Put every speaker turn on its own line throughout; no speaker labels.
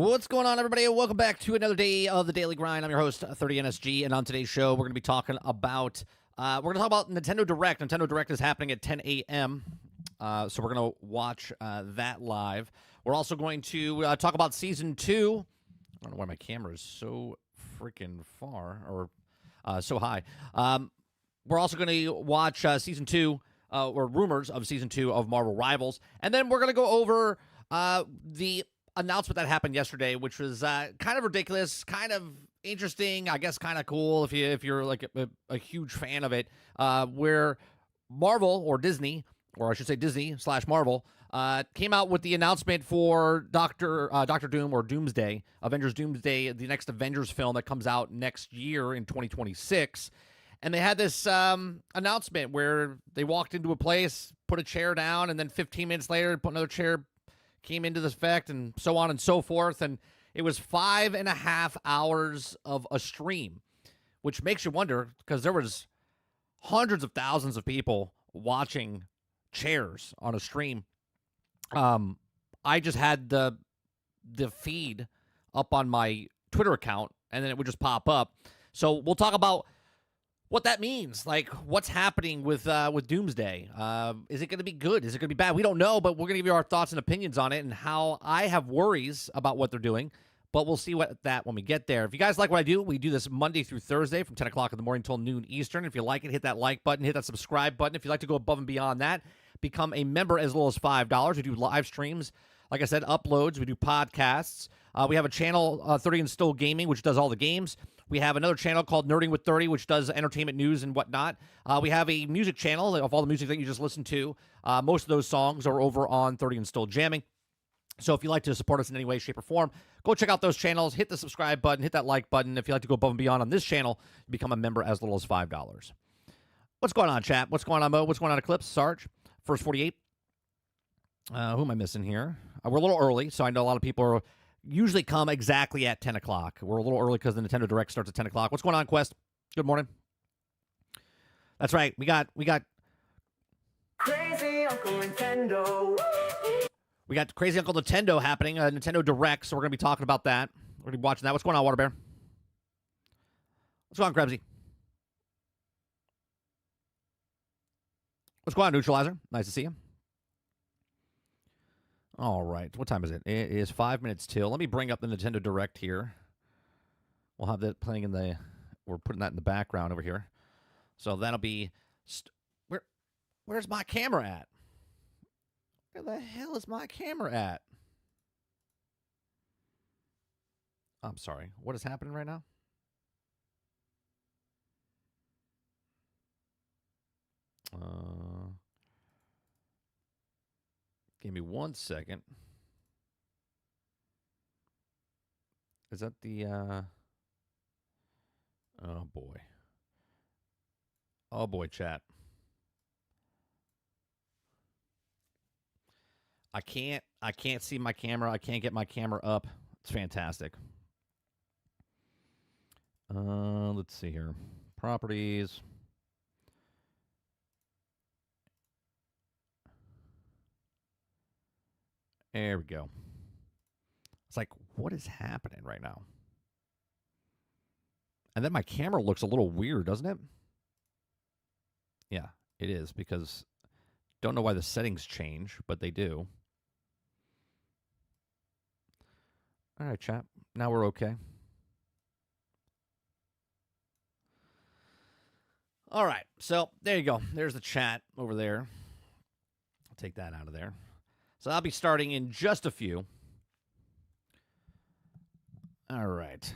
What's going on, everybody? Welcome back to another day of the Daily Grind. I'm your host, 30NSG, and on today's show, we're going to be talking about Nintendo Direct. Nintendo Direct is happening at 10 a.m., so we're going to watch that live. We're also going to talk about Season 2. I don't know why my camera is so freaking far, or so high. We're also going to watch Season 2, or rumors of Season 2 of Marvel Rivals, and then we're going to go over the announcement that happened yesterday, which was kind of ridiculous, kind of interesting, I guess kind of cool if you're like a huge fan of it, where Marvel or Disney, or I should say Disney/Marvel, came out with the announcement for Doctor Doom or Doomsday, Avengers Doomsday, the next Avengers film that comes out next year in 2026. And they had this announcement where they walked into a place, put a chair down, and then 15 minutes later, put another chair, came into this effect, and so on and so forth. And it was 5.5 hours of a stream, which makes you wonder, because there was hundreds of thousands of people watching chairs on a stream. I just had the feed up on my Twitter account, and then it would just pop up. So we'll talk about what that means, like what's happening with Doomsday. Is it going to be good? Is it going to be bad? We don't know, but we're going to give you our thoughts and opinions on it and how I have worries about what they're doing. But we'll see when we get there. If you guys like what I do, we do this Monday through Thursday from 10 o'clock in the morning until noon Eastern. If you like it, hit that like button, hit that subscribe button. If you'd like to go above and beyond that, become a member as low as $5. We do live streams, like I said, uploads. We do podcasts. We have a channel, 30 and Still Gaming, which does all the games. We have another channel called Nerding with 30, which does entertainment news and whatnot. We have a music channel of all the music that you just listened to. Most of those songs are over on 30 and Still Jamming. So if you'd like to support us in any way, shape, or form, go check out those channels, hit the subscribe button, hit that like button. If you'd like to go above and beyond on this channel, become a member as little as $5. What's going on, chat? What's going on, Mo? What's going on, Eclipse? Sarge? First 48. Who am I missing here? We're a little early, so I know a lot of people usually come exactly at 10 o'clock. We're a little early because the Nintendo Direct starts at 10 o'clock. What's going on, Quest? Good morning. That's right. We got
Crazy Uncle Nintendo.
We got Crazy Uncle Nintendo happening, Nintendo Direct, so we're going to be talking about that. We're going to be watching that. What's going on, Water Bear? What's going on, Krebsy? What's going on, Neutralizer? Nice to see you. All right. What time is it? It is 5 minutes till. Let me bring up the Nintendo Direct here. We'll have that playing in the... We're putting that in the background over here. So that'll be... Where's my camera at? Where the hell is my camera at? I'm sorry. What is happening right now? Give me 1 second. Is that the, oh boy. Oh boy, chat. I can't see my camera. I can't get my camera up. It's fantastic. Let's see here. Properties. There we go. It's like, what is happening right now? And then my camera looks a little weird, doesn't it? Yeah, it is, because don't know why the settings change, but they do. All right, chat. Now we're okay. All right, so there you go. There's the chat over there. I'll take that out of there. So I'll be starting in just a few. All right.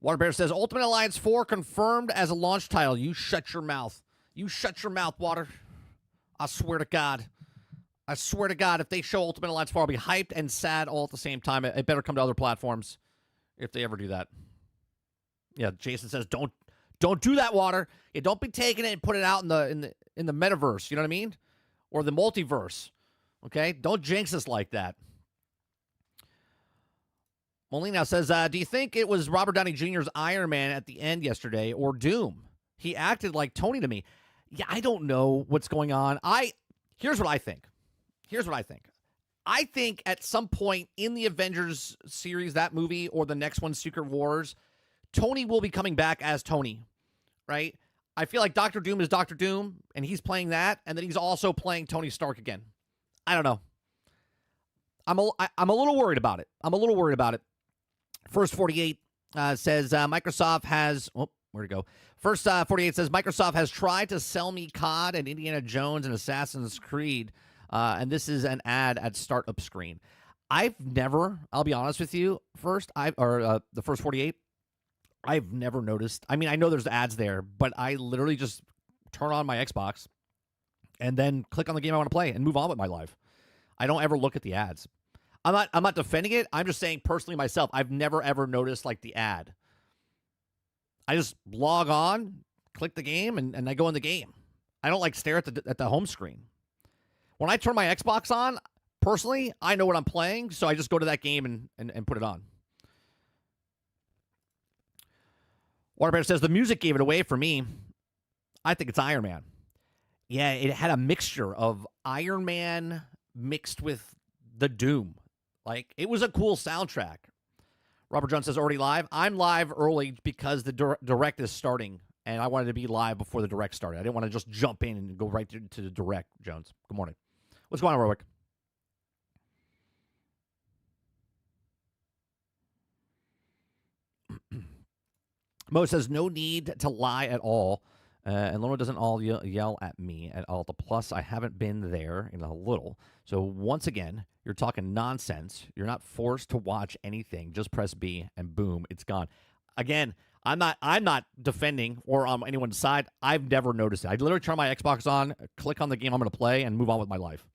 Water Bear says, Ultimate Alliance 4 confirmed as a launch title. You shut your mouth. You shut your mouth, Water. I swear to God. I swear to God, if they show Ultimate Alliance 4, I'll be hyped and sad all at the same time. It better come to other platforms if they ever do that. Yeah, Jason says, don't do that, Water. Yeah, don't be taking it and put it out in the metaverse. You know what I mean? Or the multiverse. Okay? Don't jinx us like that. Molina says, do you think it was Robert Downey Jr.'s Iron Man at the end yesterday or Doom? He acted like Tony to me. Yeah, I don't know what's going on. Here's what I think. Here's what I think. I think at some point in the Avengers series, that movie, or the next one, Secret Wars, Tony will be coming back as Tony, right? I feel like Doctor Doom is Doctor Doom, and he's playing that, and then he's also playing Tony Stark again. I don't know. I'm a little worried about it. First 48 says Microsoft has... Oh, where'd it go? First 48 says Microsoft has tried to sell me COD and Indiana Jones and Assassin's Creed, and this is an ad at startup screen. I've never, I'll be honest with you, the first 48, I've never noticed. I mean, I know there's ads there, but I literally just turn on my Xbox and then click on the game I want to play and move on with my life. I don't ever look at the ads. I'm not defending it. I'm just saying personally myself, I've never ever noticed like the ad. I just log on, click the game, and I go in the game. I don't like stare at the home screen. When I turn my Xbox on, personally, I know what I'm playing, so I just go to that game and put it on. Waterbear says the music gave it away for me. I think it's Iron Man. Yeah, it had a mixture of Iron Man mixed with the Doom. Like, it was a cool soundtrack. Robert John says, already live? I'm live early because the direct is starting, and I wanted to be live before the direct started. I didn't want to just jump in and go right to the direct, Jones. Good morning. What's going on, Warwick? Mo says, no need to lie at all. And Lorna doesn't all yell at me at all. The plus, I haven't been there in a little. So once again, you're talking nonsense. You're not forced to watch anything. Just press B and boom, it's gone. Again, I'm not defending or on anyone's side. I've never noticed it. I literally turn my Xbox on, click on the game I'm going to play, and move on with my life.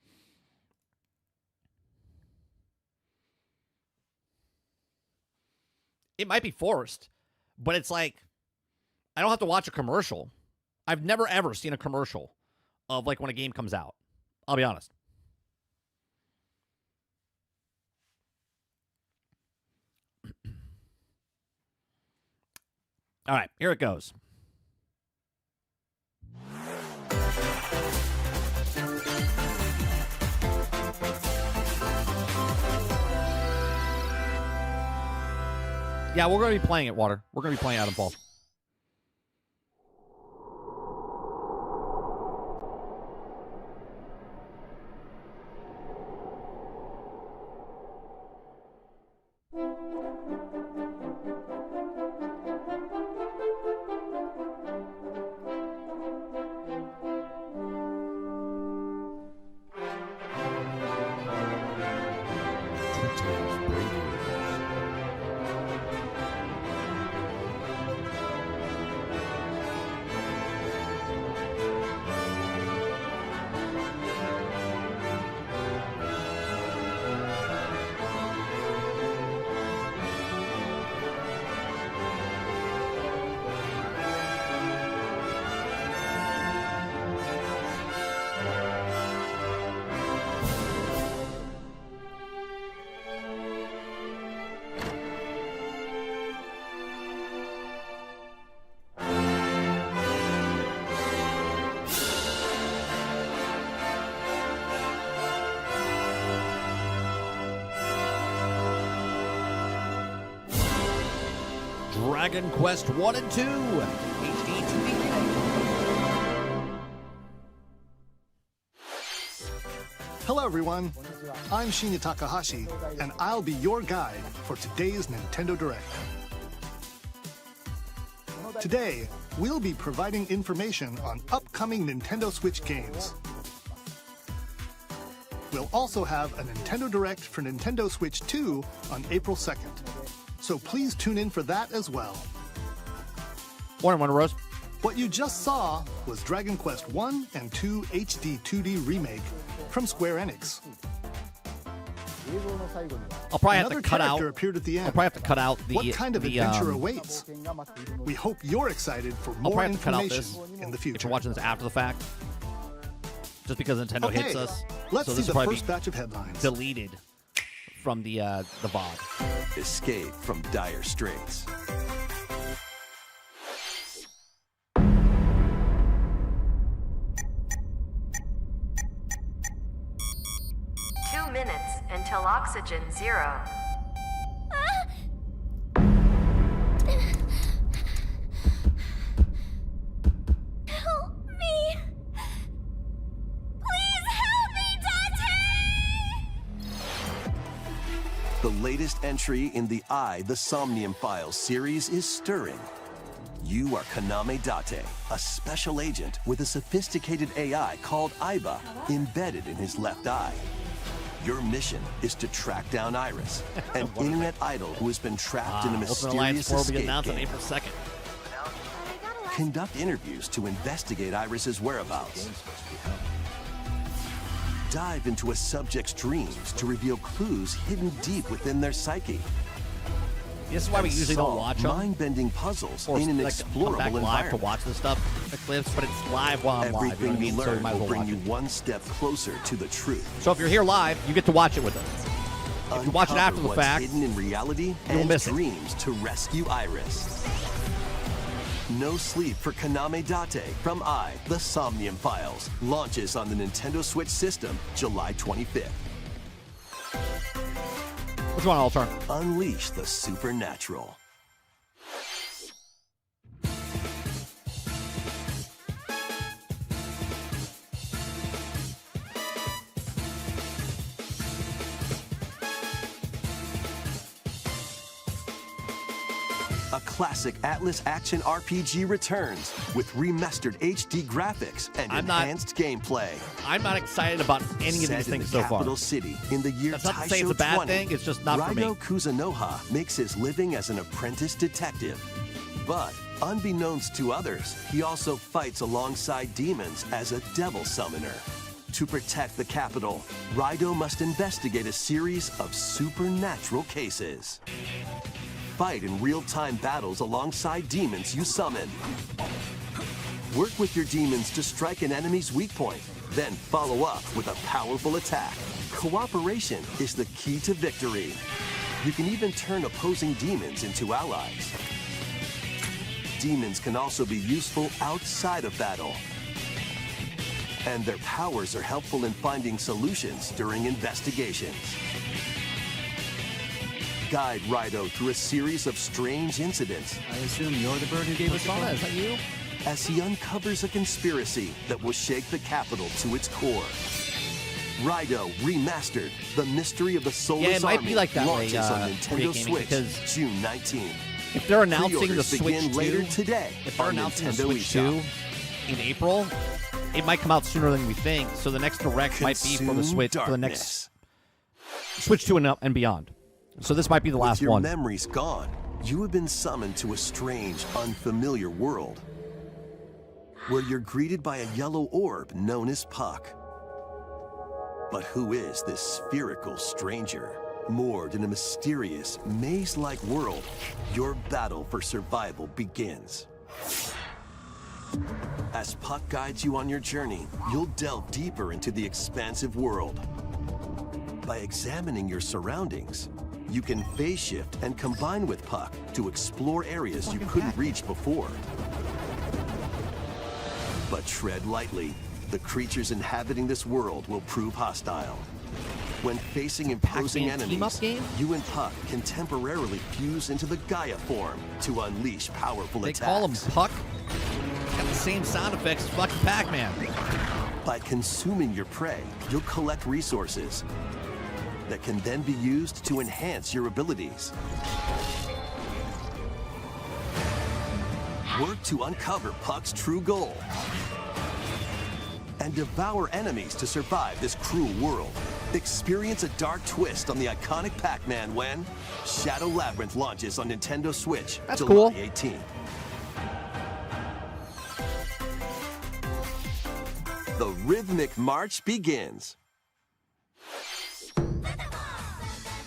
It might be forced, but it's like I don't have to watch a commercial. I've never, ever seen a commercial of, like, when a game comes out. I'll be honest. All right, here it goes. Yeah, we're going to be playing it, Water. We're going to be playing Adam Paul. Dragon Quest 1 and 2 HD 2D remake.
Hello everyone, I'm Shinya Takahashi, and I'll be your guide for today's Nintendo Direct. Today, we'll be providing information on upcoming Nintendo Switch games. We'll also have a Nintendo Direct for Nintendo Switch 2 on April 2nd. So please tune in for that as well.
Morning, Wonder Rose.
What you just saw was Dragon Quest 1 and 2 HD 2D Remake from Square Enix.
I'll probably have
Another
to cut out.
character appeared at the end.
I'll probably have to cut out the.
What kind of adventure awaits? We hope you're excited for more
probably have to cut out
information
this
in the
If
future.
you're watching this after the fact, just because Nintendo
Okay,
hits us,
let's
so
see
this
the
will probably
first
be
batch of headlines.
deleted from the VOD.
Escape from dire straits.
minutes until oxygen 0.
Help me! Please help me, Dante!
The latest entry in the The Somnium Files series is stirring. You are Kaname Date, a special agent with a sophisticated AI called Aiba embedded in his left eye. Your mission is to track down Iris, an internet idol who has been trapped in a
Ultimate Alliance
mysterious
4 will be
escape
announced on
game.
April 2nd.
Conduct interviews to investigate Iris's whereabouts. Dive into a subject's dreams to reveal clues hidden deep within their psyche.
This is why we
And
usually don't
solve
watch them.
mind-bending puzzles
Or
in an
like, come back
explorable
live to
environment.
watch the stuff, the clips, but it's live while I'm live. You know what I
Everything you
mean? So
learn
you might as
will
well
bring
watch
you
it.
one step closer to the truth.
So if you're here live, you get to watch it with us. If you watch it after the
Uncover what's
fact,
hidden in reality
you'll
and
miss it.
dreams to rescue Iris. No Sleep for Kaname Date from The Somnium Files launches on the Nintendo Switch system July 25th.
Which one I'll turn?
Unleash the supernatural. A classic Atlas action RPG returns with remastered HD graphics and enhanced gameplay.
I'm not excited about any of
Set
these
in
things
the
so far.
capital city in the year
That's not to say it's
Taisho
a bad
20,
thing, it's just not for me.
Raido Kuzunoha makes his living as an apprentice detective. But unbeknownst to others, he also fights alongside demons as a devil summoner. To protect the capital, Raido must investigate a series of supernatural cases. Fight in real-time battles alongside demons you summon. Work with your demons to strike an enemy's weak point, then follow up with a powerful attack. Cooperation is the key to victory. You can even turn opposing demons into allies. Demons can also be useful outside of battle. And their powers are helpful in finding solutions during investigations. Guide Raido through a series of strange incidents
I assume you're the bird who gave us a
Persona,
call?
is that you?
as he uncovers a conspiracy that will shake the capital to its core. Raido Remastered: The Mystery of the Soulless
Yeah, it might
Army
be like that way,
launches on
Korea
Nintendo
Gaming,
Switch
because
June 19th.
If they're announcing the
Pre-orders
Switch
begin
2,
later today
if they're
on
announcing the
Nintendo
Switch 2
eShop.
in April, it might come out sooner than we think. So the next direct might be for the
Consume
Switch, for the
darkness.
next Switch 2 and beyond. So this might be the
With
last
your
one.
memories gone, you have been summoned to a strange, unfamiliar world where you're greeted by a yellow orb known as Puck. But who is this spherical stranger? Moored in a mysterious, maze-like world, your battle for survival begins. As Puck guides you on your journey, you'll delve deeper into the expansive world. By examining your surroundings, you can phase shift and combine with Puck to explore areas you couldn't reach before. But tread lightly. The creatures inhabiting this world will prove hostile. When facing imposing
Pac-Man team-up
enemies,
game?
you and Puck can temporarily fuse into the Gaia form to unleash powerful
They
attacks.
call him Puck. Got the same sound effects as fucking Pac-Man.
By consuming your prey, you'll collect resources that can then be used to enhance your abilities. Work to uncover Puck's true goal and devour enemies to survive this cruel world. Experience a dark twist on the iconic Pac-Man when Shadow Labyrinth launches on Nintendo Switch
That's
July
cool.
18th. The rhythmic march begins.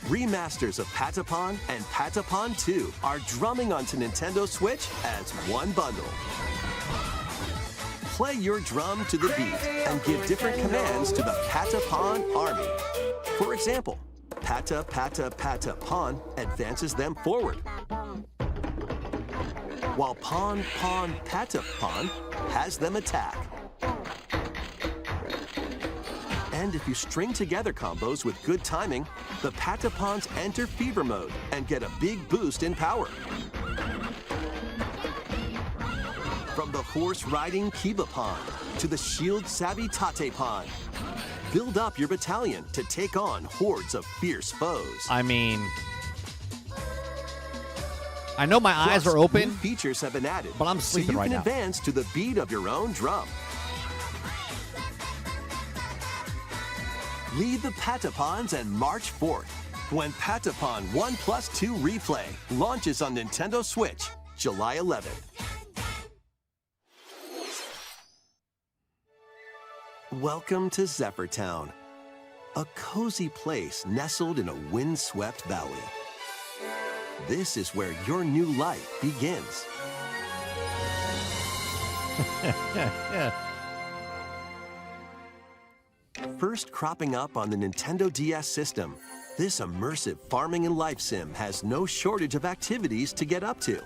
Remasters of Patapon and Patapon 2 are drumming onto Nintendo Switch as one bundle. Play your drum to the beat and give different commands to the Patapon army. For example, Pata Pata Pata Pon advances them forward, while Pon Pon Patapon has them attack. And if you string together combos with good timing, the Patapons enter fever mode and get a big boost in power. From the horse-riding Kibapon to the shield-savvy Tatepon, build up your battalion to take on hordes of fierce foes.
I mean, I know my eyes
Plus,
are open,
new features have been added,
but I'm sleeping
so you
right
can
now.
advance to the beat of your own drum. Lead the Patapons and march forth when Patapon 1+2 Replay launches on Nintendo Switch July 11th. Welcome to Zephyr Town, a cozy place nestled in a windswept valley. This is where your new life begins. First cropping up on the Nintendo DS system, this immersive farming and life sim has no shortage of activities to get up to.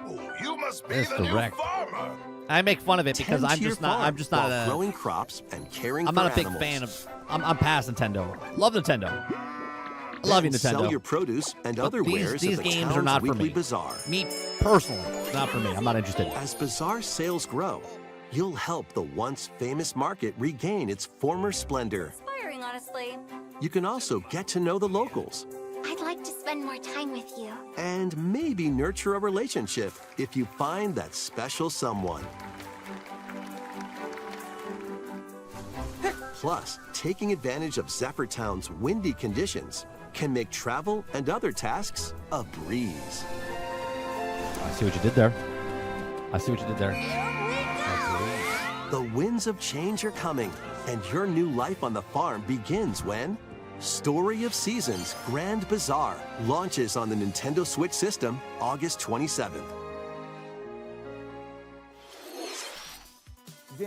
Oh, you must be
It's
the
direct.
new farmer.
I make fun of it because
Tend
I'm
to your
just not. I'm
farm
just not
while
a.
growing crops and caring
I'm
for
not a big
animals.
fan of. I'm past Nintendo. Love Nintendo. I love you,
Then
Nintendo.
Sell your produce and
But
other wares
these
at the
games
town's
are not for
weekly
me.
bazaar.
Me personally, not for me. I'm not interested.
As bazaar sales grow, you'll help the once famous market regain its former splendor.
Inspiring, honestly.
You can also get to know the locals
I'd like to spend more time with you.
and maybe nurture a relationship if you find that special someone. Plus, taking advantage of Zephyr Town's windy conditions can make travel and other tasks a breeze.
I see what you did there. I see what you did there.
The winds of change are coming, and your new life on the farm begins when Story of Seasons Grand Bazaar launches on the Nintendo Switch system August 27th.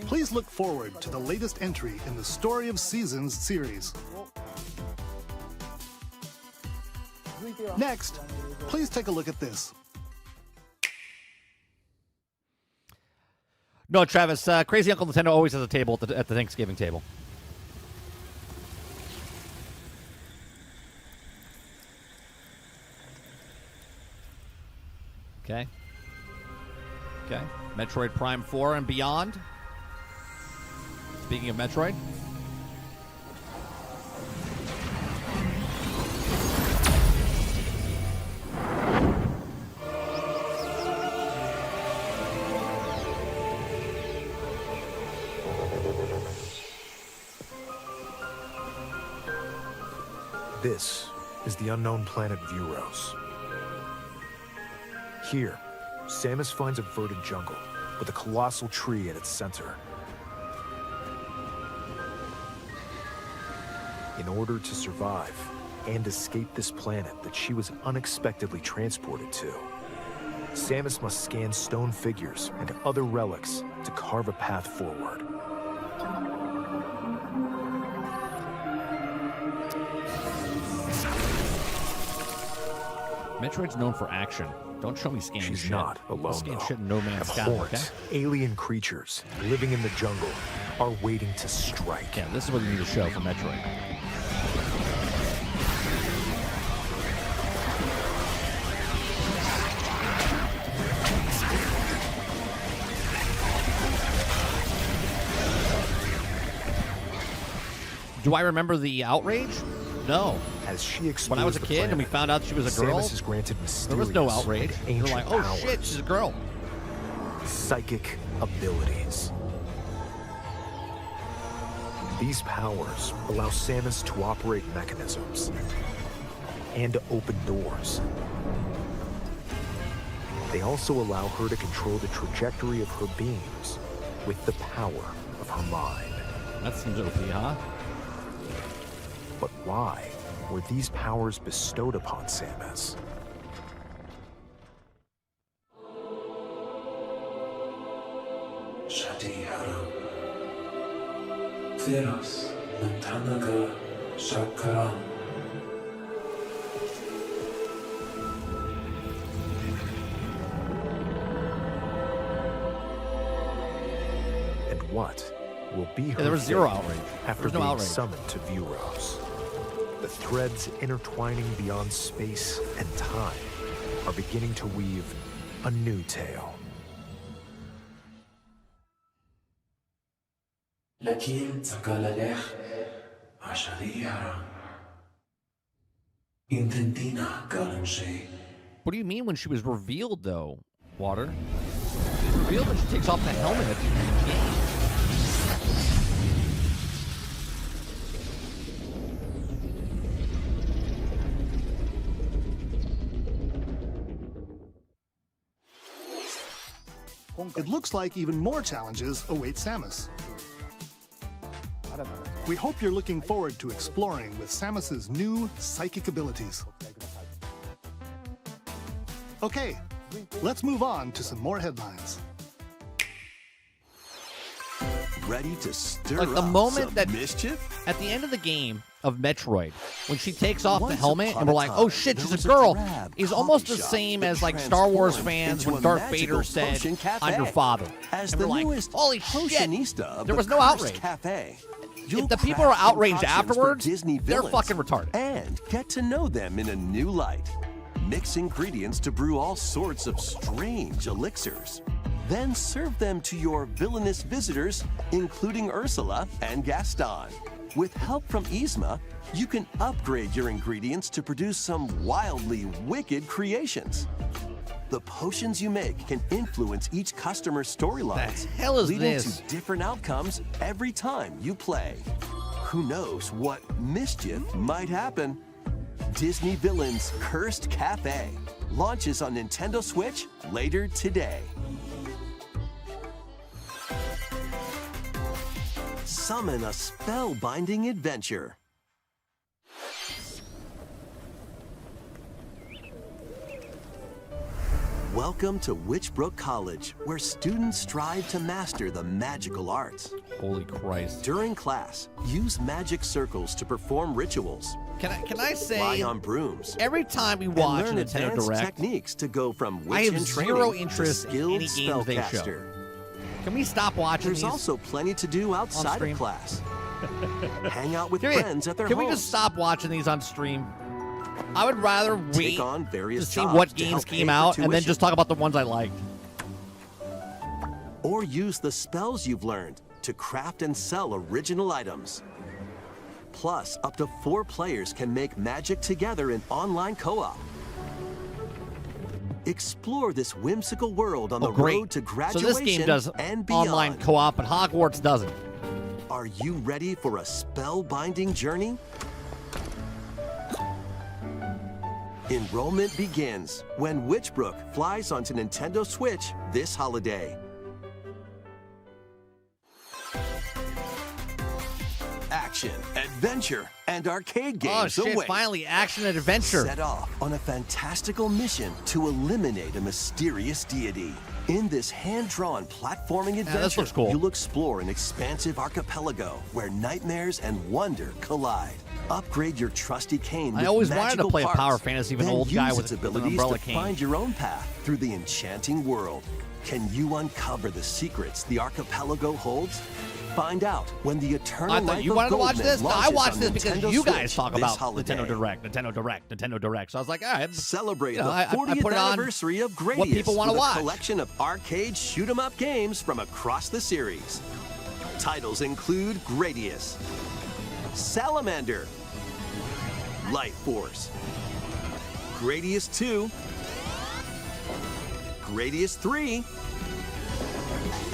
Please look forward to the latest entry in the Story of Seasons series. Next, please take a look at this.
No, Travis. Crazy Uncle Nintendo always has a table at the Thanksgiving table. Okay. Okay. Metroid Prime 4 and beyond. Speaking of Metroid.
This is the unknown planet Vuros. Here, Samus finds a verdant jungle with a colossal tree at its center. In order to survive and escape this planet that she was unexpectedly transported to, Samus must scan stone figures and other relics to carve a path forward.
Metroid's known for action. Don't show me scanning
She's
shit.
not alone,
Scan
though.
shit in No Man's Sky, okay?
Hordes, alien creatures living in the jungle are waiting to strike.
Yeah, this is what you need to show for Metroid. Do I remember the outrage? No.
As she explores
When I was a
the
kid and we
planet,
found out she was a girl,
Samus is granted
there
mysterious
was no outrage.
and
You're
ancient
like, oh
powers,
shit, she's a girl.
psychic abilities. These powers allow Samus to operate mechanisms and to open doors. They also allow her to control the trajectory of her beams with the power of her mind.
That seems OP, huh?
But why were these powers bestowed upon Samus? And what will be her
there was zero
fate
outrage.
after
There was no
being
outrage.
summoned to Vuros. The threads intertwining beyond space and time are beginning to weave a new tale.
لكن تقال عشرية إنتنتينا قالن شيء.
What do you mean when she was revealed, though, Water? She was revealed when she takes off the helmet at the end of the game.
It looks like even more challenges await Samus. We hope you're looking forward to exploring with Samus's new psychic abilities. Okay, let's move on to some more headlines.
Ready to stir
Like the
up
moment
some
that
mischief?
at the end of the game of Metroid, when she takes off the
Once
helmet
upon
and we're
a
like,
time,
oh shit,
there
she's
was
a girl,
drab
is almost the
coffee shop
same
that
as like Star Wars
transformed
fans
into
when
a
Darth
magical
Vader said,
potion cafe.
I'm your father.
As
And
the
we're like,
newest
holy shit,
potionista of
there
the
was no
cursed
outrage.
Cafe.
If
You'll
the people
craft
are outraged
concoctions for
afterwards,
Disney
they're
villains
fucking retarded.
And get to know them in a new light. Mix ingredients to brew all sorts of strange elixirs. Then serve them to your villainous visitors, including Ursula and Gaston. With help from Yzma, you can upgrade your ingredients to produce some wildly wicked creations. The potions you make can influence each customer's storylines,
The hell is
leading
this?
to different outcomes every time you play. Who knows what mischief might happen? Disney Villains Cursed Cafe launches on Nintendo Switch later today. Summon a spellbinding adventure. Welcome to Witchbrook College, where students strive to master the magical arts.
Holy Christ.
During class, use magic circles to perform rituals,
Can I
fly
say,
on brooms,
every time we
and
watch a
learn
Nintendo
advanced
Direct,
techniques to go from witch
I have
in
zero
training
interest
to
in
skilled
any games they show.
spellcaster.
can we stop watching
There's
these?
also plenty to do outside
stream?
of class. Hang out with
Can we-
friends at their
Can
homes.
we just stop watching these on stream? I would rather wait
Take on
to
various
see
jobs
what
to
games
help pay
came
for
out and then
tuition.
just talk about the ones I liked.
Or use the spells you've learned to craft and sell original items. Plus, up to 4 players can make magic together in online co-op. Explore this whimsical world on
Oh,
the
great.
road to
So
graduation
this game does
and beyond.
online co-op, but Hogwarts doesn't.
Are you ready for a spellbinding journey? Enrollment begins when Witchbrook flies onto Nintendo Switch this holiday. Action, adventure, and arcade
Oh
games
shit,
await.
finally, action and adventure.
Set off on a fantastical mission to eliminate a mysterious deity. In this hand-drawn platforming adventure,
this looks cool.
you'll explore an expansive archipelago where nightmares and wonder collide. Upgrade your trusty cane
I
with
always wanted to
magical
play a
parts,
power fantasy with an
then
old guy
use
with
its
an
abilities
umbrella
to
cane.
find your own path through the enchanting world. Can you uncover the secrets the archipelago holds? Find out when the Eternal
I thought
Life
you
of
wanted to watch
Goldman
this? No, I
launches
watched
on
this because
Nintendo
you guys
Switch
talk
this
about
holiday.
Nintendo Direct, Nintendo Direct. So I was like, all right.
Celebrate
You know,
the
I
40th
put it on
anniversary of Gradius
what people wanna
with
watch.
a collection of arcade shoot-'em-up games from across the series. Titles include Gradius, Salamander, Light Force, Gradius 2, Gradius 3,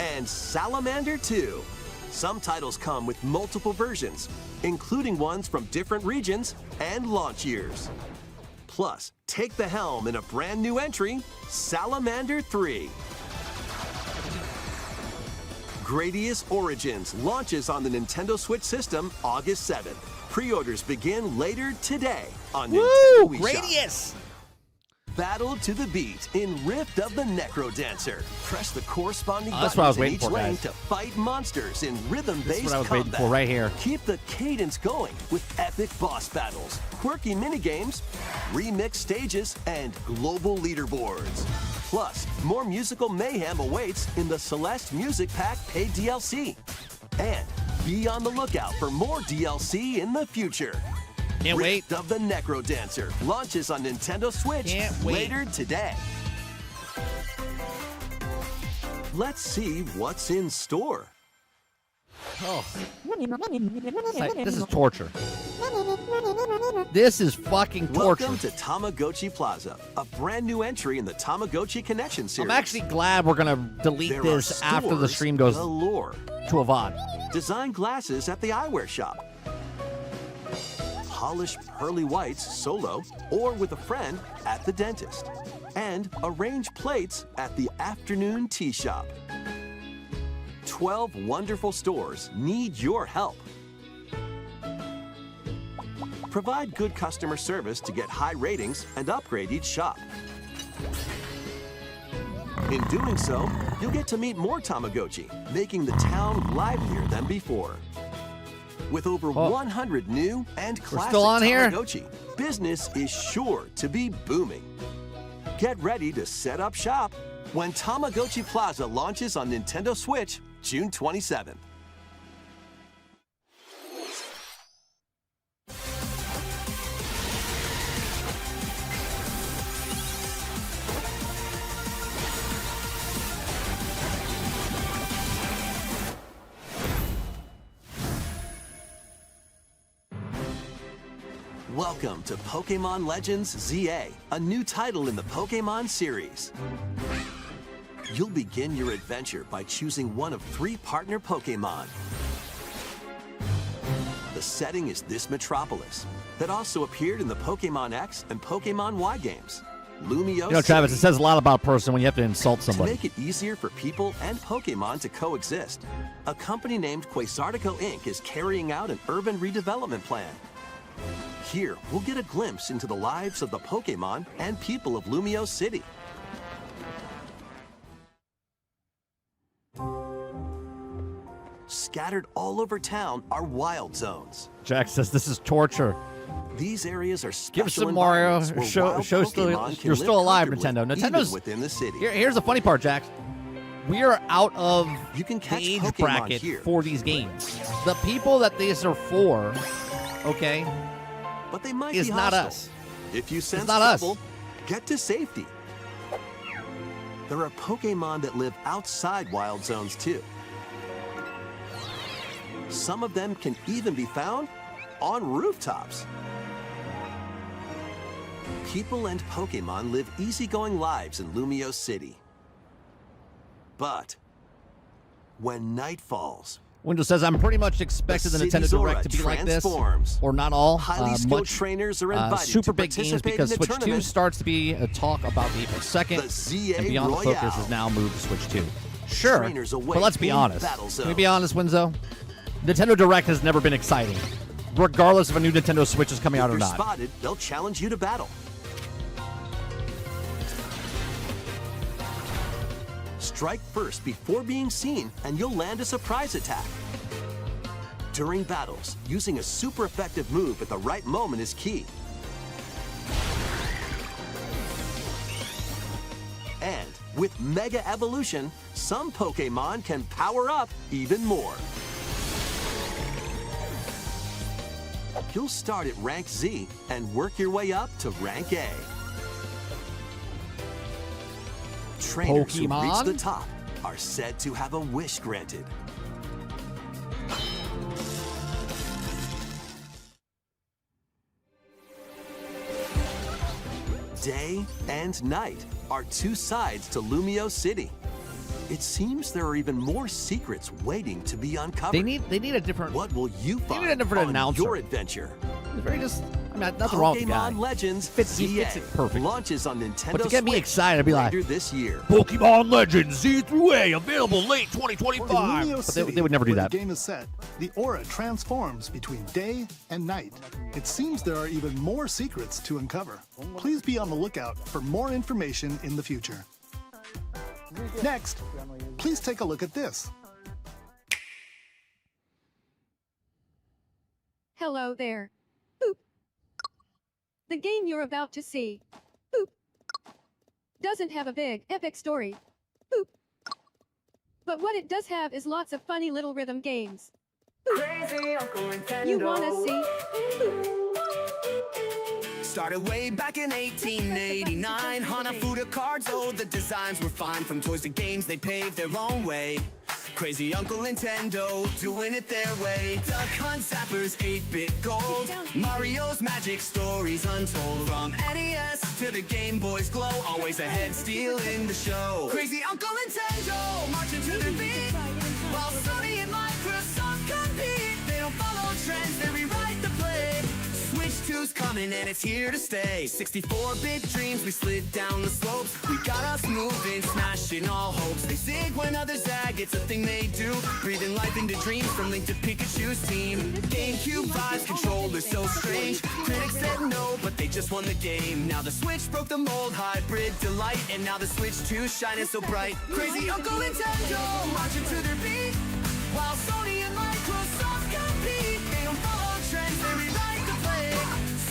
and Salamander 2. Some titles come with multiple versions, including ones from different regions and launch years. Plus, take the helm in a brand new entry, Salamander 3. Gradius Origins launches on the Nintendo Switch system August 7th. Pre-orders begin later today on
Woo!
Nintendo eShop.
Gradius!
Battle to the beat in Rift of the Necro Dancer. Press the corresponding
Oh, that's what I was
buttons in
waiting
each
for,
lane
guys.
to fight monsters in rhythm-based
This is what I was
combat.
waiting for right here.
Keep the cadence going with epic boss battles, quirky minigames, remix stages, and global leaderboards. Plus, more musical mayhem awaits in the Celeste Music Pack paid DLC. And Be on the lookout for more DLC in the future.
Can't wait.
Rift of the Necro Dancer launches on Nintendo Switch
Can't wait.
later today. Let's see what's in store.
Oh. This is torture. This is fucking torture.
Welcome to Tamagotchi Plaza, a brand new entry in the Tamagotchi Connection series.
I'm actually glad we're going to delete
There
this
are
after the
stores
stream goes
galore.
to a VOD.
Design glasses at the eyewear shop. Polish pearly whites solo or with a friend at the dentist. And arrange plates at the afternoon tea shop. 12 wonderful stores need your help. Provide good customer service to get high ratings and upgrade each shop. In doing so, you'll get to meet more Tamagotchi, making the town livelier than before. With over 100 new and classic
still on here?
Tamagotchi, business is sure to be booming. Get ready to set up shop when Tamagotchi Plaza launches on Nintendo Switch June 27th. Welcome to Pokemon Legends ZA, a new title in the Pokemon series. You'll begin your adventure by choosing one of 3 partner Pokemon. The setting is this metropolis that also appeared in the Pokemon X and Pokemon Y games. Lumio
You know, Travis, it
City.
says a lot about a person when you have to insult
To
somebody.
make it easier for people and Pokemon to coexist, a company named Quasartico Inc. is carrying out an urban redevelopment plan. Here, we'll get a glimpse into the lives of the Pokemon and people of Lumio City. Scattered all over town are wild zones.
Jack says this is torture.
These areas are special
Give us some Mario.
environments where
Show
wild
still,
Pokemon can
you're
live
still alive,
comfortably,
Nintendo.
even
Nintendo's
within the city.
Here's the funny part, Jack. We are out of
You can
the
catch
age
Pokemon
bracket
here.
for these games. The people that these are for, okay,
But they might
is
be
not
hostile.
us.
If you sense
not us.
trouble, get to safety. There are Pokemon that live outside wild zones too. Some of them can even be found on rooftops. People and Pokemon live easygoing lives in Lumio City. But when night falls,
Windows says I'm pretty much expected the Nintendo
city's aura
Direct to be like this,
transforms.
or not all.
Highly skilled
Much
trainers are invited
super
to
big games
participate
because
in the
Switch 2
tournament.
starts to be a talk about the April 2nd,
The ZA
and Beyond the Focus
Royale.
is now moved to Switch 2. Sure,
Trainers await
but let's be
in
honest.
battle
Can we be
zones.
honest, Winzo? Nintendo Direct has never been exciting, regardless if a new Nintendo Switch is coming out
If
or
you're
not.
spotted, they'll challenge you to battle. Strike first before being seen, and you'll land a surprise attack. During battles, using a super effective move at the right moment is key. And with Mega Evolution, some Pokemon can power up even more. You'll start at rank Z and work your way up to rank A. Trainers who reach
Pokemon?
the top are said to have a wish granted. Day and night are 2 sides to Lumio City. It seems there are even more secrets waiting to be uncovered.
They need a different.
What will you
need
find
a different
on
announcer.
your adventure?
It's very just. I mean, nothing wrong with the guy.
Pokemon Legends
He
ZA
fits it perfect.
launches on Nintendo
But to get me
Switch
excited, I'd be like,
later this year.
Pokemon Legends Z through A, available late
In
2025.
Lumio
But
City,
they would never do
where
that.
the game is set, the aura transforms between day and night. It seems there are even more secrets to uncover. Please be on the lookout for more information in the future. Next, please take a look at this.
Hello there. Boop. The game you're about to see, boop, doesn't have a big, epic story, boop. But what it does have is lots of funny little rhythm games.
Crazy Uncle Nintendo.
You wanna see?
Started way back in 1889. Hanafuda cards, oh, the designs were fine. From toys to games, they paved their own way. Crazy Uncle Nintendo, doing it their way. Duck Hunt, Zappers, 8-bit gold. Mario's magic stories untold. From NES to the Game Boy's glow, always ahead, stealing the show. Crazy Uncle Nintendo, marching to their beat. While Sony and Microsoft compete, they don't follow trends, they rewrite the play. Switch 2's coming and it's here to stay. 64-bit dreams, we slid down the slopes. We got us moving, smashing all hopes. They zig when others zag, it's a thing they do. Breathing life into dreams from Link to Pikachu's team. GameCube vibes, controllers so strange. Critics said no, but they just won the game. Now the Switch broke the mold, hybrid delight. And now the Switch 2's shining so bright. Crazy Uncle Nintendo, marching to their beat. While Sony and Microsoft compete, they don't follow trends, they rewrite the play.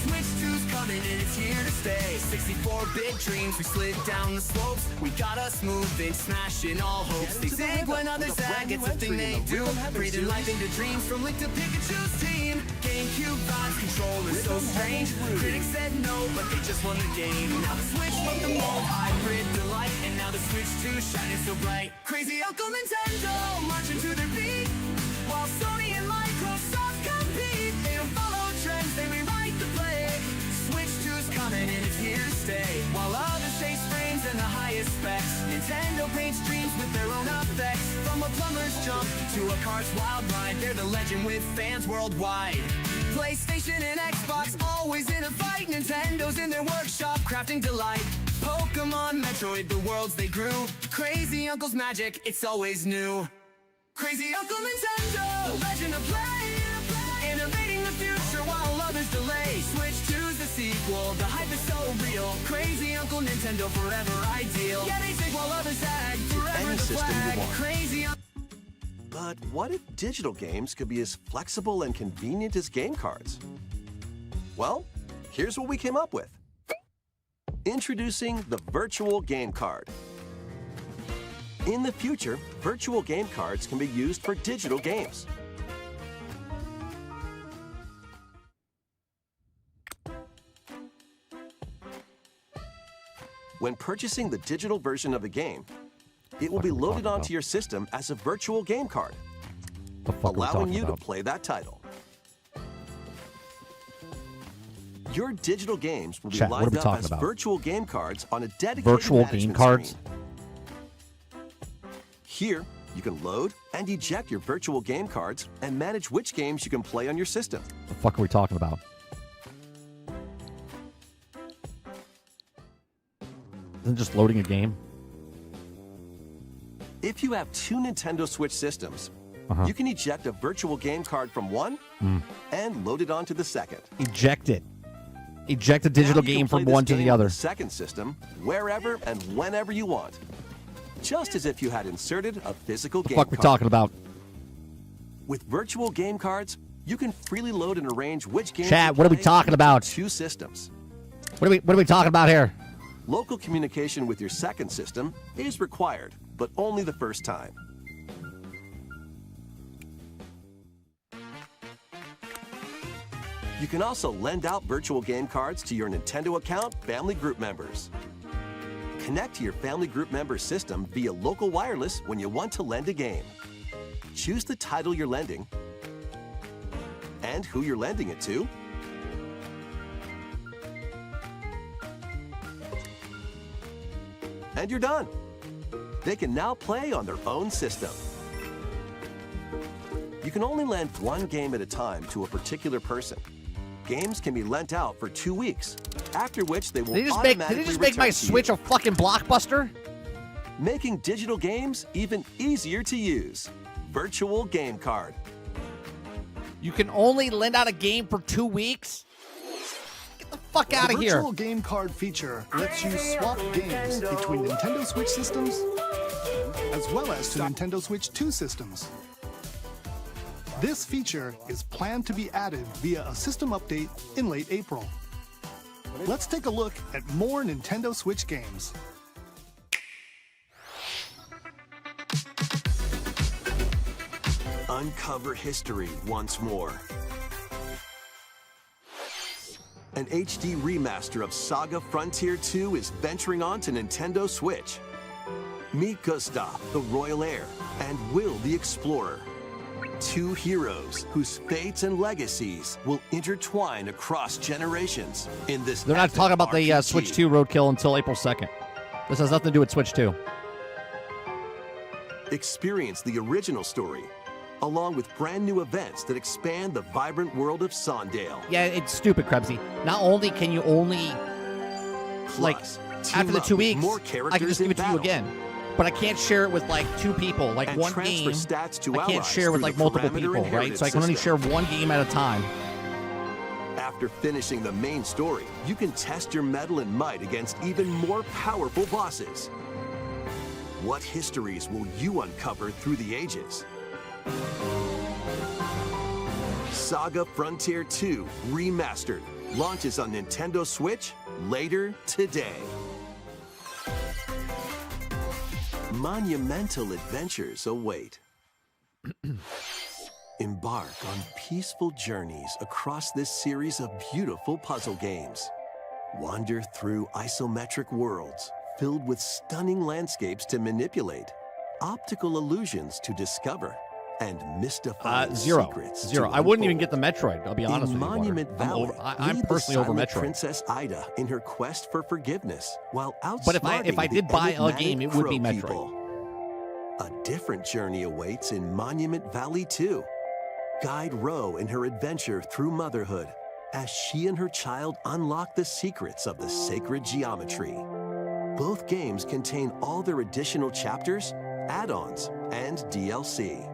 Switch 2's coming and it's here to stay. 64-bit dreams, we slid down the slopes. We got us moving, smashing all hopes. They zig when others zag, it's a thing they do. Breathing life into dreams from Link to Pikachu's team. GameCube vibes, controllers so strange. Critics said no, but they just won the game. Now the Switch broke the mold, hybrid delight. And now the Switch 2 shining so bright. Crazy Uncle Nintendo, marching to their beat. While Sony and Microsoft compete, they don't follow trends, they rewrite the play. Switch 2's coming and it's here to stay. While others chase frames and the highest specs, Nintendo paints dreams with their own effects. From a plumber's jump to a car's wild ride, they're the legend with fans worldwide. PlayStation and Xbox always in a fight. Nintendo's in their workshop crafting delight. Pokemon, Metroid, the worlds they grew. Crazy Uncle's magic, it's always new. Crazy Uncle Nintendo, legend of play. Innovating the future while others delay. Switch 2's the sequel, the hype is so real. Crazy Uncle Nintendo, forever ideal. Yeah, they zig while others zag, forever
Any
the
system
flag.
you want.
Crazy
But what if digital games could be as flexible and convenient as game cards? Well, here's what we came up with. Introducing the virtual game card. In the future, virtual game cards can be used for digital games. When purchasing the digital version of a game, it will be loaded onto your system as a virtual game card, allowing you to play that title. Your digital games will be
Chat, what are
lined
we
up
talking
as
about?
virtual game cards on a dedicated
Virtual game
management
cards?
screen. Here, you can load and eject your virtual game cards and manage which games you can play on your system.
The fuck are we talking about? Isn't just loading a game?
If you have two Nintendo Switch systems, you can eject a virtual game card from one and load it onto the second.
Eject it. Eject a digital
Now you can
game
play
from
this
one to
game
the
on
other.
The second system, wherever and whenever you want. Just as if you had inserted a physical game
Fuck we
card.
talking about?
With virtual game cards, you can freely load and arrange which games
Chat,
you
what are we
play
talking
into
about?
Two systems.
What are we talking about here?
Local communication with your second system is required, but only the first time. You can also lend out virtual game cards to your Nintendo account family group members. Connect to your family group member system via local wireless when you want to lend a game. Choose the title you're lending and who you're lending it to. And you're done. They can now play on their own system. You can only lend one game at a time to a particular person. Games can be lent out for 2 weeks, after which they will
Did
automatically
they just make my
return to
Switch
you,
a fucking blockbuster?
making digital games even easier to use. Virtual Game Card.
You can only lend out a game for 2 weeks? Get the fuck out of
The
here.
virtual game card feature lets you swap games between Nintendo Switch systems as well as to Nintendo Switch 2 systems. This feature is planned to be added via a system update in late April. Let's take a look at more Nintendo Switch games.
uncover history once more. An HD remaster of Saga Frontier 2 is venturing on to Nintendo Switch. Meet Gustav, the royal heir, and Will the explorer. Two heroes whose fates and legacies will intertwine across generations in this.
They're not talking about the Switch 2 roadkill until April 2nd. This has nothing to do with Switch 2.
Experience the original story, along with brand new events that expand the vibrant world of Sondale.
Yeah, it's stupid, Krebsy. Not only can you only, like, after the 2 weeks, I can just give it to you again. But I can't share it with, like, 2 people. Like,
and
one
transfer
game,
stats to
I can't
allies
share with,
through
like,
the
multiple
parameter
people, right?
inheritance
So I can only share
system.
one game at a time.
After finishing the main story, you can test your mettle and might against even more powerful bosses. What histories will you uncover through the ages? Saga Frontier 2 Remastered launches on Nintendo Switch later today. Monumental adventures await. Embark on peaceful journeys across this series of beautiful puzzle games. Wander through isometric worlds filled with stunning landscapes to manipulate, optical illusions to discover, and mystifying secrets.
Zero.
to
I wouldn't even
unfold.
get the Metroid, I'll be honest
In
with you.
Monument
Water.
Valley,
I'm
lead the
personally over
silent
Metroid.
Princess Ida in her quest for forgiveness, while outsmarting
But if I did
the
buy a
enigmatic
game, it would be
Crow
Metroid.
people. A different journey awaits in Monument Valley 2. Guide Ro in her adventure through motherhood as she and her child unlock the secrets of the sacred geometry. Both games contain all their additional chapters, add-ons, and DLC.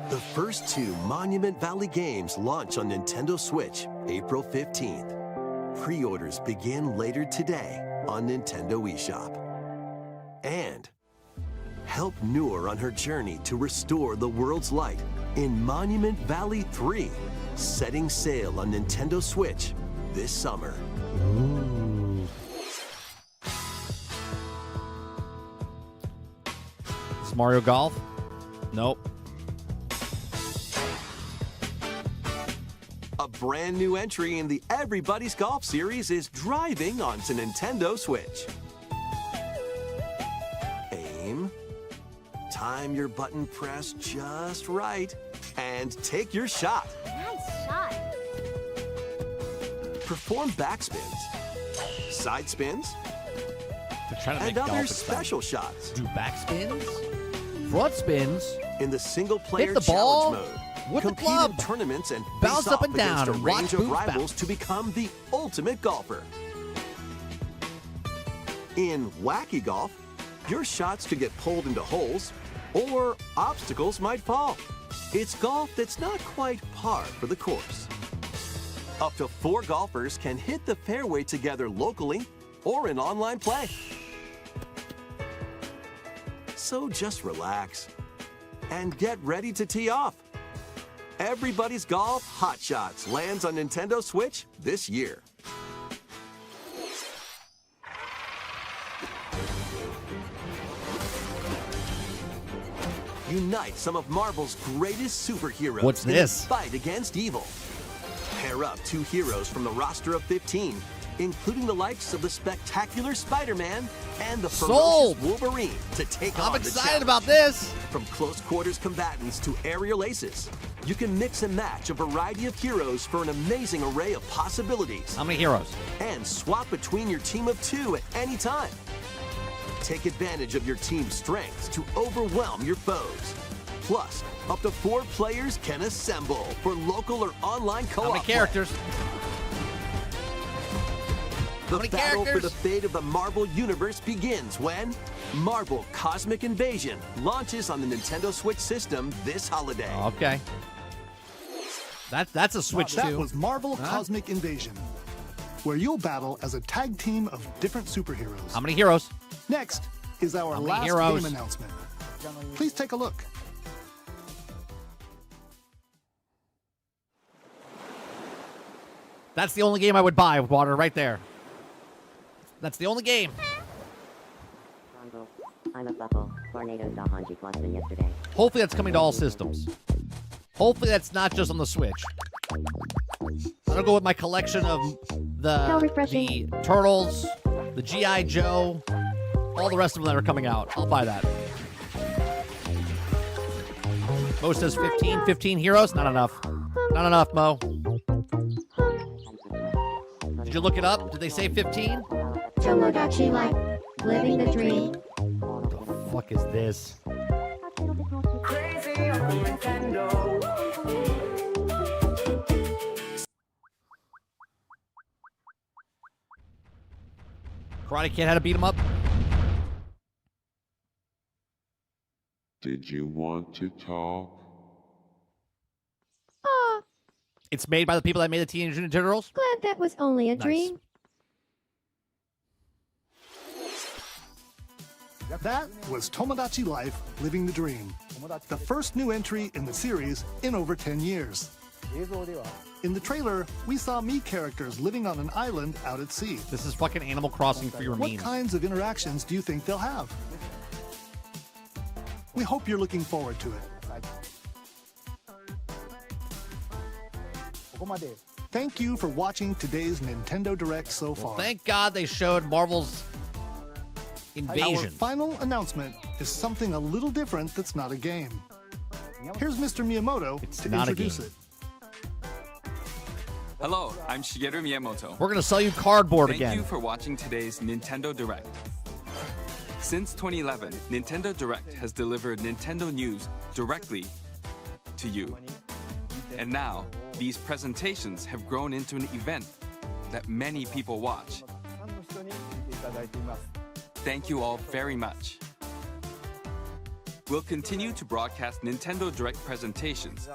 The first 2 Monument Valley games launch on Nintendo Switch April 15th. Pre-orders begin later today on Nintendo eShop. And help Noor on her journey to restore the world's light in Monument Valley 3, setting sail on Nintendo Switch this summer.
Is Mario Golf? Nope.
A brand new entry in the Everybody's Golf series is driving onto Nintendo Switch. Aim, time your button press just right, and take your shot.
Nice shot.
Perform backspins, side spins,
They're trying to make
and
golf
other
exciting.
special shots.
Do backspins, front spins,
In the single-player
hit the ball
challenge mode,
with the
compete
club,
in tournaments and
bounce
face
up
off
and down,
against a
and watch
range of
boots
rivals
bounce.
to become the ultimate golfer. In Wacky Golf, your shots could get pulled into holes, or obstacles might fall. It's golf that's not quite par for the course. Up to 4 golfers can hit the fairway together locally or in online play. So just relax and get ready to tee off. Everybody's Golf Hot Shots lands on Nintendo Switch this year. Unite some of Marvel's greatest superheroes
What's
in
this?
the fight against evil. Pair up 2 heroes from the roster of 15, including the likes of the spectacular Spider-Man and the
Sold.
ferocious Wolverine to take on
I'm
the
excited
challenge.
about this.
From close quarters combatants to aerial aces, you can mix and match a variety of heroes for an amazing array of possibilities.
How many heroes?
And swap between your team of 2 at any time. Take advantage of your team's strengths to overwhelm your foes. Plus, up to 4 players can assemble for local or online co-op.
How many
play.
characters?
The
many
battle for
characters?
the fate of the Marvel Universe begins when Marvel Cosmic Invasion launches on the Nintendo Switch system this holiday.
Okay. That's a Switch
That
too.
was Marvel Cosmic Invasion, where you'll battle as a tag team of different superheroes.
How many heroes?
Next is our
How many
last
heroes?
game announcement. Please take a look.
That's the only game I would buy with water right there. That's the only game.
I'm a bubble. Tornadoes off on G plus than yesterday.
Hopefully that's coming to all systems. Hopefully that's not just on the Switch. I'll go with my collection of the Turtles, the G.I. Joe, all the rest of them that are coming out. I'll buy that. Mo says 15 heroes? Not enough. Not enough, Mo. Did you look it up? Did they say 15?
Tomodachi Life, living the dream.
What the fuck is this?
Crazy Uncle Nintendo.
Karate Kid had to beat him up?
Did you want to talk?
Aw,
It's made by the people that made the Teenage Mutant Ninja Turtles?
glad that was only a dream.
That was Tomodachi Life, Living the Dream, the first new entry in the series in over 10 years. In the trailer, we saw Mii characters living on an island out at sea.
This is fucking Animal Crossing for your
What
memes.
kinds of interactions do you think they'll have? We hope you're looking forward to it. Thank you for watching today's Nintendo Direct so far.
Thank God they showed Marvel's
Our
Invasion.
final announcement is something a little different that's not a game. Here's Mr. Miyamoto to
not a
introduce
game.
it.
Hello, I'm Shigeru Miyamoto.
We're going to sell you cardboard
Thank
again.
you for watching today's Nintendo Direct. Since 2011, Nintendo Direct has delivered Nintendo news directly to you. And now, these presentations have grown into an event that many people watch. Thank you all very much. We'll continue to broadcast Nintendo Direct presentations,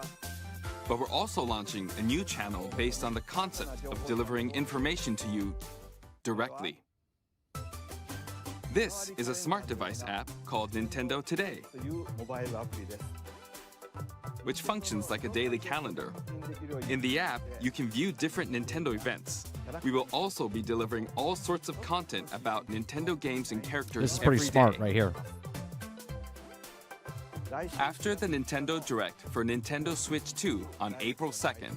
but we're also launching a new channel based on the concept of delivering information to you directly. This is a smart device app called Nintendo Today, which functions like a daily calendar. In the app, you can view different Nintendo events. We will also be delivering all sorts of content about Nintendo games and characters
This is pretty
every
smart
day.
right here.
After the Nintendo Direct for Nintendo Switch 2 on April 2nd,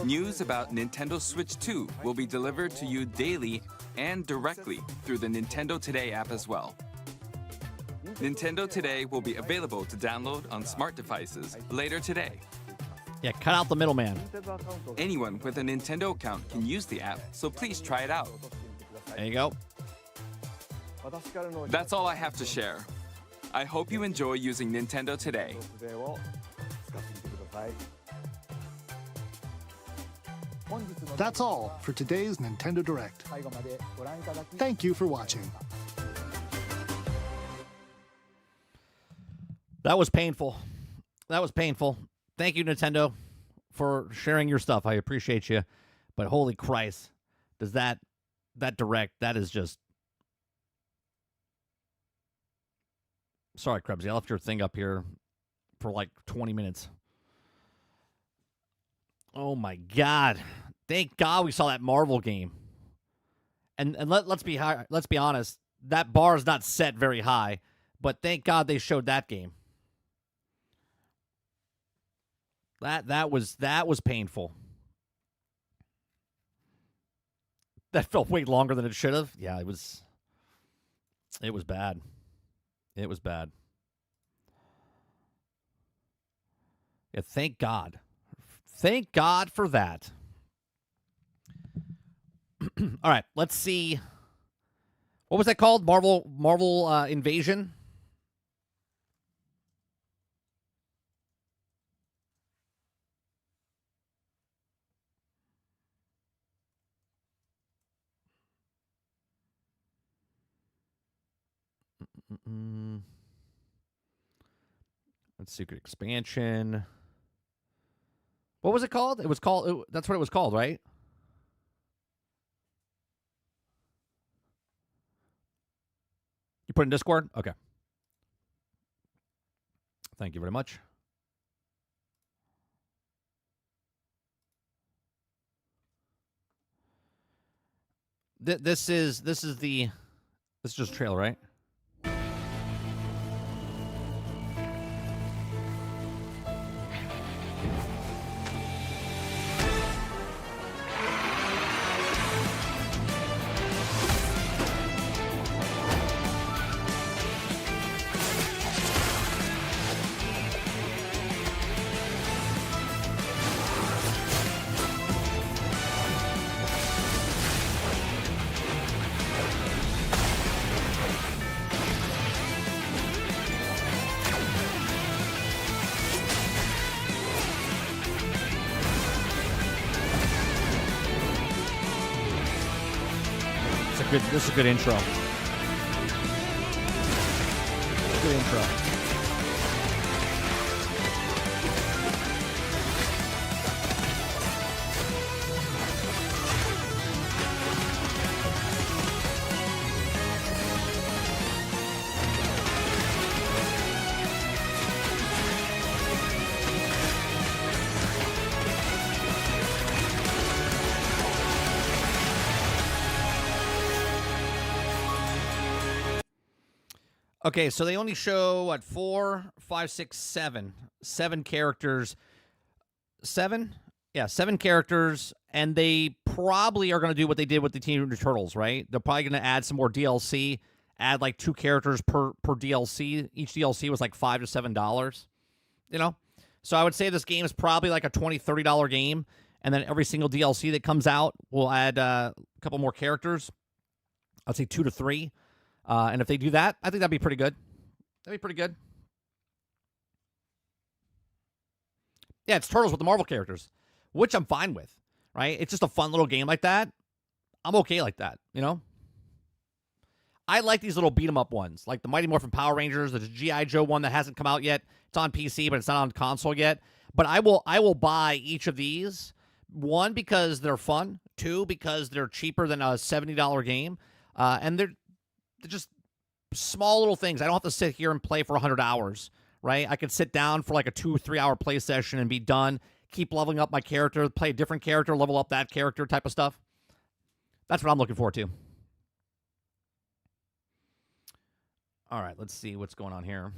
news about Nintendo Switch 2 will be delivered to you daily and directly through the Nintendo Today app as well. Nintendo Today will be available to download on smart devices later today.
Yeah, cut out the middleman.
Anyone with a Nintendo account can use the app, so please try it out.
There you go.
That's all I have to share. I hope you enjoy using Nintendo Today.
That's all for today's Nintendo Direct. Thank you for watching.
That was painful. That was painful. Thank you, Nintendo, for sharing your stuff. I appreciate you. But holy Christ, does that Direct, that is just... Sorry, Krebsy, I left your thing up here for like 20 minutes. Oh my God. Thank God we saw that Marvel game. And let's be honest, that bar is not set very high, but thank God they showed that game. That was painful. That felt way longer than it should have. Yeah, it was bad. It was bad. Yeah, thank God. Thank God for that. All right, let's see. What was that called? Marvel Invasion? Let's Secret Expansion. What was it called? It was called. That's what it was called, right? You put in Discord? Okay. Thank you very much. This is just a trailer, right? This is a good intro. Good intro. Okay, so they only show, what, 4, 5, 6, 7. 7 characters. 7? Yeah, 7 characters, and they probably are going to do what they did with the Teenage Mutant Ninja Turtles, right? They're probably going to add some more DLC, add like 2 characters per DLC. Each DLC was like $5 to $7, you know? So I would say this game is probably like a $20, $30 game, and then every single DLC that comes out will add a couple more characters. I'd say 2 to 3. And if they do that, I think that'd be pretty good. That'd be pretty good. Yeah, it's Turtles with the Marvel characters, which I'm fine with, right? It's just a fun little game like that. I'm okay like that, you know? I like these little beat-em-up ones, like the Mighty Morphin Power Rangers. There's a G.I. Joe one that hasn't come out yet. It's on PC, but it's not on console yet. But I will buy each of these. 1, because they're fun. 2, because they're cheaper than a $70 game. And they're just small little things. I don't have to sit here and play for 100 hours, right? I could sit down for like a 2-3 hour play session and be done, keep leveling up my character, play a different character, level up that character type of stuff. That's what I'm looking forward to. All right, let's see what's going on here.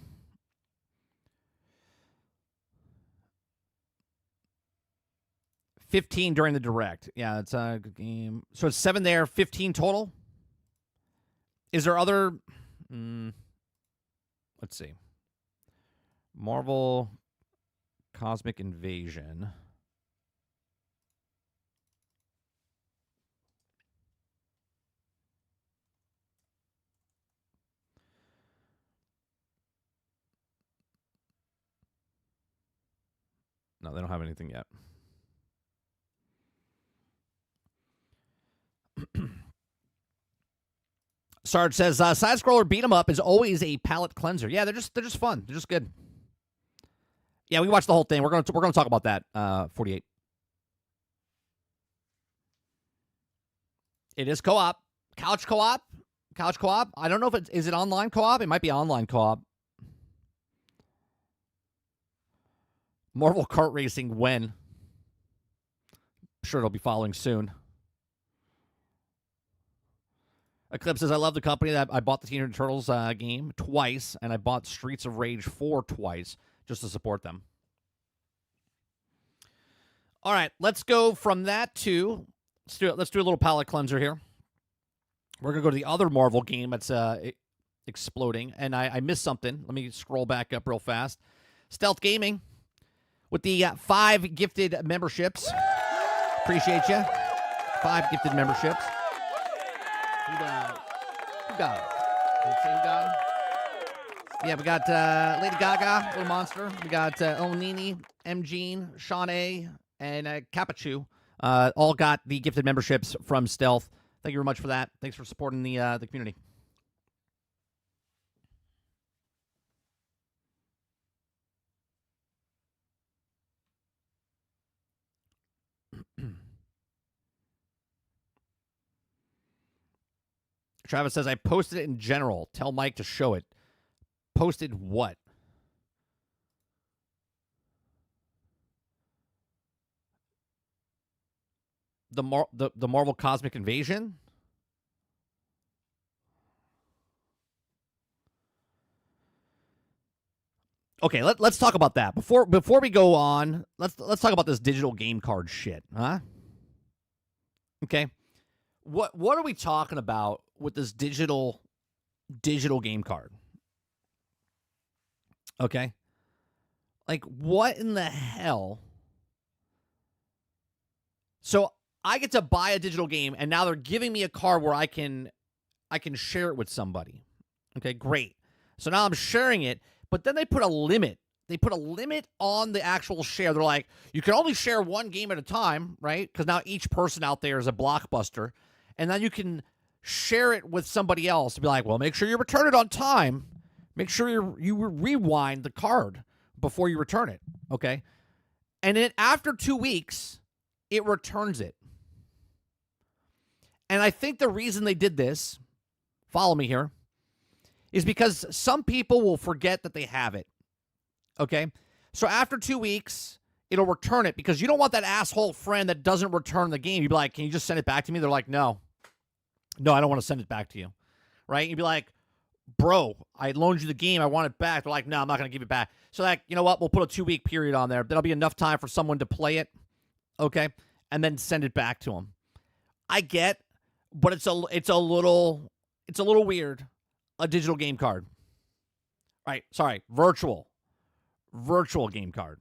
$15 during the direct. Yeah, it's a good game. So it's 7 there, 15 total. Is there other... let's see. Marvel Cosmic Invasion. No, they don't have anything yet. Sarge says, side-scroller beat-em-up is always a palate cleanser. Yeah, they're just fun. They're just good. Yeah, we watched the whole thing. We're gonna talk about that. 48. It is co-op, couch co-op. I don't know if is it online co-op. It might be online co-op. Marvel Kart Racing when? I'm sure it'll be following soon. Eclipse says, I love the company. That I bought the Teenage Mutant Turtles game twice, and I bought Streets of Rage 4 twice just to support them. All right, let's go from that to let's do a little palate cleanser here. We're gonna go to the other Marvel game that's exploding, and I missed something. Let me scroll back up real fast. Stealth Gaming with the 5 gifted memberships. Appreciate you. 5 gifted memberships. Who got it? Did it say who got it? Yeah, we got Lady Gaga, Little Monster. We got El Nini, M. Jean, Sean A., and Capachu. All got the gifted memberships from Stealth. Thank you very much for that. Thanks for supporting the community. Travis says, I posted it in general. Tell Mike to show it. Posted what? The Marvel Cosmic Invasion? Okay, let's talk about that. Before we go on, let's talk about this digital game card shit, huh? Okay. What are we talking about with this digital game card? Okay. Like, what in the hell? So I get to buy a digital game, and now they're giving me a card where I can share it with somebody. Okay, great. So now I'm sharing it, but then they put a limit. They put a limit on the actual share. They're like, you can only share 1 game at a time, right? Because now each person out there is a blockbuster. And then you can share it with somebody else to be like, well, make sure you return it on time. Make sure you rewind the card before you return it, okay? And then after 2 weeks, it returns it. And I think the reason they did this, follow me here, is because some people will forget that they have it, okay? So after 2 weeks, it'll return it because you don't want that asshole friend that doesn't return the game. You'd be like, can you just send it back to me? They're like, no, I don't want to send it back to you, right? You'd be like, bro, I loaned you the game. I want it back. They're like, no, I'm not going to give it back. So like, you know what? We'll put a 2-week period on there. That'll be enough time for someone to play it, okay? And then send it back to them. I get, but it's a little weird. A digital game card. Right, sorry, virtual game card.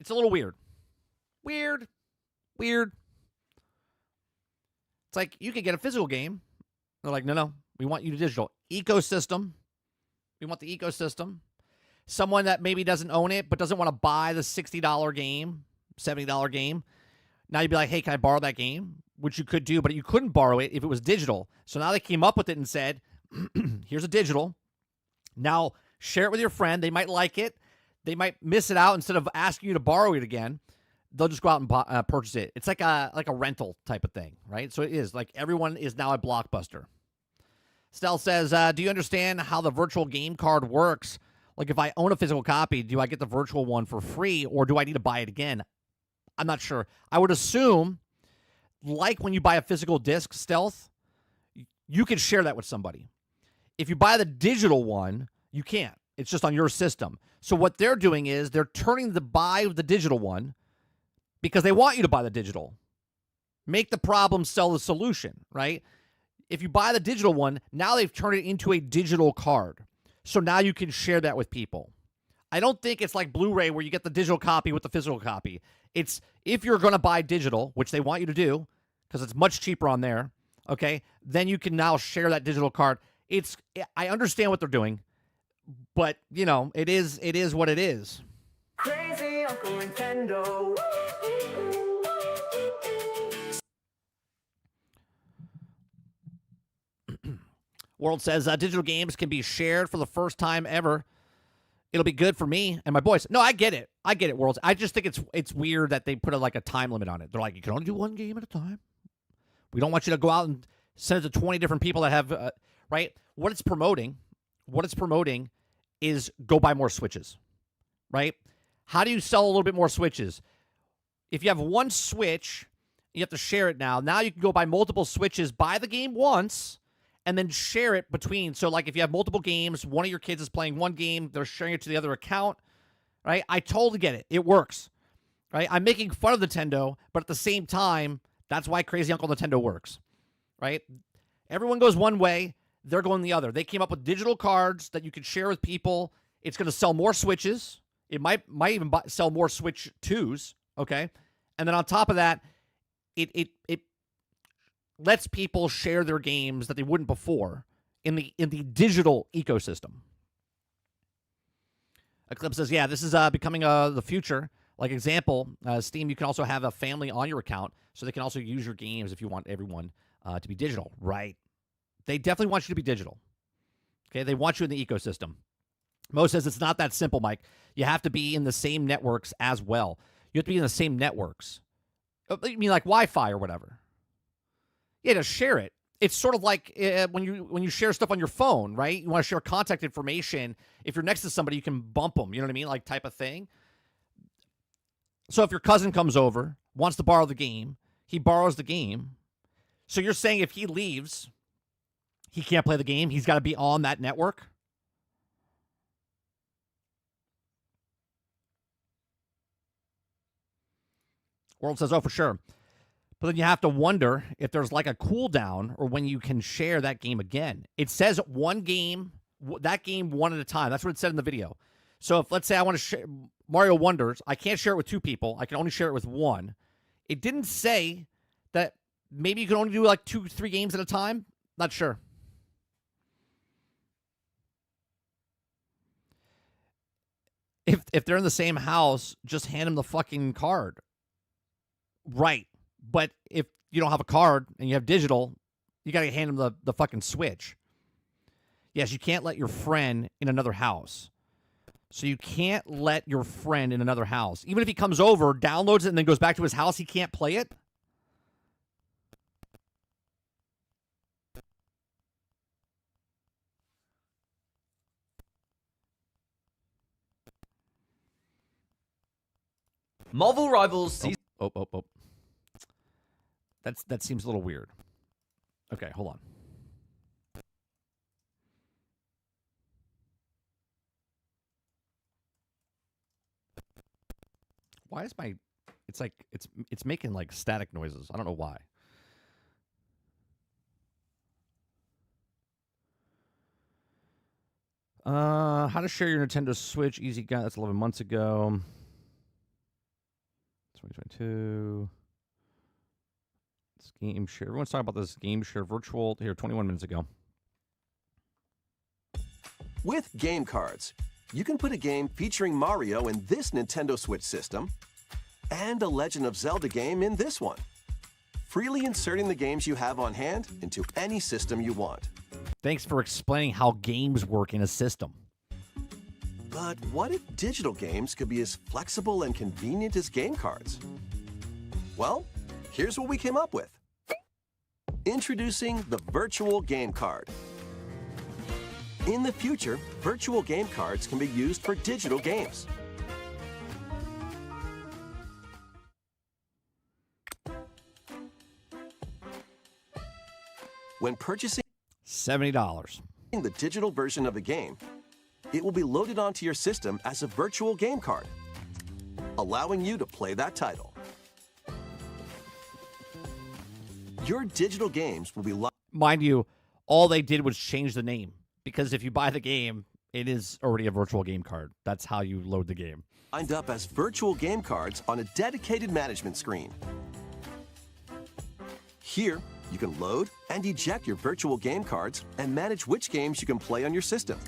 It's a little weird. Weird. It's like you could get a physical game. They're like, no, we want you to digital. Ecosystem. We want the ecosystem. Someone that maybe doesn't own it but doesn't want to buy the $60 game, $70 game. Now you'd be like, hey, can I borrow that game? Which you could do, but you couldn't borrow it if it was digital. So now they came up with it and said, here's a digital. Now share it with your friend. They might like it. They might miss it out. Instead of asking you to borrow it again, they'll just go out and purchase it. It's like a rental type of thing, right? So it is like everyone is now a Blockbuster. Stell says, do you understand how the virtual game card works? Like if I own a physical copy, do I get the virtual one for free or do I need to buy it again? I'm not sure. I would assume, like when you buy a physical disc, Stealth, you can share that with somebody. If you buy the digital one, you can't. It's just on your system. So what they're doing is they're turning the buy the digital one because they want you to buy the digital. Make the problem, sell the solution, right? If you buy the digital one, now they've turned it into a digital card. So now you can share that with people. I don't think it's like Blu-ray where you get the digital copy with the physical copy. It's if you're going to buy digital, which they want you to do because it's much cheaper on there, okay, then you can now share that digital card. I understand what they're doing, but, you know, it is what it is.
Crazy Uncle Nintendo.
World says digital games can be shared for the first time ever. It'll be good for me and my boys. No, I get it, Worlds. I just think it's weird that they put a time limit on it. They're like, you can only do one game at a time. We don't want you to go out and send it to 20 different people that have, right? What it's promoting is go buy more Switches, right? How do you sell a little bit more Switches? If you have one Switch, you have to share it now. Now you can go buy multiple Switches, buy the game once, and then share it between. So, like, if you have multiple games, one of your kids is playing one game, they're sharing it to the other account, right? I totally get it. It works, right? I'm making fun of Nintendo, but at the same time, that's why Crazy Uncle Nintendo works, right? Everyone goes one way, they're going the other. They came up with digital cards that you can share with people. It's going to sell more Switches. It might even sell more Switch 2s, okay? And then on top of that, it lets people share their games that they wouldn't before in the digital ecosystem. Eclipse says, yeah, this is becoming the future. Like example, Steam, you can also have a family on your account, so they can also use your games if you want everyone to be digital, right? They definitely want you to be digital. Okay, they want you in the ecosystem. Mo says it's not that simple, Mike. You have to be in the same networks as well. You have to be in the same networks. I mean, like Wi-Fi or whatever. Yeah, to share it. It's sort of like when you share stuff on your phone, right? You want to share contact information. If you're next to somebody, you can bump them. You know what I mean? Like type of thing. So if your cousin comes over, wants to borrow the game, he borrows the game. So you're saying if he leaves, he can't play the game? He's got to be on that network? World says, oh, for sure. But then you have to wonder if there's like a cooldown or when you can share that game again. It says one game, that game one at a time. That's what it said in the video. So if, let's say I want to share Mario Wonders, I can't share it with two people. I can only share it with one. It didn't say that maybe you can only do like 2-3 games at a time. Not sure. If they're in the same house, just hand them the fucking card. Right. But if you don't have a card and you have digital, you got to hand them the fucking Switch. Yes, you can't let your friend in another house. So you can't let your friend in another house. Even if he comes over, downloads it, and then goes back to his house, he can't play it?
Marvel Rivals season.
Oh. That seems a little weird. Okay, hold on. Why is my... It's like... It's making, like, static noises. I don't know why. How to share your Nintendo Switch. Easy guy. That's 11 months ago. 2022. This game share. Everyone's talking about this game share virtual. Here, 21 minutes ago.
With game cards, you can put a game featuring Mario in this Nintendo Switch system and a Legend of Zelda game in this one, freely inserting the games you have on hand into any system you want.
Thanks for explaining how games work in a system.
But what if digital games could be as flexible and convenient as game cards? Well, here's what we came up with. Introducing the Virtual Game Card. In the future, virtual game cards can be used for digital games. When purchasing
$70.
The digital version of a game, it will be loaded onto your system as a virtual game card, allowing you to play that title. Your digital games will be
Mind you, all they did was change the name, because if you buy the game, it is already a virtual game card. That's how you load the game.
lined up as virtual game cards on a dedicated management screen. Here, you can load and eject your virtual game cards and manage which games you can play on your system.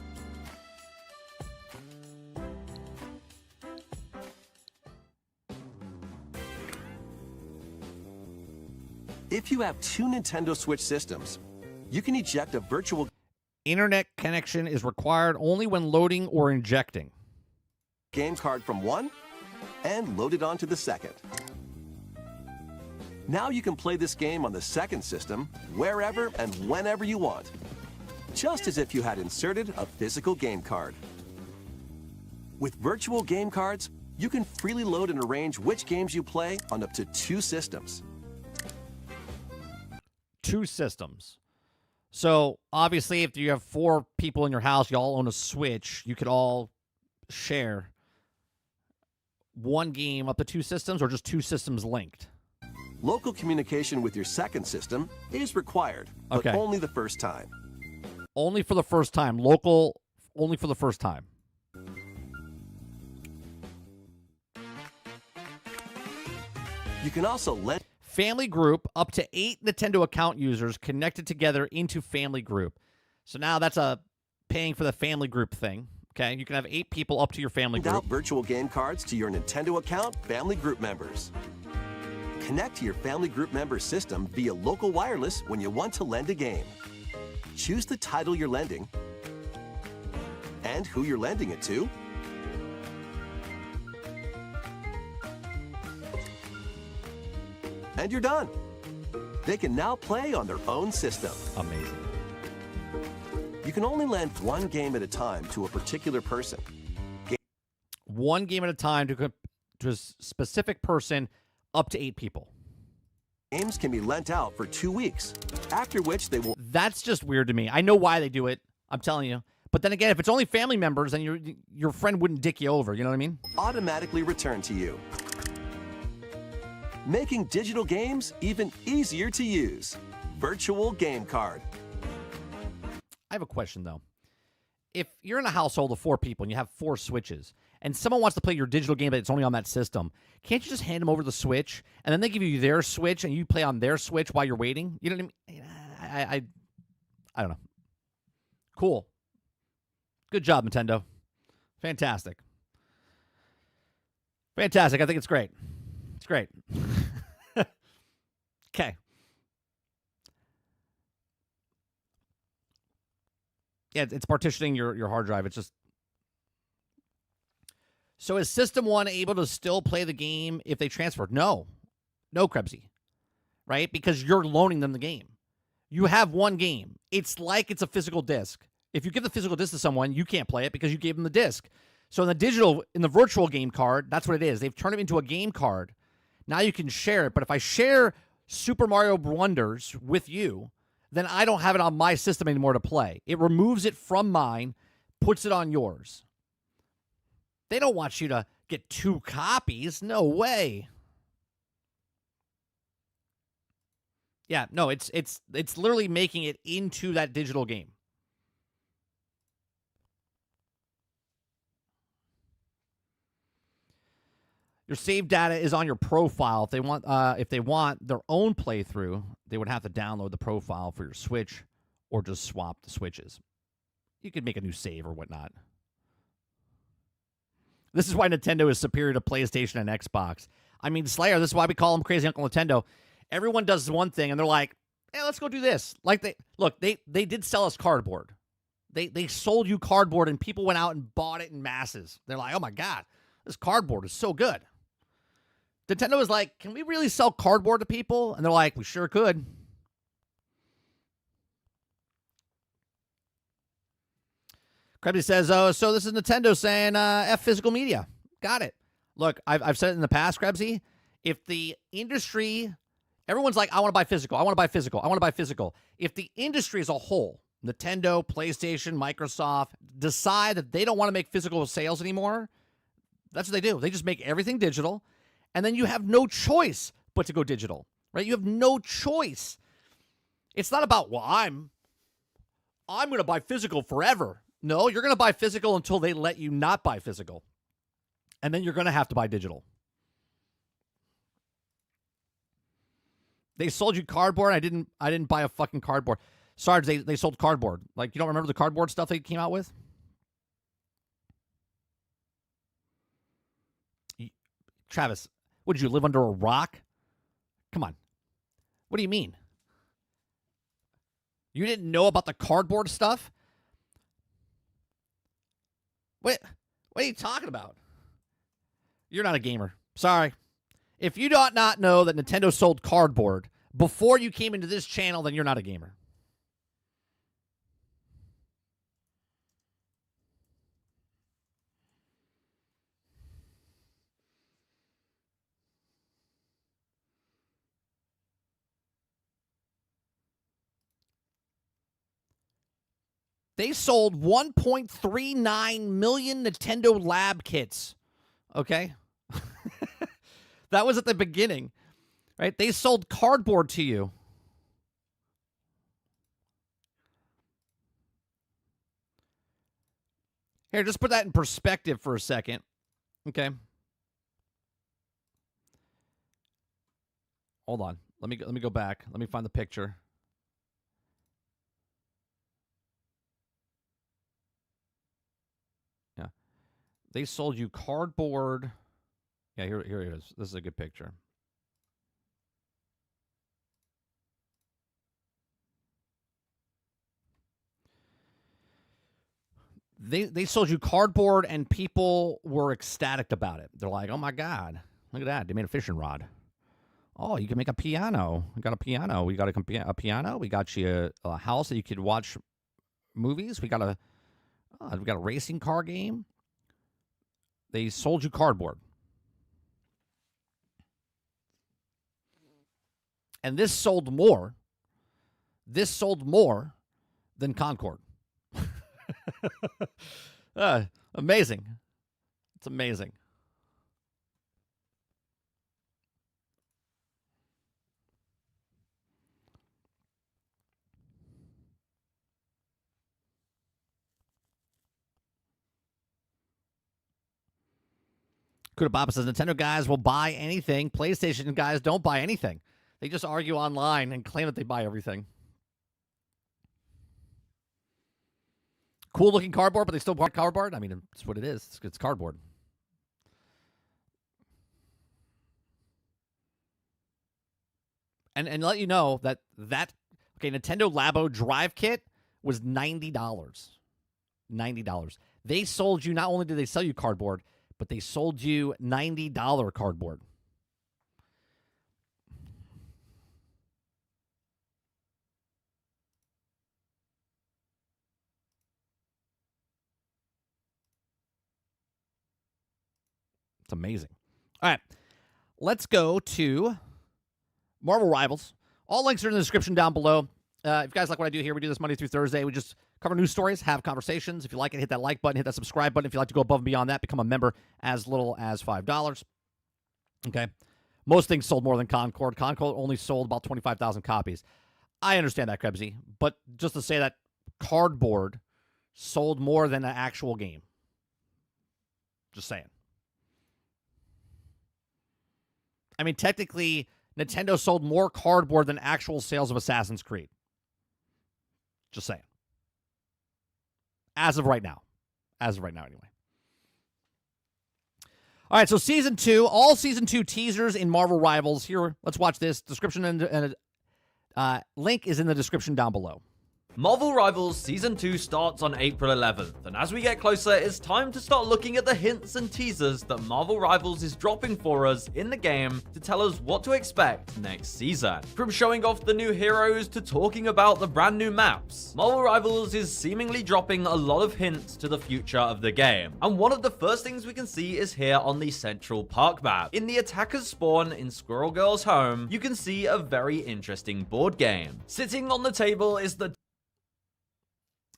If you have two Nintendo Switch systems, you can eject a virtual
internet connection is required only when loading or injecting
game card from one and load it onto the second. Now you can play this game on the second system wherever and whenever you want, just as if you had inserted a physical game card. With virtual game cards, you can freely load and arrange which games you play on up to two systems.
Two systems. So obviously, if you have four people in your house, you all own a Switch, you could all share one game up to two systems, or just two systems linked?
Local communication with your second system is required, but
Okay.
only the first time.
Only for the first time. Local, only for the first time.
You can also let
Family group, up to 8 Nintendo account users connected together into family group. So now that's a paying for the family group thing. Okay, you can have 8 people up to your family
send out
group.
virtual game cards to your Nintendo account family group members. Connect to your family group member system via local wireless when you want to lend a game. Choose the title you're lending and who you're lending it to. And you're done. They can now play on their own system.
Amazing.
You can only lend one game at a time to a particular person.
One game at a time to a specific person, up to 8 people.
Games can be lent out for 2 weeks, after which they will...
That's just weird to me. I know why they do it. I'm telling you. But then again, if it's only family members, then your friend wouldn't dick you over. You know what I mean?
Automatically return to you, making digital games even easier to use. Virtual Game Card.
I have a question, though. If you're in a household of 4 people and you have 4 Switches, and someone wants to play your digital game but it's only on that system, can't you just hand them over the Switch, and then they give you their Switch, and you play on their Switch while you're waiting? You know what I mean? I don't know. Cool. Good job, Nintendo. Fantastic. Fantastic. I think it's great. It's great. Okay. Yeah, it's partitioning your hard drive. It's just. So is System 1 able to still play the game if they transfer? No. No, Krebsy. Right? Because you're loaning them the game. You have one game. It's like it's a physical disc. If you give the physical disc to someone, you can't play it because you gave them the disc. So in the virtual game card, that's what it is. They've turned it into a game card. Now you can share it. But if I share Super Mario Wonders with you, then I don't have it on my system anymore to play. It removes it from mine, puts it on yours. They don't want you to get 2 copies. No way. Yeah, no, it's literally making it into that digital game. Your save data is on your profile. If they want their own playthrough, they would have to download the profile for your Switch or just swap the Switches. You could make a new save or whatnot. This is why Nintendo is superior to PlayStation and Xbox. I mean, Slayer, this is why we call them Crazy Uncle Nintendo. Everyone does one thing, and they're like, hey, let's go do this. Like, they did sell us cardboard. They sold you cardboard, and people went out and bought it in masses. They're like, oh, my God, this cardboard is so good. Nintendo is like, can we really sell cardboard to people? And they're like, we sure could. Krebsy says, oh, so this is Nintendo saying F physical media. Got it. Look, I've said it in the past, Krebsy. If the industry, everyone's like, I want to buy physical. I want to buy physical. I want to buy physical. If the industry as a whole, Nintendo, PlayStation, Microsoft, decide that they don't want to make physical sales anymore, that's what they do. They just make everything digital, and then you have no choice but to go digital, right? You have no choice. It's not about, well, I'm going to buy physical forever. No, you're going to buy physical until they let you not buy physical. And then you're going to have to buy digital. They sold you cardboard. I didn't buy a fucking cardboard. Sarge, they sold cardboard. Like, you don't remember the cardboard stuff they came out with? Travis, what, did you live under a rock? Come on. What do you mean? You didn't know about the cardboard stuff? What are you talking about? You're not a gamer. Sorry. If you do not know that Nintendo sold cardboard before you came into this channel, then you're not a gamer. They sold 1.39 million Nintendo Lab kits. Okay? That was at the beginning, right? They sold cardboard to you. Here, just put that in perspective for a second. Okay? Hold on. Let me go back. Let me find the picture. Yeah. They sold you cardboard. Yeah, here it is. This is a good picture. They sold you cardboard, and people were ecstatic about it. They're like, oh, my God. Look at that. They made a fishing rod. Oh, you can make a piano. We got a piano. We got a piano. We got you a house that you could watch movies. We got a racing car game. They sold you cardboard. And this sold more. This sold more than Concord. Amazing. It's amazing. Kuda Baba says Nintendo guys will buy anything. PlayStation guys don't buy anything. They just argue online and claim that they buy everything. Cool looking cardboard, but they still buy cardboard? I mean, it's what it is. It's cardboard. And let you know that okay, Nintendo Labo drive kit was $90. $90. They sold you, not only did they sell you cardboard, but they sold you $90 cardboard. It's amazing. All right, let's go to Marvel Rivals. All links are in the description down below. If you guys like what I do here, we do this Monday through Thursday. We just cover news stories, have conversations. If you like it, hit that like button, hit that subscribe button. If you'd like to go above and beyond that, become a member as little as $5. Okay. Most things sold more than Concord. Concord only sold about 25,000 copies. I understand that, Krebsy, but just to say that cardboard sold more than an actual game. Just saying. I mean, technically, Nintendo sold more cardboard than actual sales of Assassin's Creed. Just saying. As of right now. As of right now, anyway. All right, so Season 2. All Season 2 teasers in Marvel Rivals. Here, let's watch this. Description and link is in the description down below.
Marvel Rivals Season 2 starts on April 11th, and as we get closer, it's time to start looking at the hints and teasers that Marvel Rivals is dropping for us in the game to tell us what to expect next season. From showing off the new heroes to talking about the brand new maps, Marvel Rivals is seemingly dropping a lot of hints to the future of the game. And one of the first things we can see is here on the Central Park map. In the attackers spawn in Squirrel Girl's home, you can see a very interesting board game. Sitting on the table is the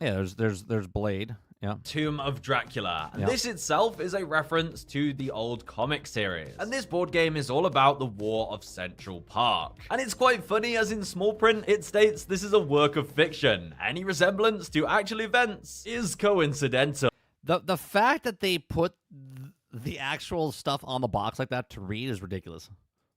Yeah, there's Blade. Yeah.
Tomb of Dracula. And
Yep.
this itself is a reference to the old comic series. And this board game is all about the War of Central Park. And it's quite funny as in small print it states this is a work of fiction. Any resemblance to actual events is coincidental.
The fact that they put the actual stuff on the box like that to read is ridiculous.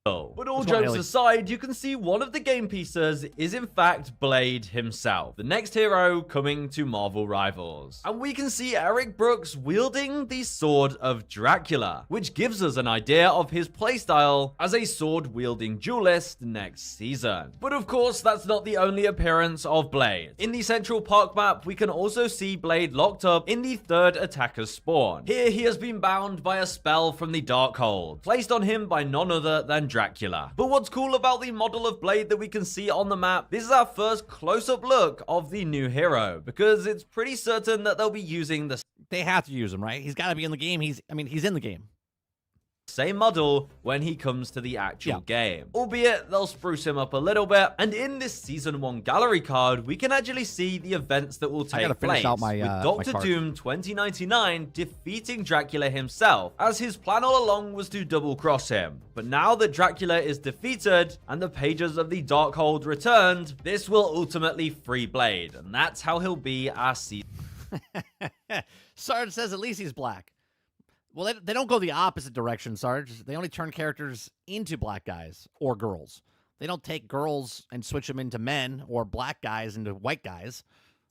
But all jokes aside, you can see one of the game pieces is in fact Blade himself, the next hero coming to Marvel Rivals. And we can see Eric Brooks wielding the Sword of Dracula, which gives us an idea of his playstyle as a sword-wielding duelist next season. But of course, that's not the only appearance of Blade. In the Central Park map, we can also see Blade locked up in the third attacker's spawn. Here, he has been bound by a spell from the Darkhold, placed on him by none other than Dracula. But what's cool about the model of Blade that we can see on the map, this is our first close-up look of the new hero, because it's pretty certain that they'll be using the...
They have to use him, right? He's got to be in the game. He's in the game.
Same model when he comes to the actual game. Albeit, they'll spruce him up a little bit. And in this Season 1 gallery card, we can actually see the events that will take place, with Doctor Doom 2099 defeating Dracula himself, as his plan all along was to double-cross him. But now that Dracula is defeated, and the pages of the Darkhold returned, this will ultimately free Blade, and that's how he'll be our season.
Sarge says at least he's black. Well, they don't go the opposite direction, Sarge. They only turn characters into black guys or girls. They don't take girls and switch them into men or black guys into white guys.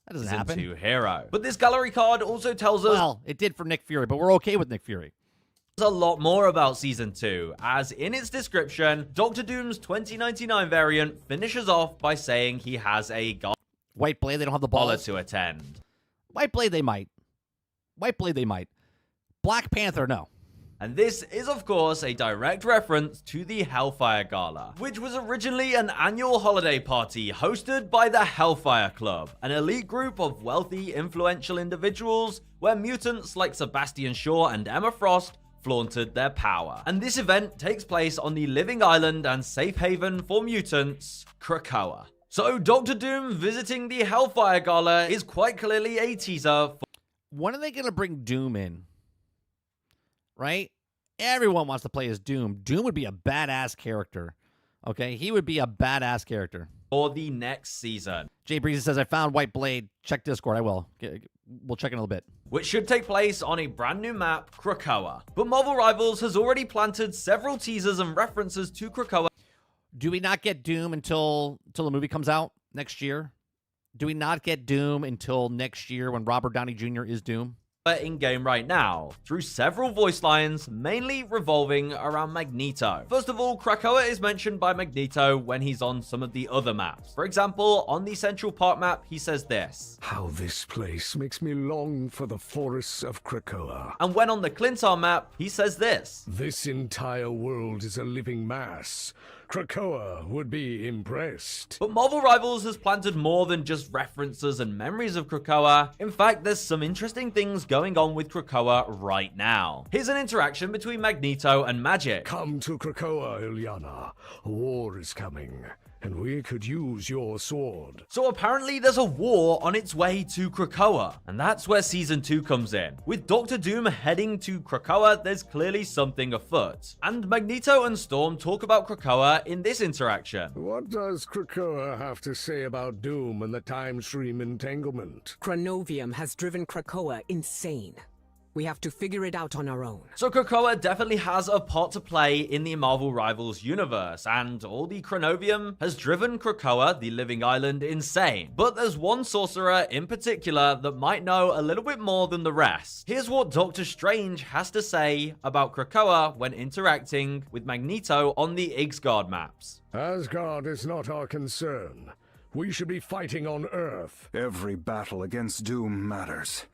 That doesn't happen.
Into hero. But this gallery card also tells us...
Well, it did for Nick Fury, but we're okay with Nick Fury.
A lot more about Season 2, as in its description, Doctor Doom's 2099 variant finishes off by saying he has a
White Blade, they don't have the balls
to attend.
White Blade, they might. White Blade, they might. Black Panther, no.
And this is, of course, a direct reference to the Hellfire Gala, which was originally an annual holiday party hosted by the Hellfire Club, an elite group of wealthy, influential individuals where mutants like Sebastian Shaw and Emma Frost flaunted their power. And this event takes place on the living island and safe haven for mutants, Krakoa. So Doctor Doom visiting the Hellfire Gala is quite clearly a teaser for...
When are they going to bring Doom in? Right? Everyone wants to play as Doom. Doom would be a badass character. Okay? He would be a badass character.
For the next season.
Jay Breezy says, I found White Blade. Check Discord. I will. We'll check in a little bit.
Which should take place on a brand new map, Krakoa. But Marvel Rivals has already planted several teasers and references to Krakoa.
Do we not get Doom until the movie comes out next year? Do we not get Doom until next year when Robert Downey Jr. is Doom?
in-game right now through several voice lines, mainly revolving around Magneto. First of all, Krakoa is mentioned by Magneto when he's on some of the other maps. For example, on the Central Park map, he says this:
"How this place makes me long for the forests of Krakoa."
And when on the Clintar map, he says this:
"This entire world is a living mass. Krakoa would be impressed."
But Marvel Rivals has planted more than just references and memories of Krakoa. In fact, there's some interesting things going on with Krakoa right now. Here's an interaction between Magneto and Magic.
"Come to Krakoa, Ilyana. A war is coming, and we could use your sword."
So apparently there's a war on its way to Krakoa, and that's where Season 2 comes in. With Doctor Doom heading to Krakoa, there's clearly something afoot. And Magneto and Storm talk about Krakoa in this interaction.
"What does Krakoa have to say about Doom and the time stream entanglement?"
"Chronovium has driven Krakoa insane. We have to figure it out on our own."
So Krakoa definitely has a part to play in the Marvel Rivals universe, and all the Chronovium has driven Krakoa, the living island, insane. But there's one sorcerer in particular that might know a little bit more than the rest. Here's what Doctor Strange has to say about Krakoa when interacting with Magneto on the Ixgard maps.
"Asgard is not our concern. We should be fighting on Earth."
Every battle against Doom matters.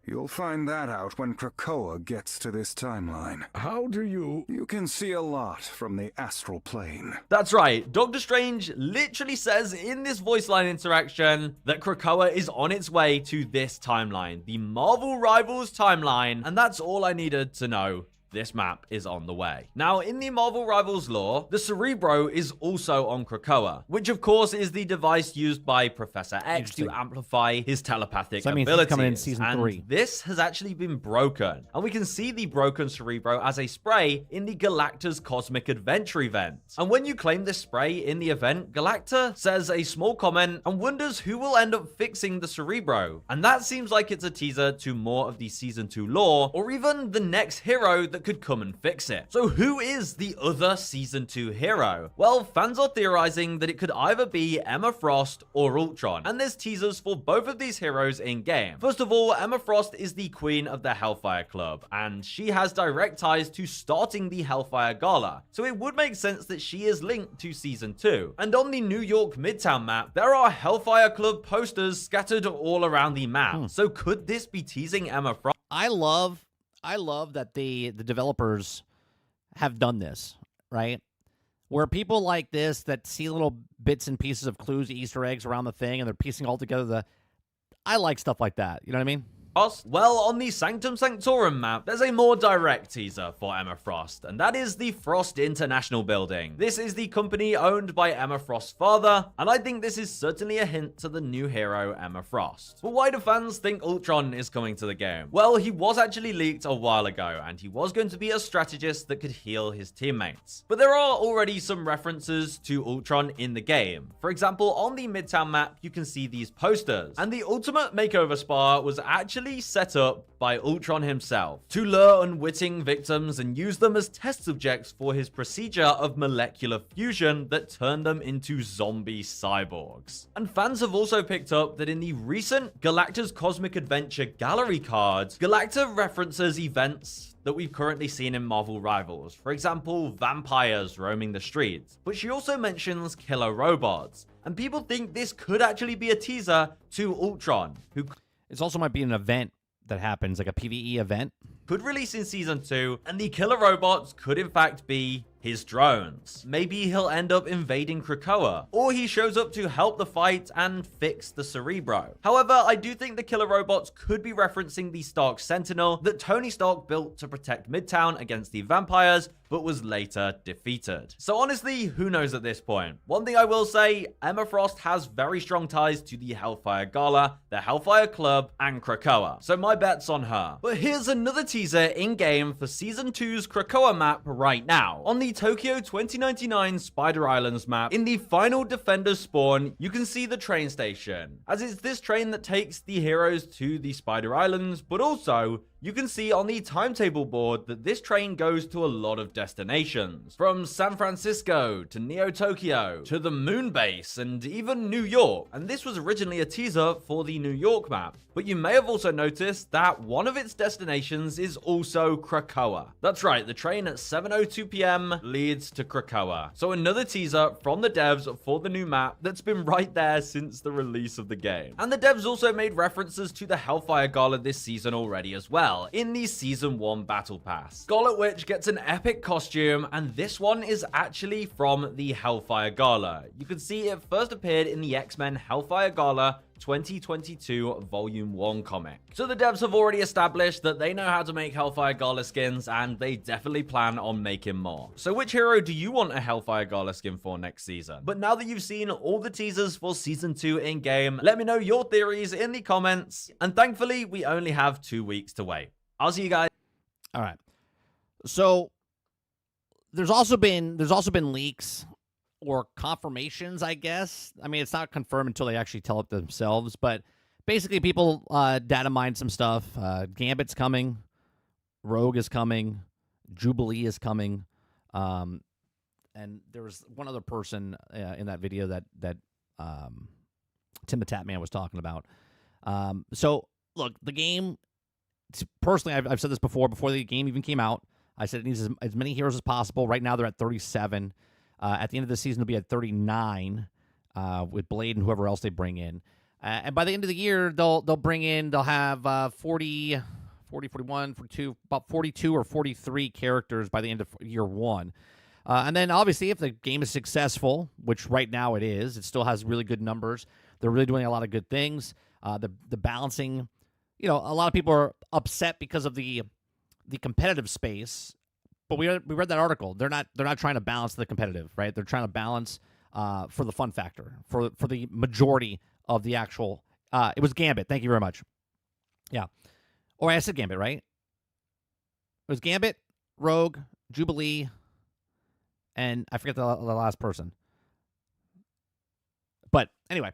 You'll find that out when Krakoa gets to this timeline.
"How do you..."
"You can see a lot from the astral plane."
That's right, Doctor Strange literally says in this voice line interaction that Krakoa is on its way to this timeline, the Marvel Rivals timeline, and that's all I needed to know. This map is on the way. Now, in the Marvel Rivals lore, the Cerebro is also on Krakoa, which of course is the device used by Professor X to amplify his telepathic abilities.
He's coming in Season 3.
This has actually been broken, and we can see the broken Cerebro as a spray in the Galacta's Cosmic Adventure event. And when you claim this spray in the event, Galacta says a small comment and wonders who will end up fixing the Cerebro. And that seems like it's a teaser to more of the Season 2 lore, or even the next hero that could come and fix it. So who is the other Season 2 hero? Well, fans are theorizing that it could either be Emma Frost or Ultron, and there's teasers for both of these heroes in-game. First of all, Emma Frost is the queen of the Hellfire Club, and she has direct ties to starting the Hellfire Gala, so it would make sense that she is linked to Season 2. And on the New York Midtown map, there are Hellfire Club posters scattered all around the map. So could this be teasing Emma Frost?
I love that the developers have done this, right? Where people like this that see little bits and pieces of clues, Easter eggs around the thing, and they're piecing all together. I like stuff like that. You know what I mean?
Well, on the Sanctum Sanctorum map, there's a more direct teaser for Emma Frost, and that is the Frost International building. This is the company owned by Emma Frost's father, and I think this is certainly a hint to the new hero, Emma Frost. But why do fans think Ultron is coming to the game? Well, he was actually leaked a while ago, and he was going to be a strategist that could heal his teammates. But there are already some references to Ultron in the game. For example, on the Midtown map, you can see these posters, and the Ultimate Makeover Spa was actually set up by Ultron himself to lure unwitting victims and use them as test subjects for his procedure of molecular fusion that turned them into zombie cyborgs. And fans have also picked up that in the recent Galacta's Cosmic Adventure gallery cards, Galacta references events that we've currently seen in Marvel Rivals. For example, vampires roaming the streets. But she also mentions killer robots. And people think this could actually be a teaser to Ultron, who...
It also might be an event that happens, like a PvE event.
Could release in Season 2, and the killer robots could in fact be his drones. Maybe he'll end up invading Krakoa, or he shows up to help the fight and fix the Cerebro. However, I do think the killer robots could be referencing the Stark Sentinel that Tony Stark built to protect Midtown against the vampires, but was later defeated. So honestly, who knows at this point? One thing I will say, Emma Frost has very strong ties to the Hellfire Gala, the Hellfire Club, and Krakoa. So my bet's on her. But here's another teaser in-game for Season 2's Krakoa map right now. On the Tokyo 2099 Spider Islands map, in the final Defender spawn, you can see the train station, as it's this train that takes the heroes to the Spider Islands, but also you can see on the timetable board that this train goes to a lot of destinations, from San Francisco to Neo Tokyo to the moon base and even New York. And this was originally a teaser for the New York map, but you may have also noticed that one of its destinations is also Krakoa. That's right, the train at 7:02 p.m. leads to Krakoa. So another teaser from the devs for the new map that's been right there since the release of the game. And the devs also made references to the Hellfire Gala this season already as well, in the Season 1 Battle Pass. Scarlet Witch gets an epic costume, and this one is actually from the Hellfire Gala. You can see it first appeared in the X-Men Hellfire Gala 2022 Volume 1 comic. So the devs have already established that they know how to make Hellfire Gala skins, and they definitely plan on making more. So which hero do you want a Hellfire Gala skin for next season? But now that you've seen all the teasers for Season 2 in-game, let me know your theories in the comments, and thankfully we only have 2 weeks to wait. I'll see you guys.
All right. So there's also been leaks or confirmations, I guess. I mean, it's not confirmed until they actually tell it themselves, but basically people data mined some stuff. Gambit's coming, Rogue is coming, Jubilee is coming, and there was one other person in that video that Tim the Tatman was talking about. So look, the game, personally, I've said this before the game even came out. I said it needs as many heroes as possible. Right now they're at 37. At the end of the season, they'll be at 39 with Blade and whoever else they bring in. And by the end of the year, they'll have 40, 41, 42, about 42 or 43 characters by the end of year 1. And then obviously if the game is successful, which right now it is, it still has really good numbers. They're really doing a lot of good things. The balancing, a lot of people are upset because of the competitive space. But we read that article. They're not trying to balance the competitive, right? They're trying to balance for the fun factor, for the majority of the actual. It was Gambit. Thank you very much. Yeah, or I said Gambit, right? It was Gambit, Rogue, Jubilee, and I forget the last person. But anyway,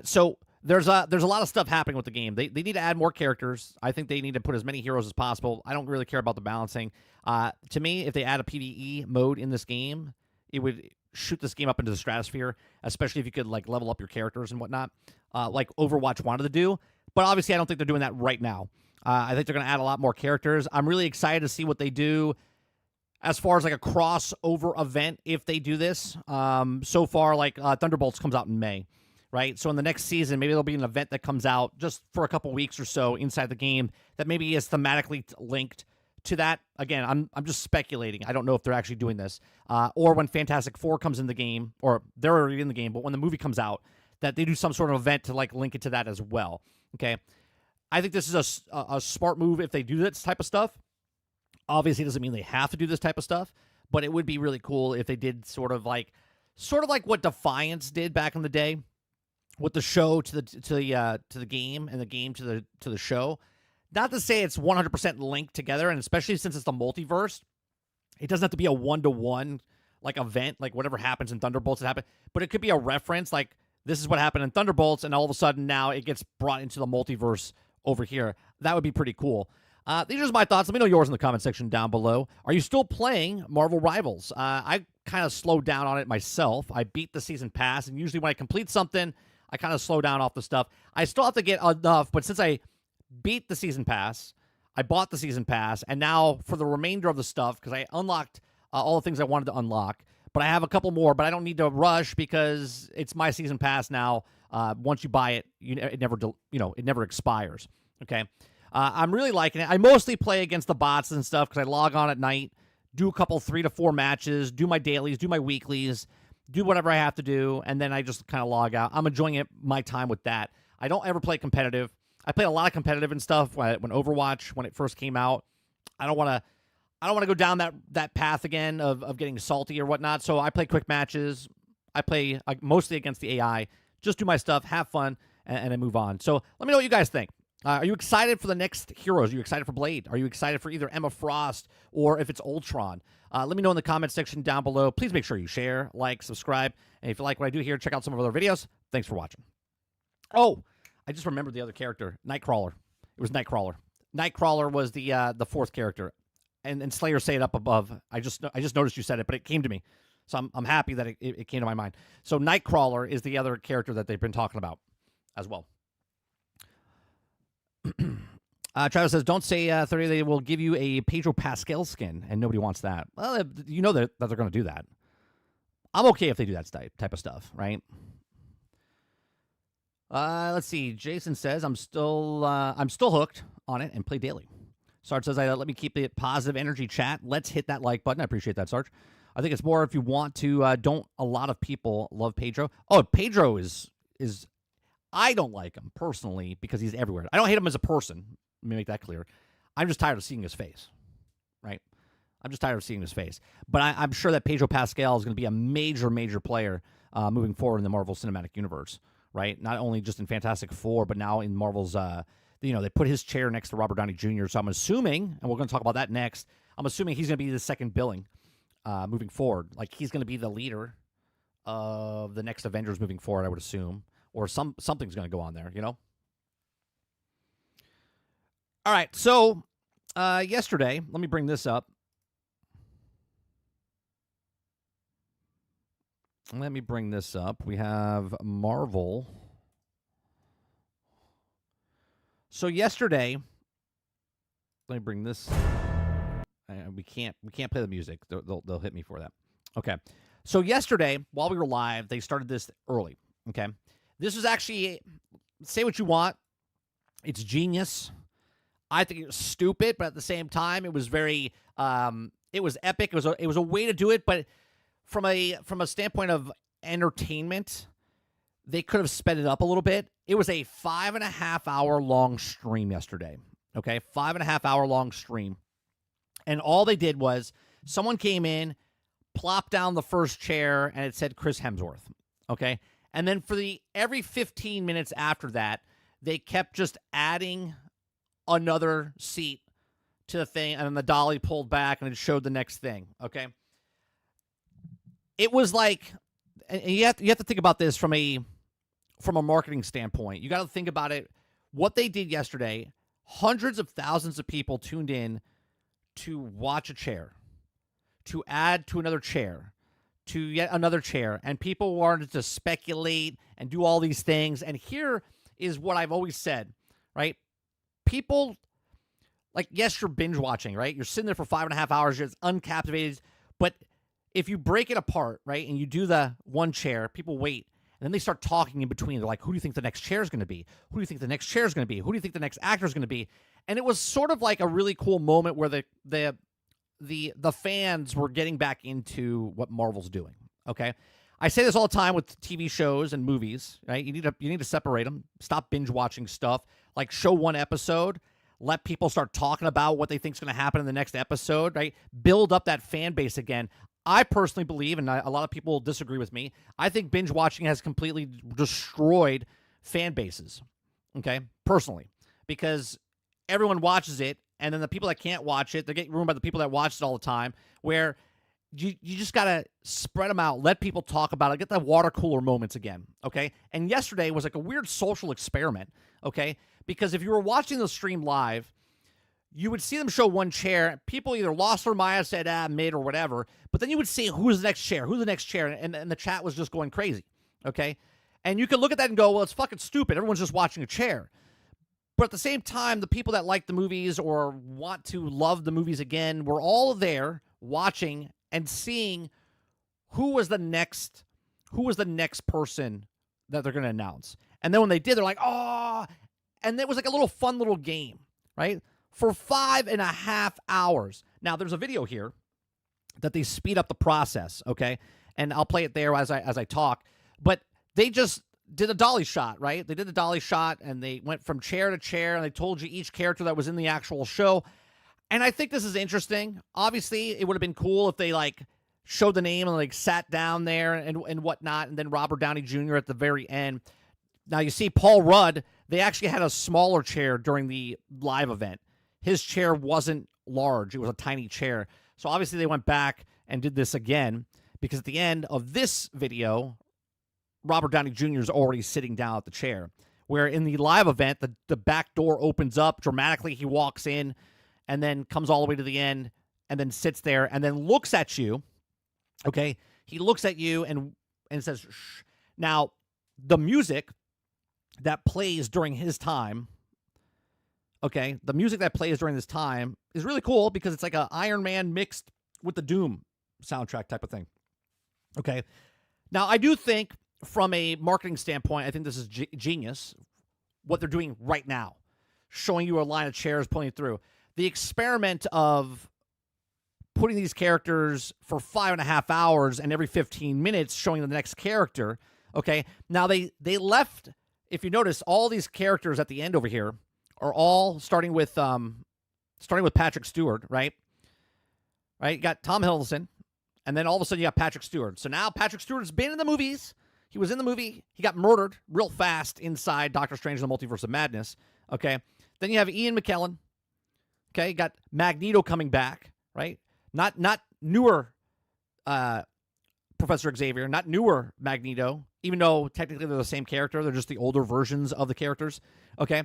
so there's a lot of stuff happening with the game. They need to add more characters. I think they need to put as many heroes as possible. I don't really care about the balancing. To me, if they add a PvE mode in this game, it would shoot this game up into the stratosphere, especially if you could like level up your characters and whatnot, like Overwatch wanted to do. But obviously, I don't think they're doing that right now. I think they're going to add a lot more characters. I'm really excited to see what they do as far as like a crossover event if they do this. So far, like Thunderbolts comes out in May. Right, so in the next season, maybe there'll be an event that comes out just for a couple weeks or so inside the game that maybe is thematically linked to that. Again, I'm just speculating. I don't know if they're actually doing this. Or when Fantastic Four comes in the game, or they're already in the game, but when the movie comes out, that they do some sort of event to like link it to that as well. Okay, I think this is a smart move if they do this type of stuff. Obviously, it doesn't mean they have to do this type of stuff, but it would be really cool if they did sort of like what Defiance did back in the day, with the show to the game and the game to the show. Not to say it's 100% linked together, and especially since it's the multiverse, it doesn't have to be a one-to-one like event, like whatever happens in Thunderbolts it happened, but it could be a reference, like this is what happened in Thunderbolts, and all of a sudden now it gets brought into the multiverse over here. That would be pretty cool. These are my thoughts. Let me know yours in the comment section down below. Are you still playing Marvel Rivals? I kind of slowed down on it myself. I beat the season pass, and usually when I complete something, I kind of slow down off the stuff. I still have to get enough, but since I beat the season pass, I bought the season pass, and now for the remainder of the stuff, because I unlocked all the things I wanted to unlock, but I have a couple more, but I don't need to rush because it's my season pass now. Once you buy it, it never expires. Okay, I'm really liking it. I mostly play against the bots and stuff because I log on at night, do a couple 3 to 4 matches, do my dailies, do my weeklies, do whatever I have to do, and then I just kind of log out. I'm enjoying my time with that. I don't ever play competitive. I play a lot of competitive and stuff when Overwatch, when it first came out. I don't want to go down that path again of getting salty or whatnot, so I play quick matches. I play mostly against the AI. Just do my stuff, have fun, and then move on. So let me know what you guys think. Are you excited for the next heroes? Are you excited for Blade? Are you excited for either Emma Frost or if it's Ultron? Let me know in the comment section down below. Please make sure you share, like, subscribe. And if you like what I do here, check out some of our other videos. Thanks for watching. Oh, I just remembered the other character, Nightcrawler. It was Nightcrawler. Nightcrawler was the fourth character. And Slayer say it up above. I just noticed you said it, but it came to me. So I'm happy that it came to my mind. So Nightcrawler is the other character that they've been talking about as well. Travis says, don't say 30 they will give you a Pedro Pascal skin, and nobody wants that. Well, you know that they're going to do that. I'm okay if they do that type of stuff, right? Let's see. Jason says, I'm still hooked on it and play daily. Sarge says, let me keep the positive energy chat. Let's hit that like button. I appreciate that, Sarge. I think it's more if you want to. Don't a lot of people love Pedro? Oh, Pedro is. I don't like him personally because he's everywhere. I don't hate him as a person. Let me make that clear. I'm just tired of seeing his face, right? I'm just tired of seeing his face. But I'm sure that Pedro Pascal is going to be a major, major player moving forward in the Marvel Cinematic Universe, right? Not only just in Fantastic Four, but now in Marvel's. They put his chair next to Robert Downey Jr. So I'm assuming, and we're going to talk about that next. I'm assuming he's going to be the second billing moving forward. Like he's going to be the leader of the next Avengers moving forward, I would assume, or something's going to go on there. All right. So yesterday, let me bring this up. We have Marvel. So yesterday, let me bring this. We can't play the music. They'll hit me for that. Okay. So yesterday, while we were live, they started this early. Okay. This was actually, say what you want, it's genius. I think it was stupid, but at the same time, it was very, it was epic. It was a way to do it, but from a standpoint of entertainment, they could have sped it up a little bit. It was a 5.5 hour long stream yesterday. Okay, 5.5 hour long stream. And all they did was someone came in, plopped down the first chair, and it said Chris Hemsworth. Okay. And then for every 15 minutes after that, they kept just adding another seat to the thing, and then the dolly pulled back and it showed the next thing. Okay. It was like, and you have to think about this from a marketing standpoint. You got to think about it. What they did yesterday, hundreds of thousands of people tuned in to watch a chair, to add to another chair, to yet another chair, and people wanted to speculate and do all these things. And here is what I've always said, right? People, like, yes, you're binge watching, right? You're sitting there for 5.5 hours, you're uncaptivated, but if you break it apart, right, and you do the one chair, people wait, and then they start talking in between. They're like, who do you think the next chair is going to be? Who do you think the next chair is going to be? Who do you think the next actor is going to be? And it was sort of like a really cool moment where the fans were getting back into what Marvel's doing, okay? I say this all the time with TV shows and movies, right? You need to separate them. Stop binge watching stuff. Like, show one episode, let people start talking about what they think is going to happen in the next episode, right? Build up that fan base again. I personally believe, and a lot of people disagree with me, I think binge watching has completely destroyed fan bases, okay, personally, because everyone watches it, and then the people that can't watch it, they get ruined by the people that watch it all the time, where you just got to spread them out, let people talk about it, get the water cooler moments again, okay? And yesterday was like a weird social experiment, okay? Because if you were watching the stream live, you would see them show one chair. People either lost their mind, said, mid or whatever. But then you would see who's the next chair, and the chat was just going crazy, okay? And you could look at that and go, well, it's fucking stupid. Everyone's just watching a chair. But at the same time, the people that like the movies or want to love the movies again were all there watching and seeing who was the next person that they're going to announce. And then when they did, they're like, oh, and it was like a little fun little game, right? For 5.5 hours. Now, there's a video here that they speed up the process, okay? And I'll play it there as I talk. But they just did a dolly shot, right? They did the dolly shot, and they went from chair to chair, and they told you each character that was in the actual show. And I think this is interesting. Obviously, it would have been cool if they, like, showed the name and, like, sat down there and whatnot, and then Robert Downey Jr. at the very end. Now, you see Paul Rudd, they actually had a smaller chair during the live event. His chair wasn't large. It was a tiny chair. So obviously they went back and did this again because at the end of this video, Robert Downey Jr. is already sitting down at the chair. Where in the live event, the back door opens up dramatically. He walks in and then comes all the way to the end and then sits there and then looks at you. Okay? He looks at you and says, shh. Now, the music that plays during his time, okay, the music that plays during this time is really cool because it's like a Iron Man mixed with the Doom soundtrack type of thing. Okay? Now, I do think from a marketing standpoint, I think this is genius, what they're doing right now, showing you a line of chairs pulling through. The experiment of putting these characters for 5.5 hours and every 15 minutes showing the next character, okay? Now, they left, if you notice, all these characters at the end over here are all starting with Patrick Stewart, right? Right? You got Tom Hiddleston, and then all of a sudden you got Patrick Stewart. So now Patrick Stewart's been in the movies. He was in the movie. He got murdered real fast inside Doctor Strange and the Multiverse of Madness. Okay. Then you have Ian McKellen. Okay. You got Magneto coming back, right? Not newer Professor Xavier, not newer Magneto, even though technically they're the same character. They're just the older versions of the characters. Okay.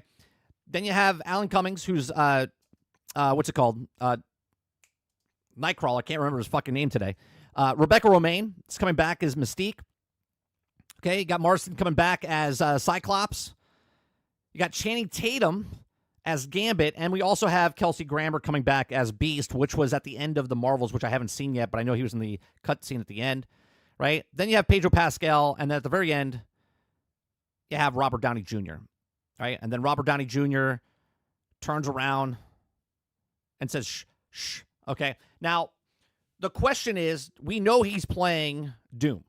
Then you have Alan Cummings, who's what's it called? Nightcrawler. I can't remember his fucking name today. Rebecca Romaine is coming back as Mystique. Okay, you got Marston coming back as Cyclops. You got Channing Tatum as Gambit, and we also have Kelsey Grammer coming back as Beast, which was at the end of the Marvels, which I haven't seen yet, but I know he was in the cutscene at the end, right? Then you have Pedro Pascal, and then at the very end, you have Robert Downey Jr., right? And then Robert Downey Jr. turns around and says, shh, shh, okay? Now, the question is, we know he's playing Doom,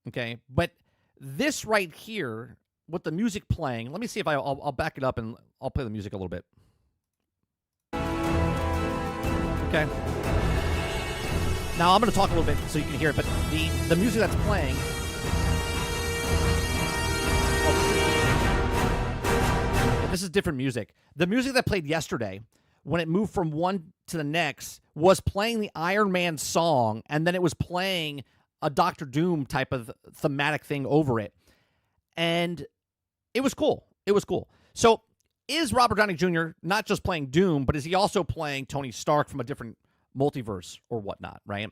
okay? But this right here, with the music playing, let me see if I'll back it up and I'll play the music a little bit. Okay. Now I'm going to talk a little bit so you can hear it, but the music that's playing. Oh, this is different music. The music that played yesterday, when it moved from one to the next, was playing the Iron Man song, and then it was playing a Doctor Doom type of thematic thing over it. And it was cool. It was cool. So is Robert Downey Jr. not just playing Doom, but is he also playing Tony Stark from a different multiverse or whatnot, right?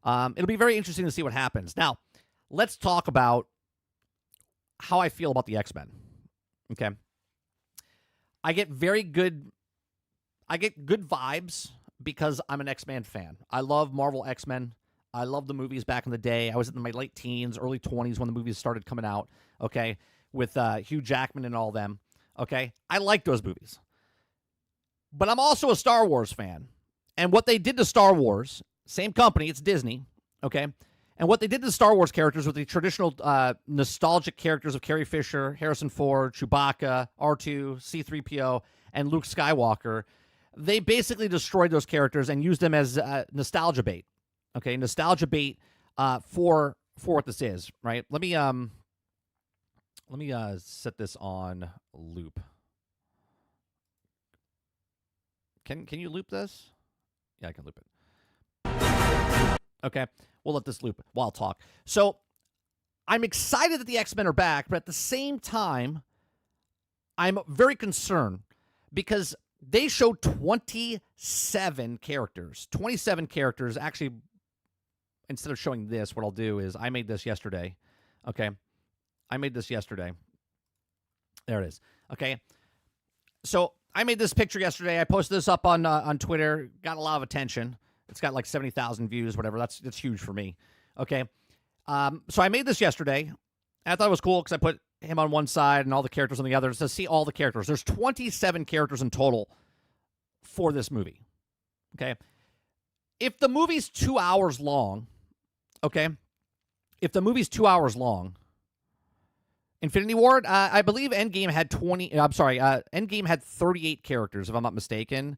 It'll be very interesting to see what happens. Now, let's talk about how I feel about the X-Men, okay? I get good vibes because I'm an X-Men fan. I love Marvel X-Men. I love the movies back in the day. I was in my late teens, early 20s when the movies started coming out, okay, with Hugh Jackman and all them, okay? I like those movies. But I'm also a Star Wars fan. And what they did to Star Wars, same company, it's Disney, okay? And what they did to the Star Wars characters with the traditional nostalgic characters of Carrie Fisher, Harrison Ford, Chewbacca, R2, C-3PO, and Luke Skywalker, they basically destroyed those characters and used them as nostalgia bait. Okay, nostalgia bait for what this is, right? Let me set this on loop. Can you loop this? Yeah, I can loop it. Okay, we'll let this loop while I'll talk. So I'm excited that the X-Men are back, but at the same time, I'm very concerned because they showed 27 characters. 27 characters. Actually, instead of showing this, what I'll do is I made this yesterday. Okay. I made this yesterday. There it is. Okay. So I made this picture yesterday. I posted this up on Twitter. Got a lot of attention. It's got like 70,000 views, whatever. That's huge for me. Okay. So I made this yesterday. And I thought it was cool because I put him on one side and all the characters on the other to see all the characters. There's 27 characters in total for this movie. Okay. If the movie's 2 hours long, okay, if the movie's 2 hours long, Infinity War, I believe Endgame had Endgame had 38 characters, if I'm not mistaken.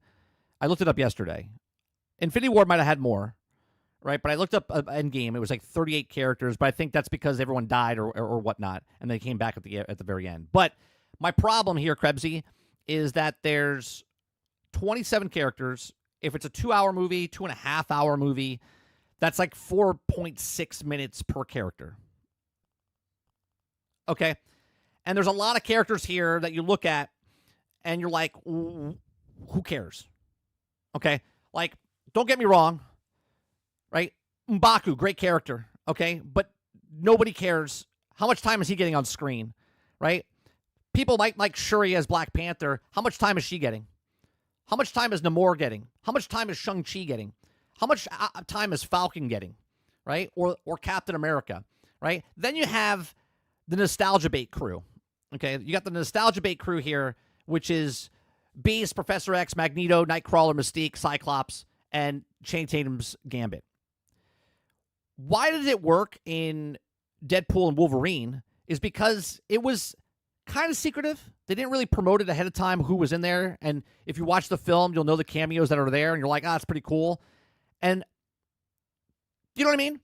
I looked it up yesterday. Infinity War might have had more, right? But I looked up Endgame. It was like 38 characters, but I think that's because everyone died or whatnot, and they came back at the very end. But my problem here, Krebsy, is that there's 27 characters If it's a 2-hour movie, 2.5-hour movie, that's like 4.6 minutes per character. Okay? And there's a lot of characters here that you look at and you're like, who cares? Okay? Like, don't get me wrong, right? M'Baku, great character, okay? But nobody cares. How much time is he getting on screen, right? People might like Shuri as Black Panther. How much time is she getting? How much time is Namor getting? How much time is Shang-Chi getting? How much time is Falcon getting, right? Or Captain America, right? Then you have the Nostalgia Bait crew, okay? You got the Nostalgia Bait crew here, which is Beast, Professor X, Magneto, Nightcrawler, Mystique, Cyclops, and Channing Tatum's Gambit. Why did it work in Deadpool and Wolverine is because it was kind of secretive. They didn't really promote it ahead of time who was in there. And if you watch the film, you'll know the cameos that are there, and you're like, it's pretty cool. And you know what I mean?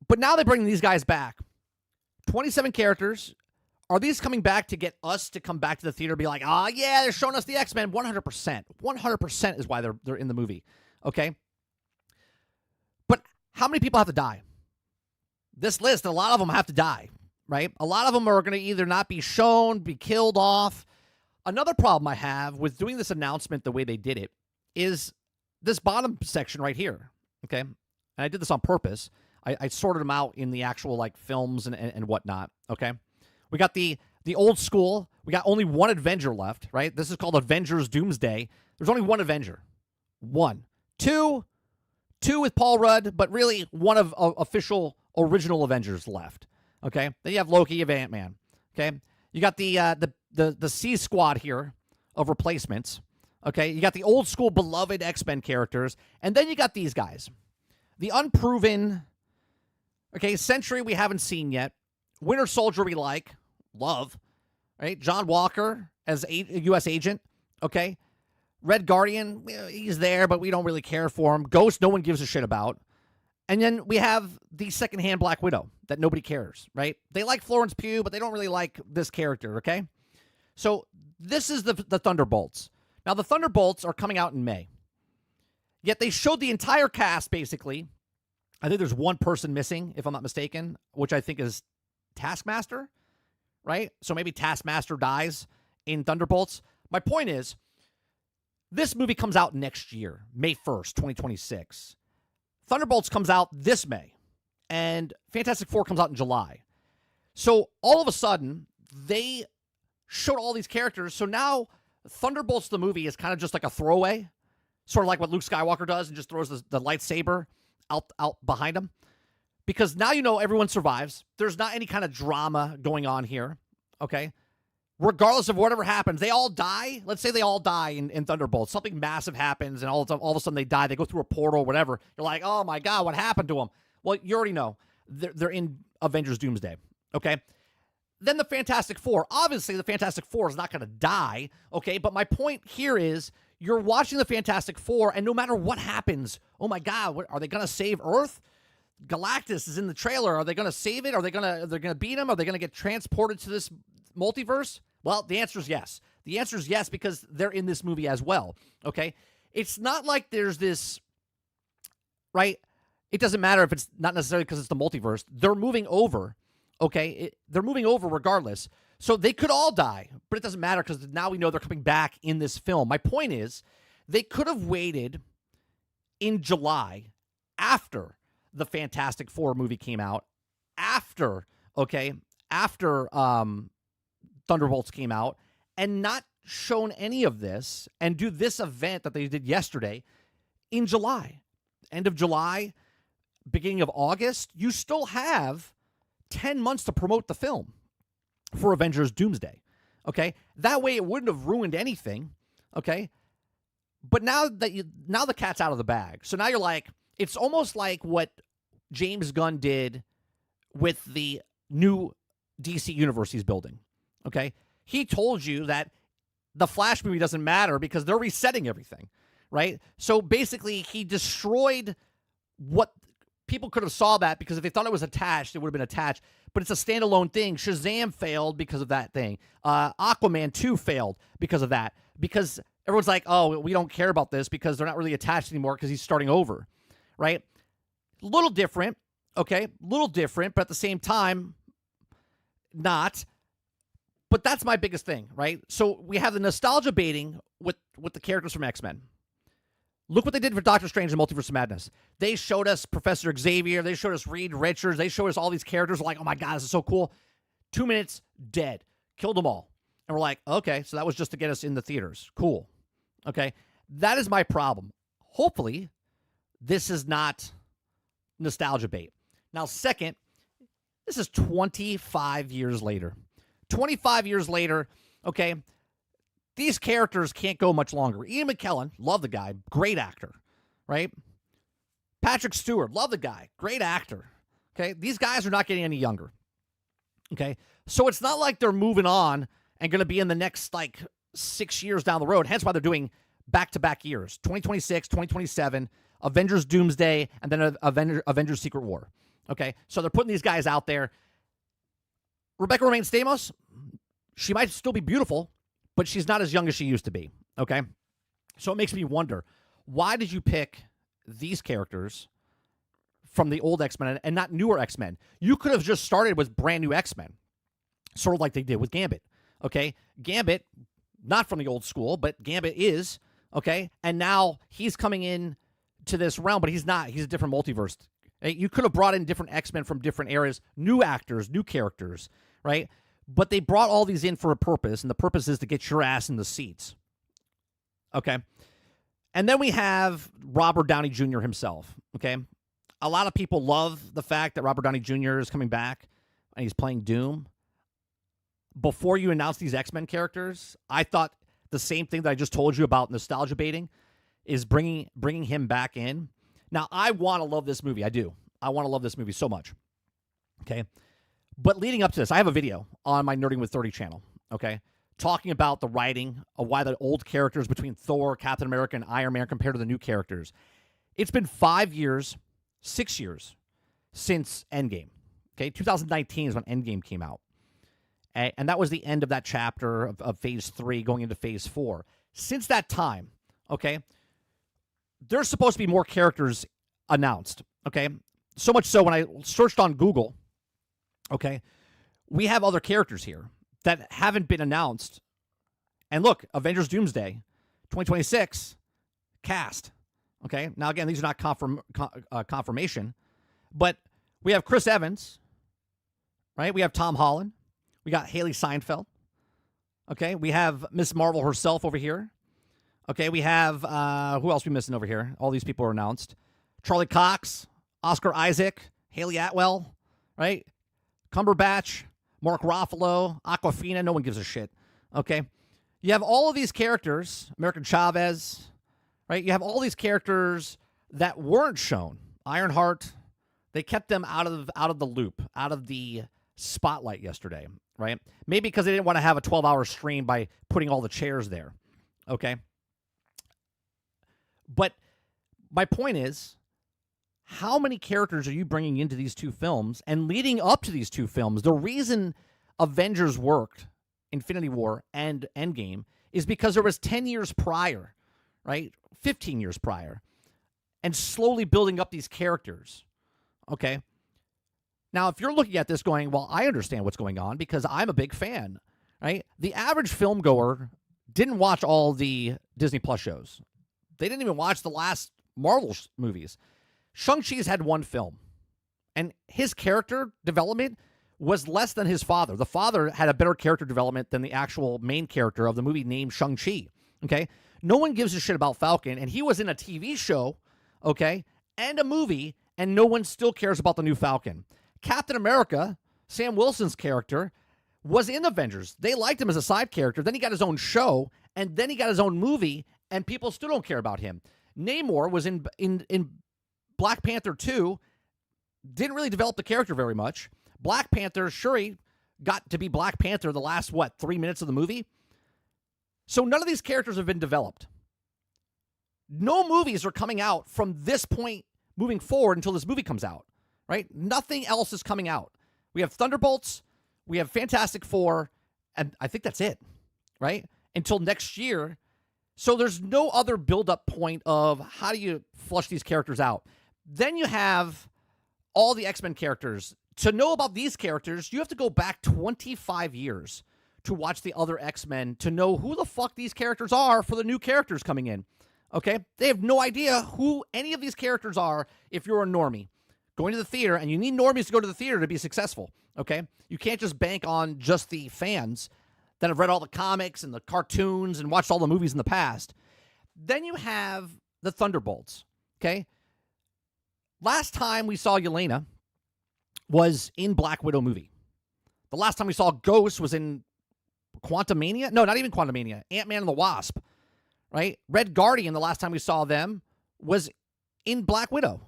But now they bring these guys back. 27 characters. Are these coming back to get us to come back to the theater and be like, yeah, they're showing us the X-Men? 100%. 100% is why they're in the movie. Okay? But how many people have to die? This list, a lot of them have to die, right? A lot of them are going to either not be shown, be killed off. Another problem I have with doing this announcement the way they did it is this bottom section right here, okay? And I did this on purpose. I sorted them out in the actual, like, films and whatnot, okay? We got the old school. We got only one Avenger left, right? This is called Avengers Doomsday. There's only one Avenger. One. Two with Paul Rudd, but really one of official original Avengers left, okay? Then you have Loki, you have Ant-Man, okay? You got the C squad here of replacements, okay? You got the old school beloved X-Men characters, and then you got these guys. The unproven, okay, Sentry we haven't seen yet. Winter Soldier we love, right? John Walker as a U.S. agent, okay? Red Guardian, he's there, but we don't really care for him. Ghost, no one gives a shit about. And then we have the secondhand Black Widow that nobody cares, right? They like Florence Pugh, but they don't really like this character, okay? So this is the Thunderbolts. Now, the Thunderbolts are coming out in May. Yet they showed the entire cast, basically. I think there's one person missing, if I'm not mistaken, which I think is Taskmaster, right? So maybe Taskmaster dies in Thunderbolts. My point is, this movie comes out next year, May 1st, 2026. Thunderbolts comes out this May, and Fantastic Four comes out in July. So all of a sudden, they showed all these characters, so now Thunderbolts the movie is kind of just like a throwaway, sort of like what Luke Skywalker does and just throws the lightsaber out behind him. Because now you know everyone survives. There's not any kind of drama going on here, okay? Regardless of whatever happens, they all die. Let's say they all die in Thunderbolts. Something massive happens, and all of a sudden they die. They go through a portal or whatever. You're like, oh, my God, what happened to them? Well, you already know. They're in Avengers Doomsday, okay? Then the Fantastic Four. Obviously, the Fantastic Four is not going to die, okay? But my point here is you're watching the Fantastic Four, and no matter what happens, oh, my God, are they going to save Earth? Galactus is in the trailer. Are they going to save it? Are they going to beat him? Are they going to get transported to this multiverse? Well, the answer is yes. The answer is yes because they're in this movie as well, okay? It's not like there's this, right? It doesn't matter if it's not necessarily because it's the multiverse. They're moving over, okay? They're moving over regardless. So they could all die, but it doesn't matter because now we know they're coming back in this film. My point is they could have waited in July after the Fantastic Four movie came out, after Thunderbolts came out, and not shown any of this and do this event that they did yesterday in July. End of July, beginning of August, you still have 10 months to promote the film for Avengers Doomsday, okay? That way it wouldn't have ruined anything, okay? But now the cat's out of the bag. So now you're like, it's almost like what James Gunn did with the new DC universe he's building. Okay? He told you that the Flash movie doesn't matter because they're resetting everything, right? So basically, he destroyed what people could have saw that because if they thought it was attached, it would have been attached. But it's a standalone thing. Shazam failed because of that thing. Aquaman 2 failed because of that. Because everyone's like, oh, we don't care about this because they're not really attached anymore because he's starting over, right? Little different, okay? Little different, but at the same time, not. But that's my biggest thing, right? So we have the nostalgia baiting with the characters from X-Men. Look what they did for Doctor Strange and Multiverse of Madness. They showed us Professor Xavier. They showed us Reed Richards. They showed us all these characters. We're like, oh my God, this is so cool. 2 minutes, dead. Killed them all. And we're like, okay, so that was just to get us in the theaters. Cool. Okay. That is my problem. Hopefully, this is not nostalgia bait. Now, second, this is 25 years later. 25 years later, okay, these characters can't go much longer. Ian McKellen, love the guy, great actor, right? Patrick Stewart, love the guy, great actor, okay? These guys are not getting any younger, okay? So it's not like they're moving on and going to be in the next, 6 years down the road, hence why they're doing back-to-back years, 2026, 2027, Avengers Doomsday, and then Avengers Secret War, okay? So they're putting these guys out there. Rebecca Romaine Stamos, she might still be beautiful, but she's not as young as she used to be, okay? So it makes me wonder, why did you pick these characters from the old X-Men and not newer X-Men? You could have just started with brand new X-Men, sort of like they did with Gambit, okay? Gambit, not from the old school, but Gambit is, okay? And now he's coming in to this realm, but he's not. He's a different multiverse. You could have brought in different X-Men from different areas, new actors, new characters, right? But they brought all these in for a purpose, and the purpose is to get your ass in the seats. Okay? And then we have Robert Downey Jr. himself, okay? A lot of people love the fact that Robert Downey Jr. is coming back, and he's playing Doom. Before you announce these X-Men characters, I thought the same thing that I just told you about nostalgia baiting is bringing him back in. Now, I want to love this movie. I do. I want to love this movie so much, okay? But leading up to this, I have a video on my Nerding with 30 channel, okay, talking about the writing of why the old characters between Thor, Captain America, and Iron Man compared to the new characters. It's been 6 years since Endgame, okay? 2019 is when Endgame came out. And that was the end of that chapter of Phase 3 going into Phase 4. Since that time, okay, there's supposed to be more characters announced, okay? So much so when I searched on Google, okay, we have other characters here that haven't been announced. And look, Avengers Doomsday, 2026, cast. Okay, now again, these are not confirmation, but we have Chris Evans, right? We have Tom Holland. We got Haley Steinfeld. Okay, we have Miss Marvel herself over here. Okay, we have, who else are we missing over here? All these people are announced. Charlie Cox, Oscar Isaac, Haley Atwell, right? Cumberbatch, Mark Ruffalo, Aquafina, no one gives a shit, okay? You have all of these characters, American Chavez, right? You have all these characters that weren't shown. Ironheart, they kept them out of the loop, out of the spotlight yesterday, right? Maybe because they didn't want to have a 12-hour stream by putting all the chairs there, okay? But my point is, how many characters are you bringing into these two films? And leading up to these two films, the reason Avengers worked, Infinity War and Endgame, is because there was 10 years prior, right? 15 years prior, and slowly building up these characters, okay? Now, if you're looking at this going, well, I understand what's going on because I'm a big fan, right? The average film goer didn't watch all the Disney Plus shows. They didn't even watch the last Marvel movies. Shang-Chi's had one film, and his character development was less than his father. The father had a better character development than the actual main character of the movie named Shang-Chi, okay? No one gives a shit about Falcon, and he was in a TV show, okay, and a movie, and no one still cares about the new Falcon. Captain America, Sam Wilson's character, was in Avengers. They liked him as a side character. Then he got his own show, and then he got his own movie, and people still don't care about him. Namor was in Black Panther 2, didn't really develop the character very much. Black Panther, Shuri got to be Black Panther the last, 3 minutes of the movie? So none of these characters have been developed. No movies are coming out from this point moving forward until this movie comes out, right? Nothing else is coming out. We have Thunderbolts, we have Fantastic Four, and I think that's it, right? Until next year, So there's no other build-up point of how do you flush these characters out. Then you have all the X-Men characters. To know about these characters, you have to go back 25 years to watch the other X-Men to know who the fuck these characters are for the new characters coming in. Okay? They have no idea who any of these characters are if you're a normie going to the theater, and you need normies to go to the theater to be successful. Okay? You can't just bank on just the fans that have read all the comics and the cartoons and watched all the movies in the past. Then you have the Thunderbolts. Okay? Last time we saw Yelena was in Black Widow movie. The last time we saw Ghost was in Quantumania? No, not even Quantumania. Ant-Man and the Wasp, right? Red Guardian, the last time we saw them, was in Black Widow.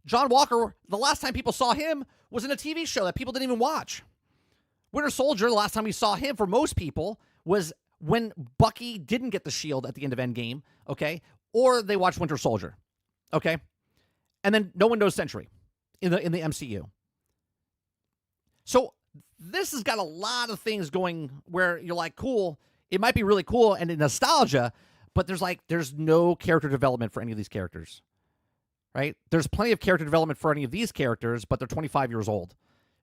John Walker, the last time people saw him was in a TV show that people didn't even watch. Winter Soldier, the last time we saw him for most people was when Bucky didn't get the shield at the end of Endgame, okay? Or they watched Winter Soldier, okay? And then no one knows Sentry in the MCU. So this has got a lot of things going where you're like, cool, it might be really cool and nostalgia, but there's no character development for any of these characters, right? There's plenty of character development for any of these characters, but they're 25 years old.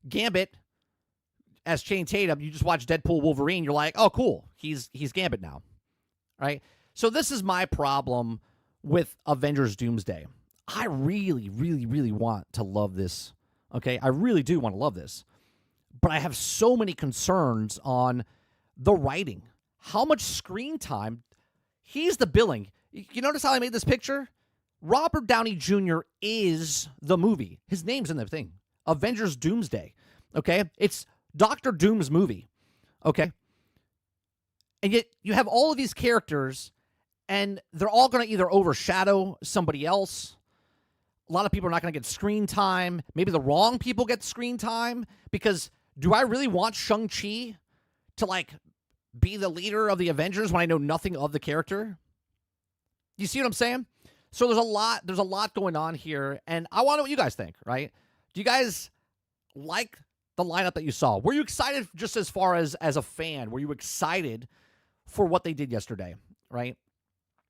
Gambit, as Channing Tatum, you just watch Deadpool Wolverine, you're like, oh, cool, he's Gambit now, right? So this is my problem with Avengers Doomsday. I really, really, really want to love this, okay? I really do want to love this. But I have so many concerns on the writing. How much screen time? He's the billing. You notice how I made this picture? Robert Downey Jr. is the movie. His name's in the thing. Avengers Doomsday. Okay? It's Dr. Doom's movie. Okay? And yet you have all of these characters, and they're all going to either overshadow somebody else. A lot of people are not going to get screen time. Maybe the wrong people get screen time because do I really want Shang-Chi to, be the leader of the Avengers when I know nothing of the character? You see what I'm saying? So there's a lot going on here, and I want to know what you guys think, right? Do you guys like the lineup that you saw? Were you excited just as far as a fan? Were you excited for what they did yesterday, right?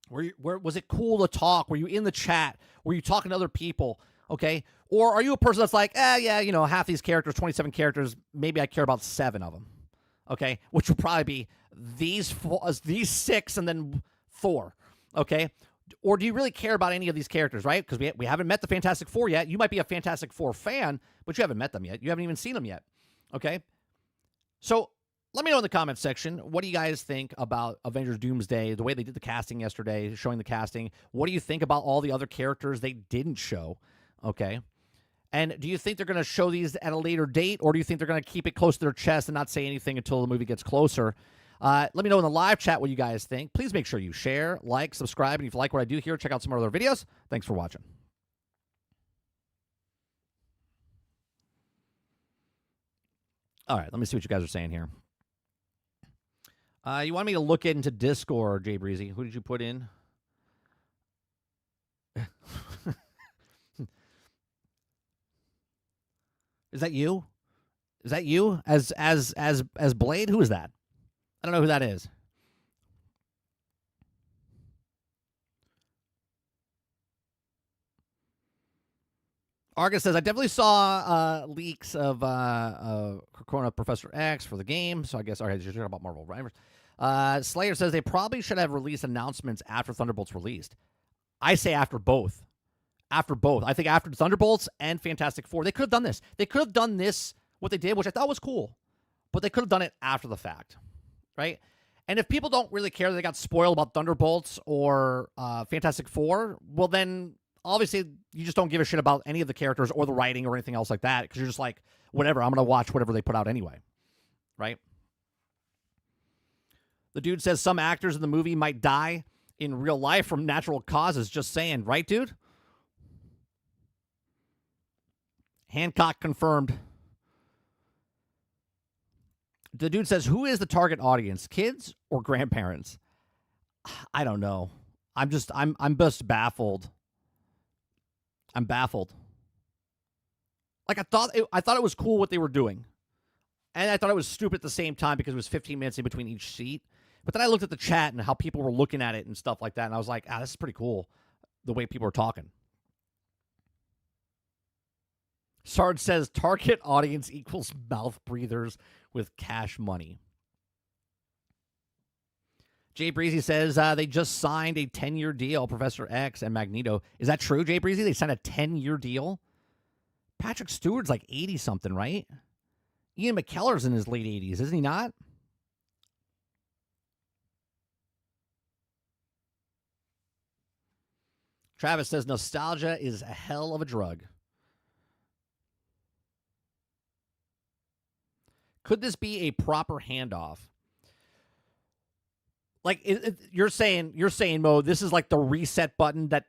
Where was it cool to talk? Were you in the chat? Were you talking to other people? Okay. Or are you a person that's like, half these characters, 27 characters, maybe I care about 7 of them. Okay. Which will probably be these 6 and then Thor. Okay. Or do you really care about any of these characters, right? Because we haven't met the Fantastic Four yet. You might be a Fantastic Four fan, but you haven't met them yet. You haven't even seen them yet. Okay. So let me know in the comments section, what do you guys think about Avengers Doomsday, the way they did the casting yesterday, showing the casting? What do you think about all the other characters they didn't show? Okay. And do you think they're going to show these at a later date, or do you think they're going to keep it close to their chest and not say anything until the movie gets closer? Let me know in the live chat what you guys think. Please make sure you share, like, subscribe, and if you like what I do here, check out some other videos. Thanks for watching. All right, let me see what you guys are saying here. You want me to look into Discord, Jay Breezy? Who did you put in? Is that you? Is that you as Blade? Who is that? I don't know who that is. Argus says, I definitely saw leaks of Corona Professor X for the game, so I guess, all right, you're talking about Marvel Rivals. Slayer says they probably should have released announcements after Thunderbolts released. I say after both. After both. I think after Thunderbolts and Fantastic Four. They could have done this. They could have done this, what they did, which I thought was cool, but they could have done it after the fact, right? And if people don't really care that they got spoiled about Thunderbolts or Fantastic Four, well then obviously you just don't give a shit about any of the characters or the writing or anything else like that because you're just like, whatever, I'm going to watch whatever they put out anyway, right? The dude says some actors in the movie might die in real life from natural causes. Just saying, right, dude? Hancock confirmed. The dude says, who is the target audience? Kids or grandparents? I don't know. I'm just baffled. I'm baffled. Like I thought it was cool what they were doing. And I thought it was stupid at the same time because it was 15 minutes in between each seat. But then I looked at the chat and how people were looking at it and stuff like that, and I was like, this is pretty cool, the way people are talking. Sarge says, target audience equals mouth breathers with cash money. Jay Breezy says they just signed a 10-year deal, Professor X and Magneto. Is that true, Jay Breezy? They signed a 10-year deal? Patrick Stewart's like 80-something, right? Ian McKellar's in his late 80s, isn't he not? Travis says nostalgia is a hell of a drug. Could this be a proper handoff? Like you're saying, Mo, this is like the reset button that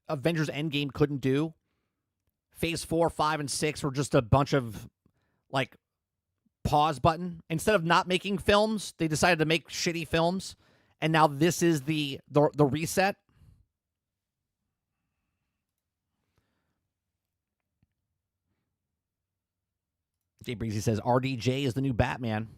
Avengers Endgame couldn't do. Phase 4, 5, and 6 were just a bunch of like pause button. Instead of not making films, they decided to make shitty films, and now this is the reset. Jay Breezy says RDJ is the new Batman.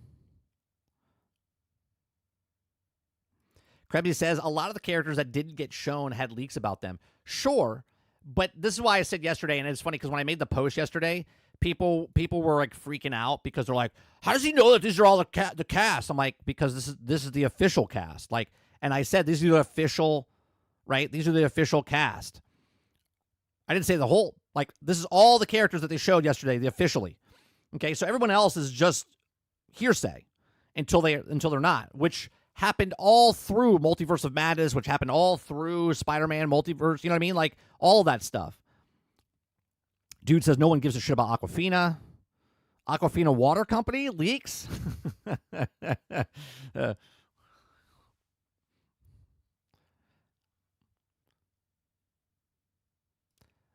Krebsy says a lot of the characters that didn't get shown had leaks about them. Sure, but this is why I said yesterday, and it's funny because when I made the post yesterday, people were like freaking out because they're like, "How does he know that these are all the cast?" I'm like, because this is the official cast. Like, and I said these are the official, right? These are the official cast. I didn't say the whole. Like, this is all the characters that they showed yesterday, the officially. Okay, so everyone else is just hearsay until they're not, which happened all through Multiverse of Madness, which happened all through Spider-Man Multiverse, you know what I mean? Like, all of that stuff. Dude says no one gives a shit about Aquafina. Aquafina Water Company leaks?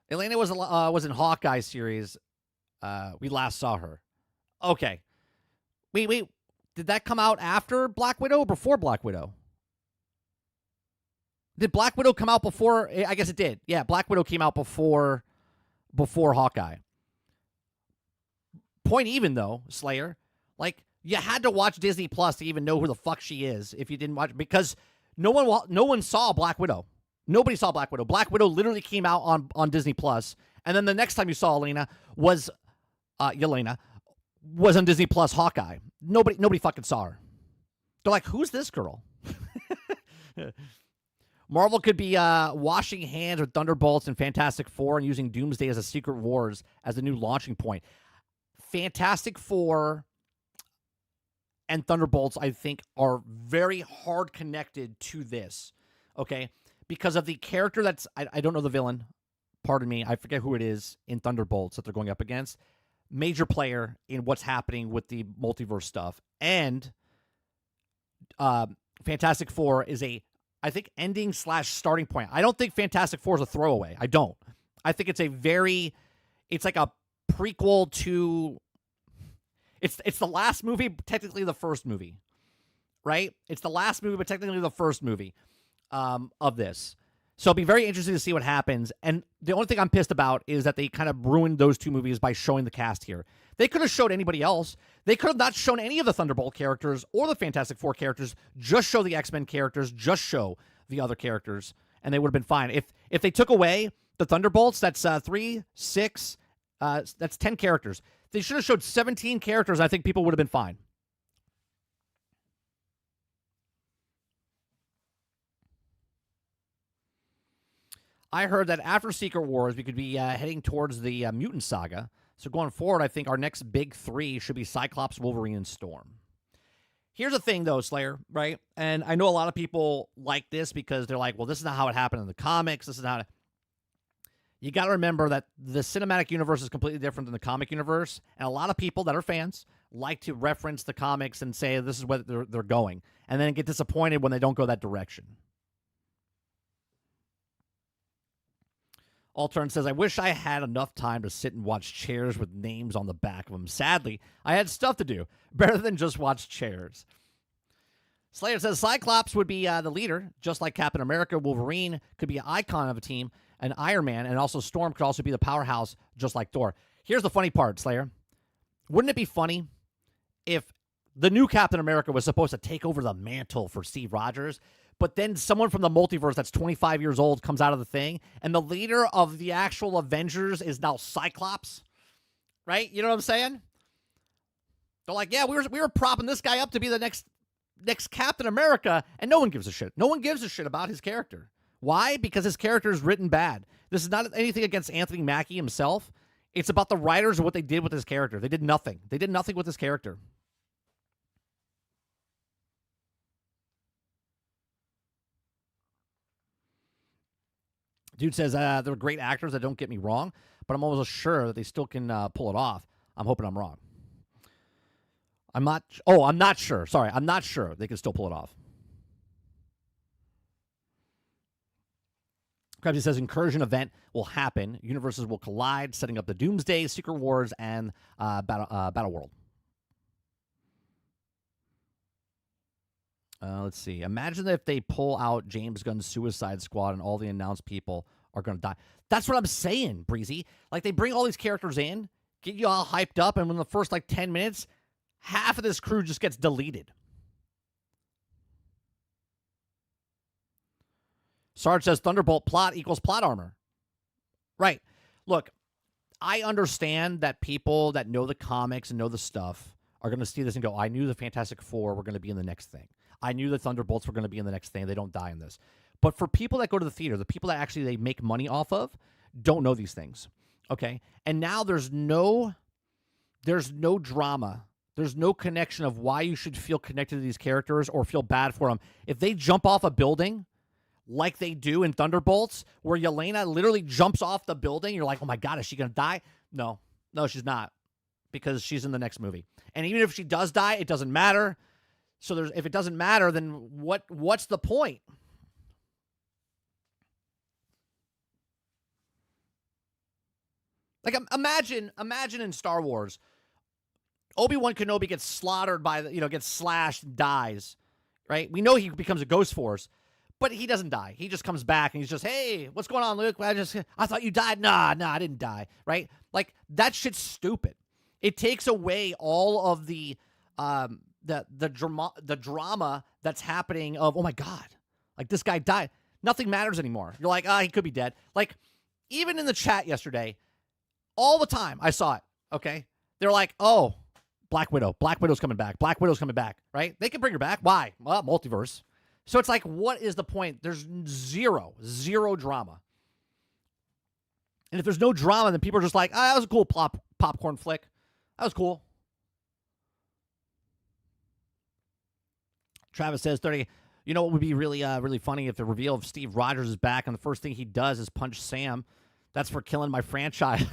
Elena was in Hawkeye series. We last saw her. Okay. Wait. Did that come out after Black Widow or before Black Widow? Did Black Widow come out before? I guess it did. Yeah, Black Widow came out before Hawkeye. Point even, though, Slayer. Like, you had to watch Disney Plus to even know who the fuck she is if you didn't watch, because no one saw Black Widow. Nobody saw Black Widow. Black Widow literally came out on Disney Plus, and then the next time you saw Elena was Yelena was on Disney Plus Hawkeye. Nobody fucking saw her. They're like, who's this girl? Marvel could be washing hands with Thunderbolts and Fantastic Four and using Doomsday as a Secret Wars as the new launching point. Fantastic Four and Thunderbolts, I think, are very hard connected to this, okay? Because of the character that's, I don't know the villain, pardon me, I forget who it is in Thunderbolts that they're going up against. Major player in what's happening with the multiverse stuff. And Fantastic Four is I think, ending / starting point. I don't think Fantastic Four is a throwaway. I don't. I think it's it's like a prequel to, it's the last movie, technically the first movie, right? It's the last movie, but technically the first movie of this. So it'll be very interesting to see what happens. And the only thing I'm pissed about is that they kind of ruined those two movies by showing the cast here. They could have showed anybody else. They could have not shown any of the Thunderbolt characters or the Fantastic Four characters. Just show the X-Men characters. Just show the other characters. And they would have been fine. If they took away the Thunderbolts, that's 3, 6, that's 10 characters. They should have showed 17 characters. I think people would have been fine. I heard that after Secret Wars, we could be heading towards the Mutant Saga. So going forward, I think our next big 3 should be Cyclops, Wolverine, and Storm. Here's the thing, though, Slayer, right? And I know a lot of people like this because they're like, well, this is not how it happened in the comics. This is not. You got to remember that the cinematic universe is completely different than the comic universe. And a lot of people that are fans like to reference the comics and say this is where they're going. And then get disappointed when they don't go that direction. Altern says, I wish I had enough time to sit and watch chairs with names on the back of them. Sadly, I had stuff to do. Better than just watch chairs. Slayer says, Cyclops would be the leader, just like Captain America. Wolverine could be an icon of a team, and Iron Man, and also Storm could also be the powerhouse, just like Thor. Here's the funny part, Slayer. Wouldn't it be funny if the new Captain America was supposed to take over the mantle for Steve Rogers, but then someone from the multiverse that's 25 years old comes out of the thing, and the leader of the actual Avengers is now Cyclops, right? You know what I'm saying? They're like, yeah, we were propping this guy up to be the next Captain America, and no one gives a shit. No one gives a shit about his character. Why? Because his character is written bad. This is not anything against Anthony Mackie himself. It's about the writers and what they did with his character. They did nothing. They did nothing with his character. Dude says, they're great actors that don't get me wrong, but I'm almost sure that they still can pull it off. I'm hoping I'm wrong. I'm not sure. Sorry, I'm not sure they can still pull it off. Krabsy says, incursion event will happen. Universes will collide, setting up the Doomsday, Secret Wars, and Battle World. Let's see. Imagine if they pull out James Gunn's Suicide Squad and all the announced people are going to die. That's what I'm saying, Breezy. Like, they bring all these characters in, get you all hyped up, and within the first, 10 minutes, half of this crew just gets deleted. Sarge says Thunderbolt plot equals plot armor. Right. Look, I understand that people that know the comics and know the stuff are going to see this and go, I knew the Fantastic Four were going to be in the next thing. I knew the Thunderbolts were going to be in the next thing. They don't die in this. But for people that go to the theater, the people that actually they make money off of, don't know these things. Okay? And now there's no drama. There's no connection of why you should feel connected to these characters or feel bad for them. If they jump off a building like they do in Thunderbolts, where Yelena literally jumps off the building, you're like, oh my God, is she going to die? No, she's not, because she's in the next movie. And even if she does die, it doesn't matter. So if it doesn't matter, then what's the point? Like, imagine in Star Wars, Obi-Wan Kenobi gets slaughtered gets slashed, dies, right? We know he becomes a Ghost Force, but he doesn't die. He just comes back and he's just, hey, what's going on, Luke? I thought you died. Nah, I didn't die, right? Like, that shit's stupid. It takes away all of the drama that's happening of, oh my God, like, this guy died. Nothing matters anymore. You're like, he could be dead. Like, even in the chat yesterday, all the time I saw it, okay? They're like, oh, Black Widow. Black Widow's coming back. Black Widow's coming back, right? They can bring her back. Why? Well, multiverse. So it's like, what is the point? There's zero drama. And if there's no drama, then people are just like, that was a cool popcorn flick. That was cool. Travis says, 30, you know what would be really funny if the reveal of Steve Rogers is back and the first thing he does is punch Sam. That's for killing my franchise.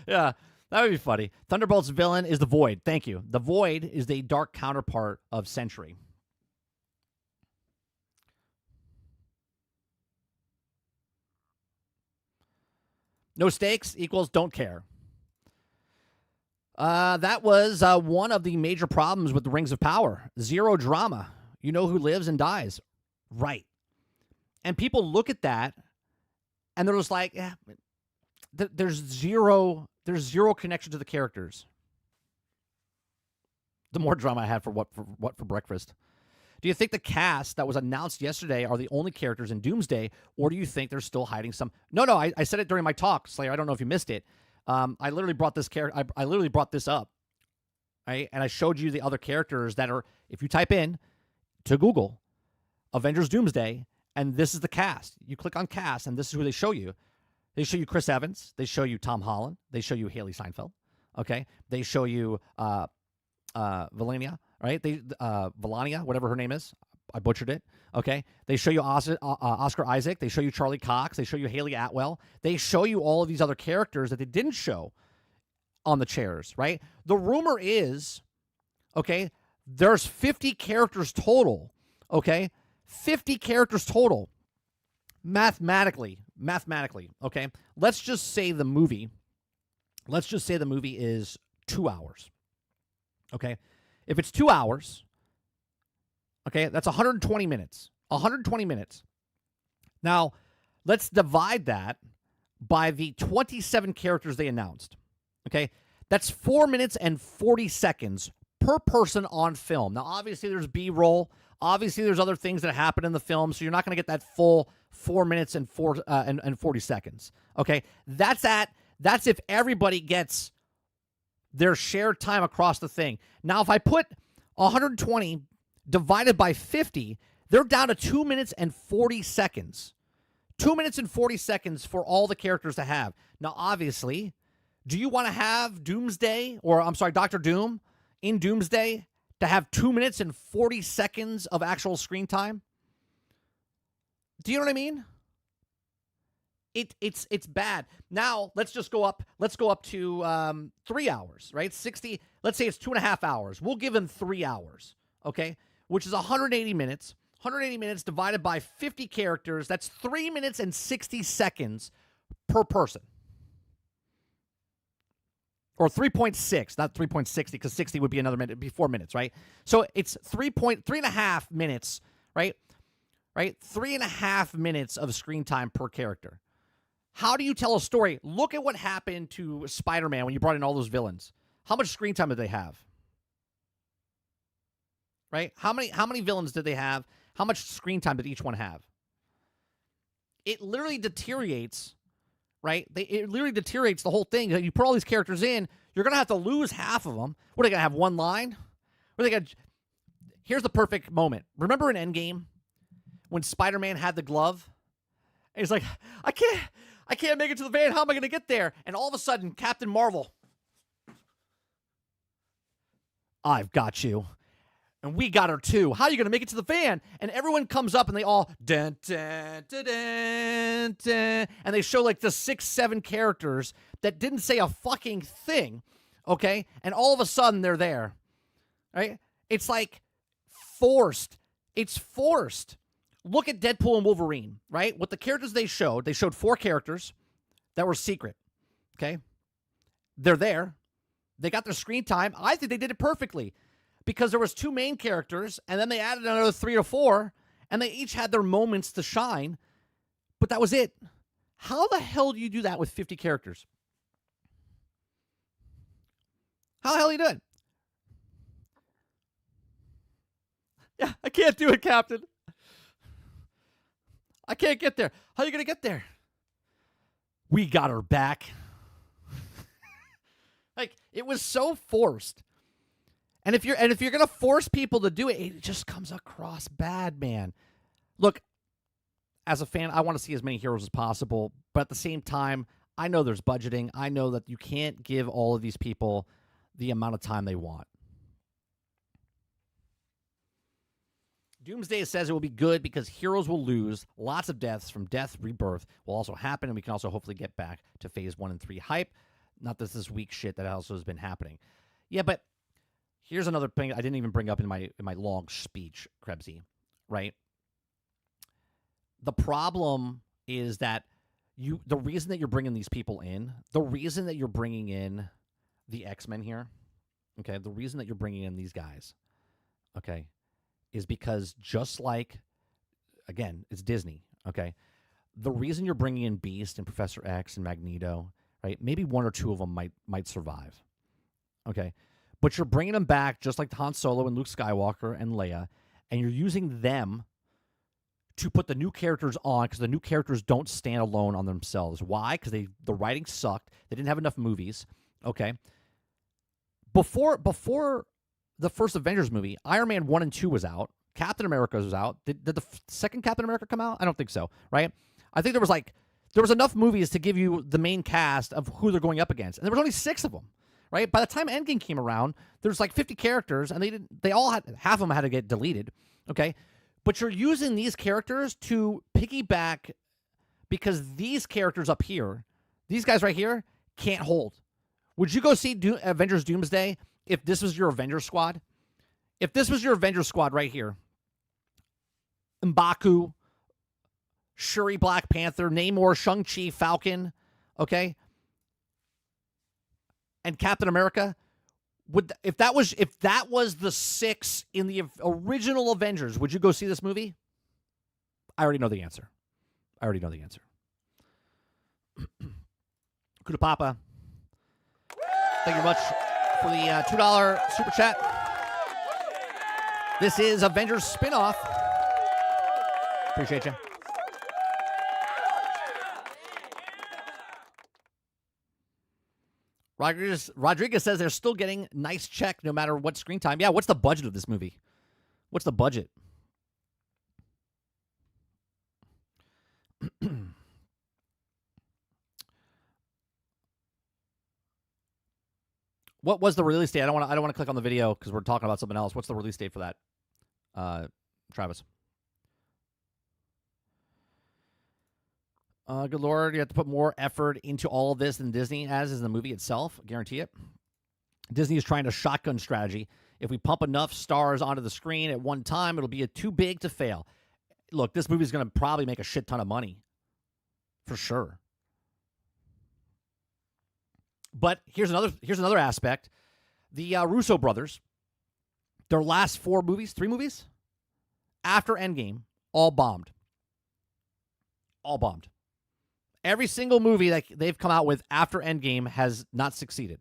Yeah, that would be funny. Thunderbolt's villain is the Void. Thank you. The Void is the dark counterpart of Sentry. No stakes equals don't care. That was one of the major problems with the Rings of Power. Zero drama. You know who lives and dies. Right. And people look at that and they're just like, there's zero connection to the characters. The more drama I had for what for breakfast. Do you think the cast that was announced yesterday are the only characters in Doomsday, or do you think they're still hiding some? No, I said it during my talk, Slayer. I don't know if you missed it. I literally brought this I literally brought this up, right? And I showed you the other characters that are, if you type in to Google Avengers Doomsday, and this is the cast. You click on cast, and this is who they show you. They show you Chris Evans. They show you Tom Holland. They show you Haley Steinfeld. Okay, they show you Valenia. Right? Valania, whatever her name is. I butchered it. Okay. They show you Oscar Isaac. They show you Charlie Cox. They show you Haley Atwell. They show you all of these other characters that they didn't show on the chairs, right? The rumor is, okay, there's 50 characters total. Okay. 50 characters total. Mathematically. Okay. Let's just say the movie is 2 hours. Okay. If it's 2 hours, okay, that's 120 minutes. 120 minutes. Now, let's divide that by the 27 characters they announced. Okay? That's 4 minutes and 40 seconds per person on film. Now, obviously, there's B-roll. Obviously, there's other things that happen in the film, so you're not going to get that full 4 minutes and 40 seconds. Okay, that's if everybody gets their shared time across the thing. Now, if I put 120 divided by 50, they're down to 2 minutes and 40 seconds. 2 minutes and 40 seconds for all the characters to have. Now, obviously, do you want to have Dr. Doom in Doomsday to have 2 minutes and 40 seconds of actual screen time? Do you know what I mean? It's bad. Now, let's go up to 3 hours, right? 60, let's say it's 2.5 hours. We'll give him 3 hours, okay? Which is 180 minutes. 180 minutes divided by 50 characters. That's 3 minutes and 60 seconds per person. Or 3.6, not 3.60, because 60 would be another minute, it'd be 4 minutes, right? So it's 3.5 minutes, right? Right? 3.5 minutes of screen time per character. How do you tell a story? Look at what happened to Spider-Man when you brought in all those villains. How much screen time did they have? Right? How many villains did they have? How much screen time did each one have? It literally deteriorates, right? It literally deteriorates the whole thing. You put all these characters in, you're going to have to lose half of them. What, are they going to have one line? Or they got? Here's the perfect moment. Remember in Endgame when Spider-Man had the glove? And he's like, I can't make it to the van. How am I going to get there? And all of a sudden, Captain Marvel, I've got you. And we got her too. How are you going to make it to the van? And everyone comes up and they all, dun, dun, dun, dun, dun, and they show like the 6-7 characters that didn't say a fucking thing, okay? And all of a sudden they're there, right? It's like forced. It's forced. Look at Deadpool and Wolverine, right? What the characters they showed 4 characters that were secret, okay? They're there. They got their screen time. I think they did it perfectly. Because there was 2 main characters, and then they added another 3 or 4, and they each had their moments to shine, but that was it. How the hell do you do that with 50 characters? How the hell are you doing? Yeah, I can't do it, Captain. I can't get there. How are you going to get there? We got her back. Like, it was so forced. And if you're going to force people to do it, it just comes across bad, man. Look, as a fan, I want to see as many heroes as possible, but at the same time, I know there's budgeting. I know that you can't give all of these people the amount of time they want. Doomsday says it will be good because heroes will lose. Lots of deaths from death, rebirth will also happen, and we can also hopefully get back to phase 1 and 3 hype. Not this weak shit that also has been happening. Yeah, but here's another thing I didn't even bring up in my long speech, Krebsy, right? The problem is that the reason that you're bringing these people in, the reason that you're bringing in the X-Men here, okay, the reason that you're bringing in these guys, okay, is because just like, again, it's Disney, okay? The reason you're bringing in Beast and Professor X and Magneto, right, maybe 1 or 2 of them might survive, okay? But you're bringing them back just like Han Solo and Luke Skywalker and Leia, and you're using them to put the new characters on because the new characters don't stand alone on themselves. Why? Because the writing sucked. They didn't have enough movies, okay? Before the first Avengers movie, Iron Man 1 and 2 was out. Captain America was out. Did the second Captain America come out? I don't think so, right? I think there was enough movies to give you the main cast of who they're going up against. And there was only 6 of them. Right? By the time Endgame came around, there's like 50 characters, and they all had, half of them had to get deleted, okay? But you're using these characters to piggyback because these characters up here, these guys right here, can't hold. Would you go see Avengers Doomsday if this was your Avengers squad? If this was your Avengers squad right here, M'Baku, Shuri, Black Panther, Namor, Shang-Chi, Falcon, okay? And Captain America, if that was the 6 in the original Avengers, would you go see this movie? I already know the answer. Kuda Papa. Thank you much for the $2 super chat. This is Avengers spinoff. Appreciate you. Rodriguez says they're still getting nice check no matter what screen time. Yeah, what's the budget of this movie? What's the budget? What was the release date? I don't want to click on the video because we're talking about something else. What's the release date for that, Travis? Good Lord, you have to put more effort into all of this than Disney has in the movie itself. I guarantee it. Disney is trying a shotgun strategy. If we pump enough stars onto the screen at one time, it'll be too big to fail. Look, this movie is going to probably make a shit ton of money. For sure. But here's another aspect. The Russo brothers, their last 3 movies, after Endgame, all bombed. All bombed. Every single movie that they've come out with after Endgame has not succeeded.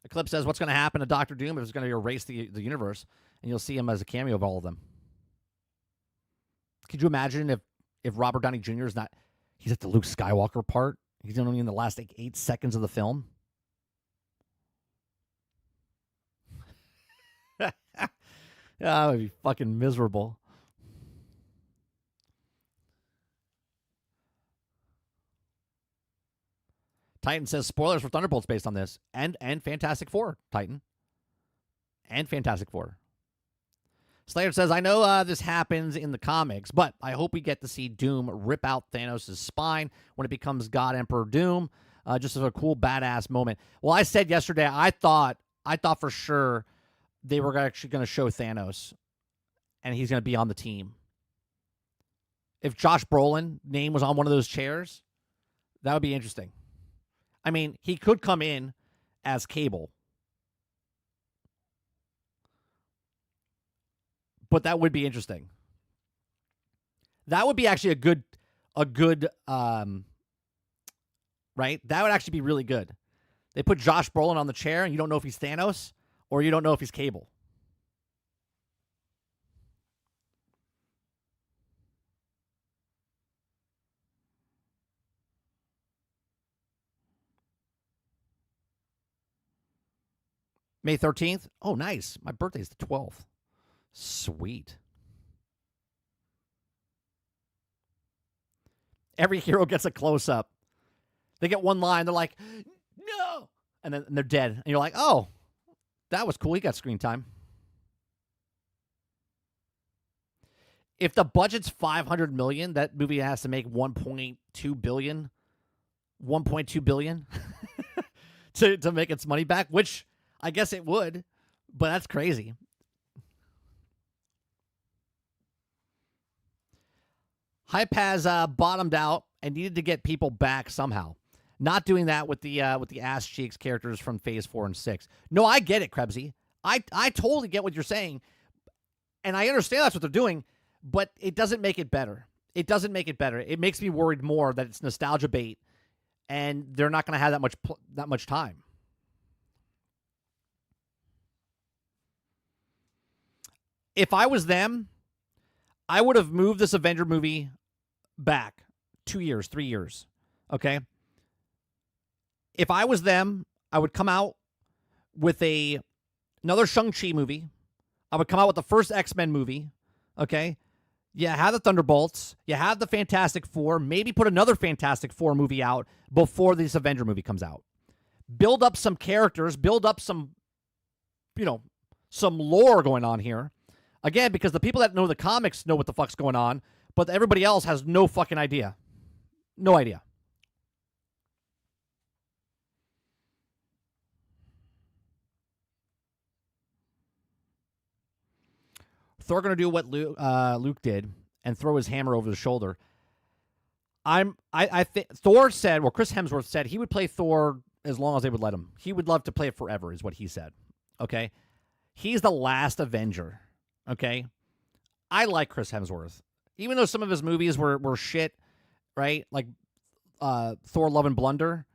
Eclipse says, what's going to happen to Doctor Doom if it's going to erase the universe? And you'll see him as a cameo of all of them. Could you imagine if Robert Downey Jr. is not... He's at the Luke Skywalker part. He's only in the last 8 seconds of the film. That would be fucking miserable. Titan says spoilers for Thunderbolts based on this. And Fantastic Four, Titan. And Fantastic Four. Slayer says, I know this happens in the comics, but I hope we get to see Doom rip out Thanos' spine when it becomes God Emperor Doom. Just as a cool, badass moment. Well, I said yesterday, I thought for sure they were actually going to show Thanos, and he's going to be on the team. If Josh Brolin's name was on one of those chairs, that would be interesting. I mean, he could come in as Cable. But that would be interesting. That would be actually a good, right? That would actually be really good. They put Josh Brolin on the chair, and you don't know if he's Thanos or you don't know if he's Cable. May 13th? Oh, nice. My birthday's the 12th. Sweet. Every hero gets a close-up. They get one line. They're like, no! And then they're dead. And you're like, oh, that was cool. He got screen time. If the budget's $500 million, that movie has to make $1.2 billion. $1.2 billion to make its money back, which I guess it would, but that's crazy. Hype has bottomed out and needed to get people back somehow. Not doing that with the ass cheeks characters from Phase 4 and 6. No, I get it, Krebsy. I totally get what you're saying, and I understand that's what they're doing, but it doesn't make it better. It doesn't make it better. It makes me worried more that it's nostalgia bait, and they're not going to have that much time. If I was them, I would have moved this Avenger movie back 2 years, 3 years. Okay? If I was them, I would come out with another Shang-Chi movie. I would come out with the first X-Men movie. Okay? You have the Thunderbolts. You have the Fantastic Four. Maybe put another Fantastic Four movie out before this Avenger movie comes out. Build up some characters. Build up some, some lore going on here. Again, because the people that know the comics know what the fuck's going on, but everybody else has no fucking idea. No idea. Thor going to do what Luke did and throw his hammer over the shoulder. Thor said, well, Chris Hemsworth said he would play Thor as long as they would let him. He would love to play it forever, is what he said. Okay? He's the last Avenger. Okay? I like Chris Hemsworth. Even though some of his movies were shit, right? Like Thor Love and Blunder.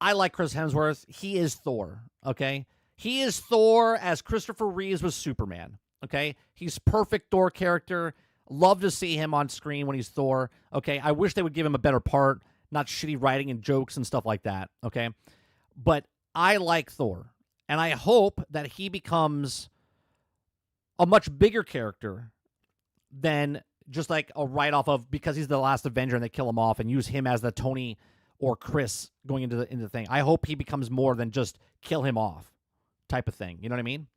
I like Chris Hemsworth. He is Thor, okay? He is Thor as Christopher Reeves was Superman, okay? He's perfect Thor character. Love to see him on screen when he's Thor, okay? I wish they would give him a better part, not shitty writing and jokes and stuff like that, okay? But I like Thor, and I hope that he becomes a much bigger character than just like a write-off of because he's the last Avenger and they kill him off and use him as the Tony or Chris going into the thing. I hope he becomes more than just kill him off type of thing. You know what I mean?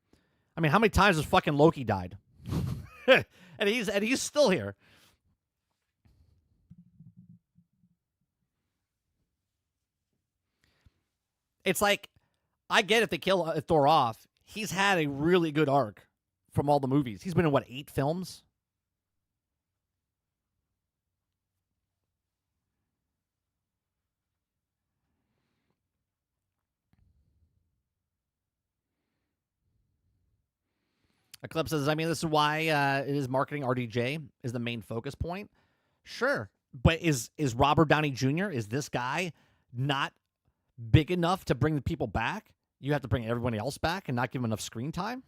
I mean, how many times has fucking Loki died? and he's still here. It's like, I get if they kill Thor off. He's had a really good arc from all the movies. He's been in, what, 8 films? Eclipse says, I mean, this is why it is marketing RDJ is the main focus point. Sure. But is Robert Downey Jr., is this guy not big enough to bring the people back? You have to bring everybody else back and not give them enough screen time?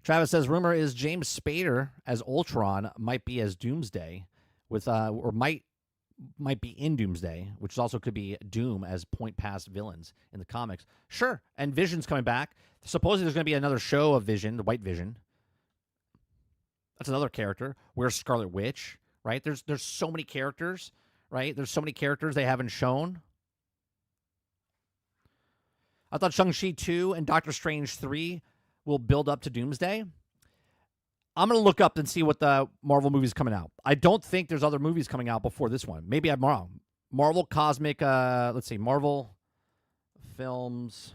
Travis says, rumor is James Spader as Ultron might be as Doomsday with or might be in Doomsday, which also could be Doom as point past villains in the comics. Sure. And Vision's coming back. Supposedly there's going to be another show of Vision, the White Vision. That's another character. Where's Scarlet Witch, right? There's so many characters, right? There's so many characters they haven't shown. I thought Shang-Chi 2 and Doctor Strange 3 will build up to Doomsday. I'm going to look up and see what the Marvel movie's coming out. I don't think there's other movies coming out before this one. Maybe I'm wrong. Marvel Cosmic, let's see, Marvel films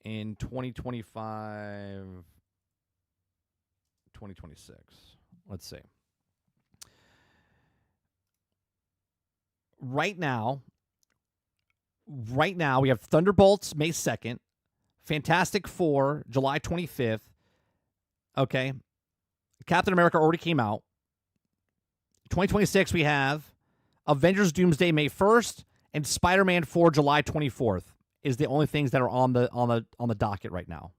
in 2025, 2026. Let's see. Right now, we have Thunderbolts May 2nd, Fantastic Four July 25th. Okay. Captain America already came out. 2026 we have Avengers Doomsday May 1st and Spider-Man 4 July 24th is the only things that are on the docket right now.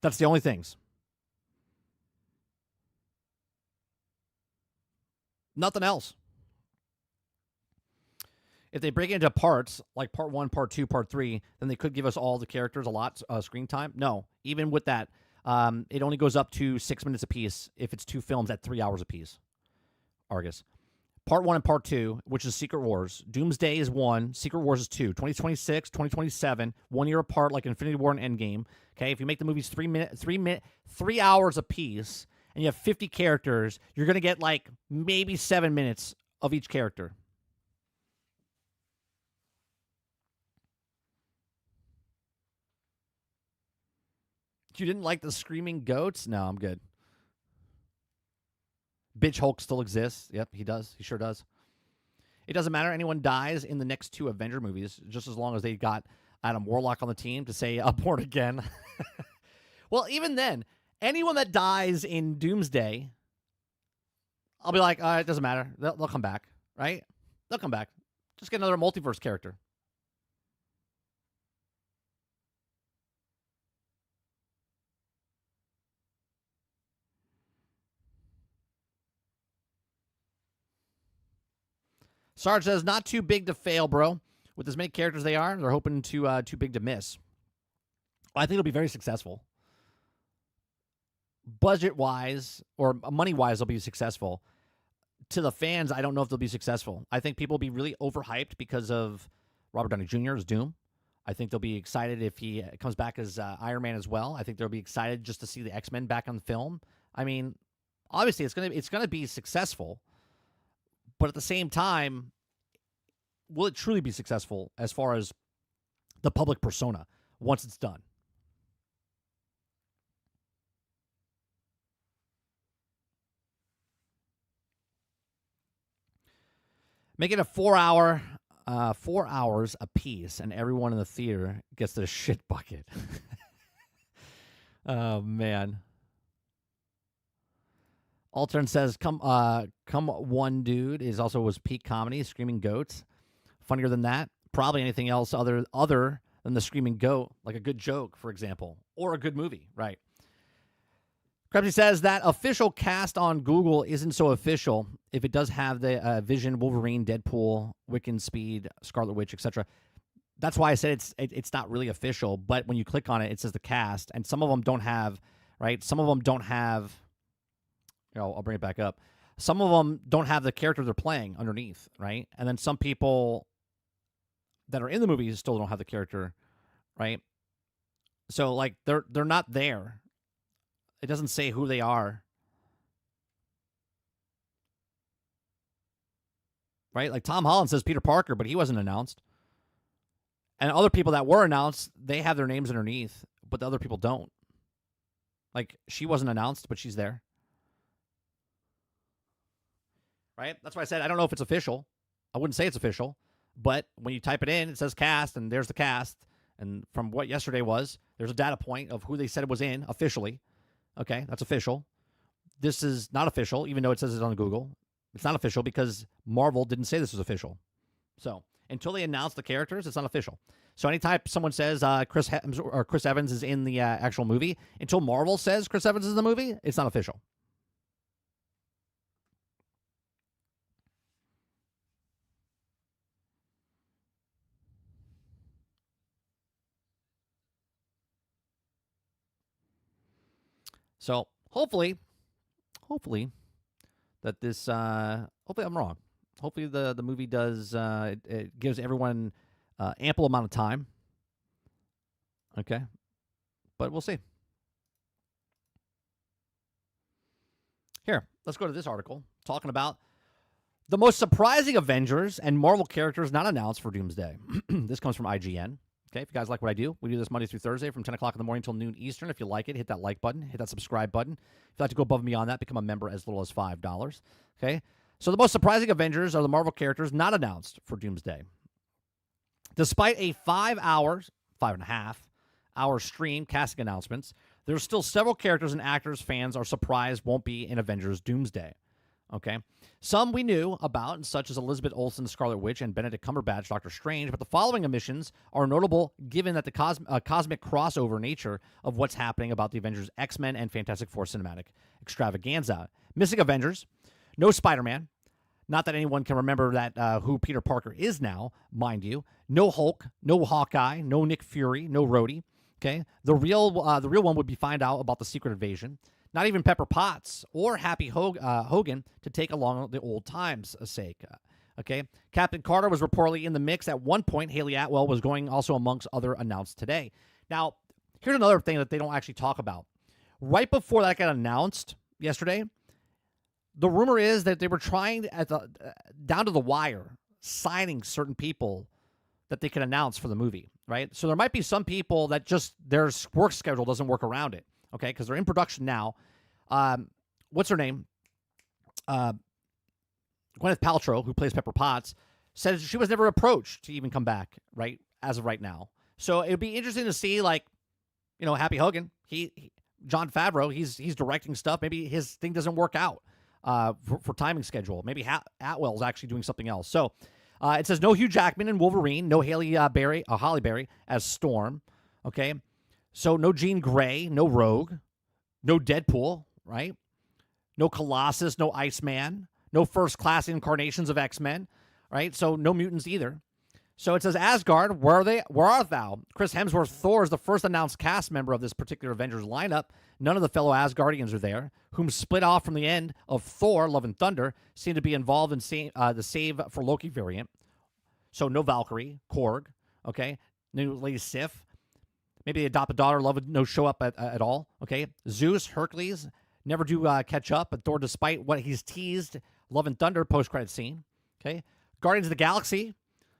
That's the only things. Nothing else. If they break it into parts, like part 1, part 2, part 3, then they could give us all the characters a lot screen time. No, even with that, it only goes up to 6 minutes apiece if it's 2 films at 3 hours apiece. Argus. Part 1 and part 2, which is Secret Wars. Doomsday is 1, Secret Wars is 2. 2026, 2027, 1 year apart like Infinity War and Endgame. Okay, if you make the movies 3 hours apiece, and you have 50 characters, you're going to get like maybe 7 minutes of each character. You didn't like the screaming goats? No, I'm good. Bitch Hulk still exists. Yep, he does. He sure does. It doesn't matter. Anyone dies in the next 2 Avenger movies, just as long as they got Adam Warlock on the team to say born again. Well, even then, anyone that dies in Doomsday, I'll be like, it doesn't matter. They'll come back, right? They'll come back. Just get another multiverse character. Sarge says, not too big to fail, bro. With as many characters they're hoping to too big to miss. I think it'll be very successful. Budget-wise, or money-wise, they'll be successful. To the fans, I don't know if they'll be successful. I think people will be really overhyped because of Robert Downey Jr. as Doom. I think they'll be excited if he comes back as Iron Man as well. I think they'll be excited just to see the X-Men back on film. I mean, obviously, it's gonna be successful. But at the same time, will it truly be successful as far as the public persona once it's done? Make it a 4 hours a piece, and everyone in the theater gets their shit bucket. Oh, man. Altern says, come one dude is also was peak comedy, Screaming Goats. Funnier than that? Probably anything else other than the Screaming Goat, like a good joke, for example, or a good movie, right? Krebsy says that official cast on Google isn't so official if it does have the Vision, Wolverine, Deadpool, Wiccan, Speed, Scarlet Witch, etc. That's why I said it's not really official, but when you click on it, it says the cast, and some of them don't have, right? Some of them don't have, I'll bring it back up. Some of them don't have the character they're playing underneath, right? And then some people that are in the movies still don't have the character, right? So, like, they're not there. It doesn't say who they are. Right? Like Tom Holland says Peter Parker, but he wasn't announced. And other people that were announced, they have their names underneath, but the other people don't. Like, she wasn't announced, but she's there. Right? That's why I said I don't know if it's official. I wouldn't say it's official. But when you type it in, it says cast, and there's the cast. And from what yesterday was, there's a data point of who they said it was in officially. Okay, that's official. This is not official, even though it says it's on Google. It's not official because Marvel didn't say this was official. So until they announce the characters, it's not official. So anytime someone says Chris Evans is in the actual movie, until Marvel says Chris Evans is in the movie, it's not official. So hopefully that this, hopefully I'm wrong. Hopefully the movie does, it gives everyone ample amount of time. Okay. But we'll see. Here, let's go to this article talking about the most surprising Avengers and Marvel characters not announced for Doomsday. This comes from IGN. Okay, if you guys like what I do, we do this Monday through Thursday from 10 o'clock in the morning until noon Eastern. If you like it, hit that like button, hit that subscribe button. If you'd like to go above and beyond that, become a member as little as $5. Okay, so the most surprising Avengers are the Marvel characters not announced for Doomsday. Despite a 5.5 hour stream casting announcements, there's still several characters and actors fans are surprised won't be in Avengers Doomsday. Okay, some we knew about, such as Elizabeth Olsen, Scarlet Witch, and Benedict Cumberbatch, Doctor Strange, but the following omissions are notable given that the cosmic crossover nature of what's happening about the Avengers X-Men and Fantastic Four cinematic extravaganza. Missing Avengers, no Spider-Man, not that anyone can remember that who Peter Parker is now, mind you, no Hulk, no Hawkeye, no Nick Fury, no Rhodey. Okay, the real one would be find out about the Secret Invasion. Not even Pepper Potts or Happy Hogan to take along the old times' sake. Okay, Captain Carter was reportedly in the mix at one point. Haley Atwell was going also amongst other announced today. Now, here's another thing that they don't actually talk about. Right before that got announced yesterday, the rumor is that they were trying down to the wire, signing certain people that they can announce for the movie, right? So there might be some people that just their work schedule doesn't work around it. Okay, because they're in production now. What's her name? Gwyneth Paltrow, who plays Pepper Potts, says she was never approached to even come back, right, as of right now. So it would be interesting to see, like, Happy Hogan, Jon Favreau, he's directing stuff. Maybe his thing doesn't work out for timing schedule. Maybe Atwell's actually doing something else. So it says no Hugh Jackman and Wolverine, no Holly Berry as Storm, okay? So no Jean Grey, no Rogue, no Deadpool, right? No Colossus, no Iceman, no first-class incarnations of X-Men, right? So no mutants either. So it says Asgard, where art thou? Chris Hemsworth, Thor, is the first announced cast member of this particular Avengers lineup. None of the fellow Asgardians are there, whom split off from the end of Thor, Love and Thunder, seem to be involved in the Save for Loki variant. So no Valkyrie, Korg, okay? No Lady Sif. Maybe they adopt a daughter, Love would no show up at all, okay? Zeus, Hercules, never do catch up, but Thor, despite what he's teased, Love and Thunder post-credit scene, okay? Guardians of the Galaxy,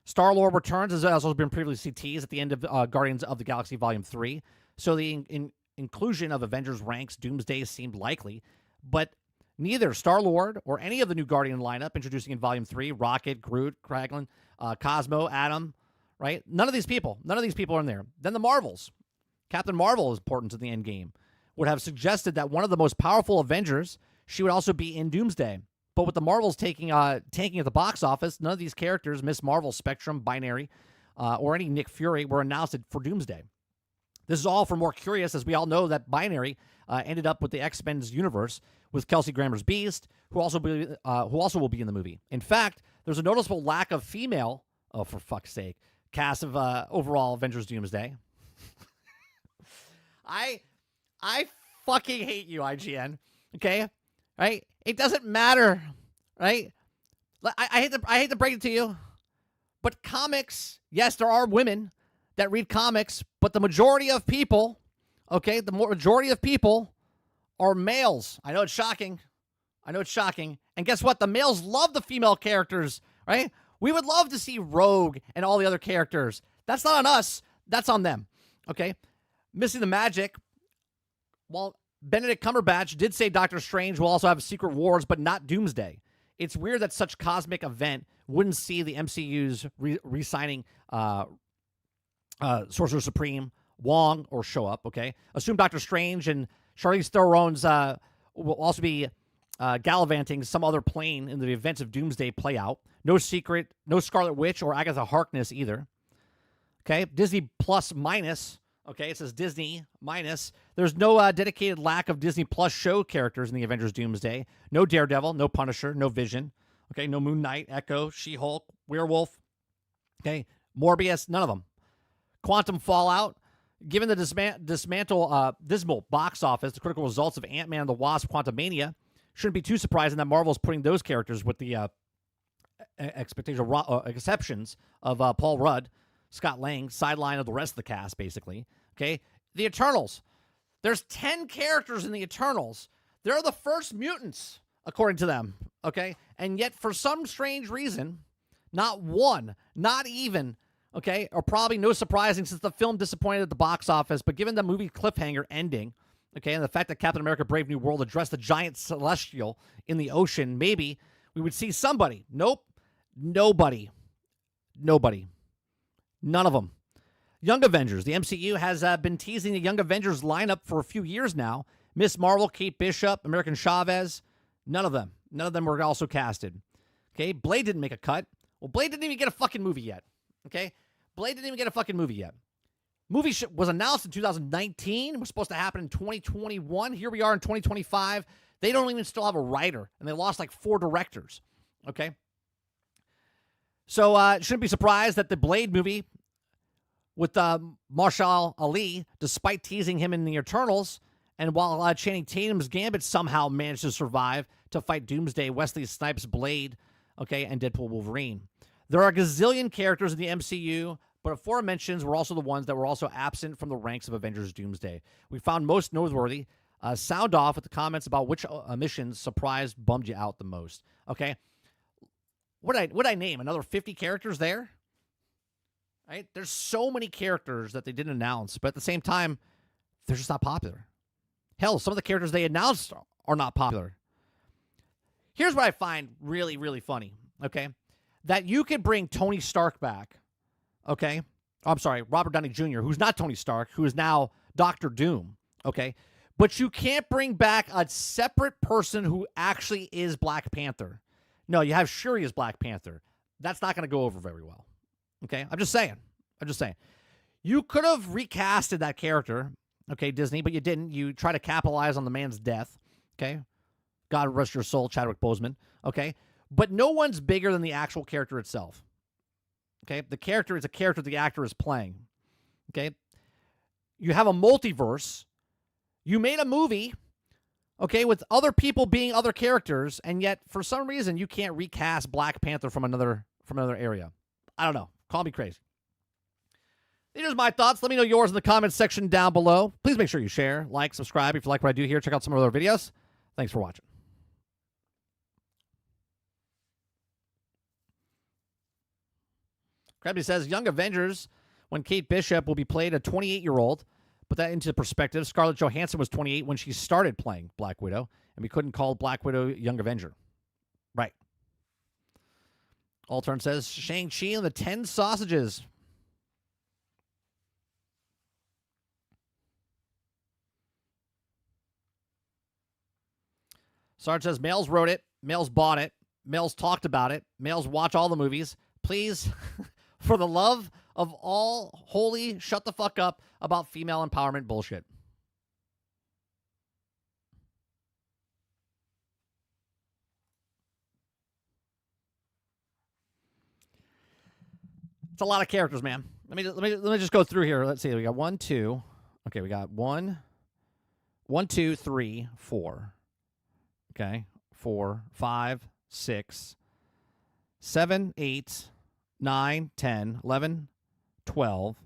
Star-Lord returns, as also been previously teased at the end of Guardians of the Galaxy Volume 3. So the inclusion of Avengers ranks Doomsday seemed likely, but neither Star-Lord or any of the new Guardian lineup introducing in Volume 3, Rocket, Groot, Kraglin, Cosmo, Adam, right? None of these people are in there. Then the Marvels. Captain Marvel is important to the end game. Would have suggested that one of the most powerful Avengers she would also be in Doomsday. But with the Marvels tanking at the box office, none of these characters, Miss Marvel, Spectrum, Binary, or any Nick Fury, were announced for Doomsday. This is all for more curious, as we all know that Binary ended up with the X-Men's universe with Kelsey Grammer's Beast, who also will be in the movie. In fact, there's a noticeable lack of female, oh for fuck's sake, cast of overall Avengers Doomsday. I fucking hate you, IGN. Okay, right? It doesn't matter, right? I hate to break it to you, but comics, yes, there are women that read comics, but the majority of people, okay, the majority of people are males. I know it's shocking. And guess what? The males love the female characters, right? We would love to see Rogue and all the other characters. That's not on us. That's on them, okay? Missing the magic. Well, Benedict Cumberbatch did say Doctor Strange will also have Secret Wars, but not Doomsday. It's weird that such cosmic event wouldn't see the MCU's re-signing Sorcerer Supreme, Wong, or show up, okay? Assume Doctor Strange and Charlize Theron's will also be gallivanting some other plane in the events of Doomsday play out. No Scarlet Witch or Agatha Harkness either. Okay, Disney Plus minus. Okay, it says Disney minus. There's no dedicated lack of Disney Plus show characters in the Avengers Doomsday. No Daredevil, no Punisher, no Vision. Okay, no Moon Knight, Echo, She-Hulk, Werewolf. Okay, Morbius, none of them. Quantum Fallout. Given the dismal box office, the critical results of Ant-Man and the Wasp: Quantumania, shouldn't be too surprising that Marvel's putting those characters with the exceptions of Paul Rudd, Scott Lang, sideline of the rest of the cast, basically. Okay? The Eternals. There's 10 characters in the Eternals. They're the first mutants, according to them. Okay? And yet, for some strange reason, not one, not even, okay, or probably no surprising since the film disappointed at the box office, but given the movie cliffhanger ending, okay, and the fact that Captain America Brave New World addressed the giant celestial in the ocean, maybe we would see somebody. Nope. Nobody. None of them. Young Avengers. The MCU has been teasing the Young Avengers lineup for a few years now. Miss Marvel, Kate Bishop, American Chavez. None of them. None of them were also casted. Okay, Blade didn't make a cut. Well, Blade didn't even get a fucking movie yet. Okay? Blade didn't even get a fucking movie yet. Movie was announced in 2019. It was supposed to happen in 2021. Here we are in 2025. They don't even still have a writer, and they lost like 4 directors. Okay? So shouldn't be surprised that the Blade movie with Marshall Ali, despite teasing him in the Eternals, and while Channing Tatum's Gambit somehow managed to survive to fight Doomsday, Wesley Snipes' Blade, okay, and Deadpool Wolverine. There are a gazillion characters in the MCU, but aforementions were also the ones that were also absent from the ranks of Avengers Doomsday. We found most noteworthy. Sound off with the comments about which missions surprised, bummed you out the most. Okay? Would I name another 50 characters there? Right? There's so many characters that they didn't announce, but at the same time, they're just not popular. Hell, some of the characters they announced are not popular. Here's what I find really, really funny, okay? That you could bring Tony Stark back, okay? I'm sorry, Robert Downey Jr., who's not Tony Stark, who is now Doctor Doom, okay? But you can't bring back a separate person who actually is Black Panther. No, you have Shuri as Black Panther. That's not going to go over very well, okay? I'm just saying. You could have recasted that character, okay, Disney, but you didn't. You try to capitalize on the man's death, okay? God rest your soul, Chadwick Boseman, okay? But no one's bigger than the actual character itself, okay? The character is a character the actor is playing, okay? You have a multiverse. You made a movie, okay, with other people being other characters, and yet for some reason you can't recast Black Panther from another area. I don't know. Call me crazy. These are my thoughts. Let me know yours in the comments section down below. Please make sure you share, like, subscribe if you like what I do here. Check out some of our other videos. Thanks for watching. Krabby says, Young Avengers, when Kate Bishop will be played a 28-year-old. Put that into perspective. Scarlett Johansson was 28 when she started playing Black Widow, and we couldn't call Black Widow Young Avenger. Right. Altern says, Shang-Chi and the 10 sausages. Sarge says, males wrote it, males bought it, males talked about it, males watch all the movies. Please, for the love of all holy, shut the fuck up about female empowerment bullshit. It's a lot of characters, man. Let me just go through here. Let's see. We got 1, 2. Okay, we got 1, 2, 3, 4. Okay, 4, 5, 6, 7, 8, 9, 10, 11, 12.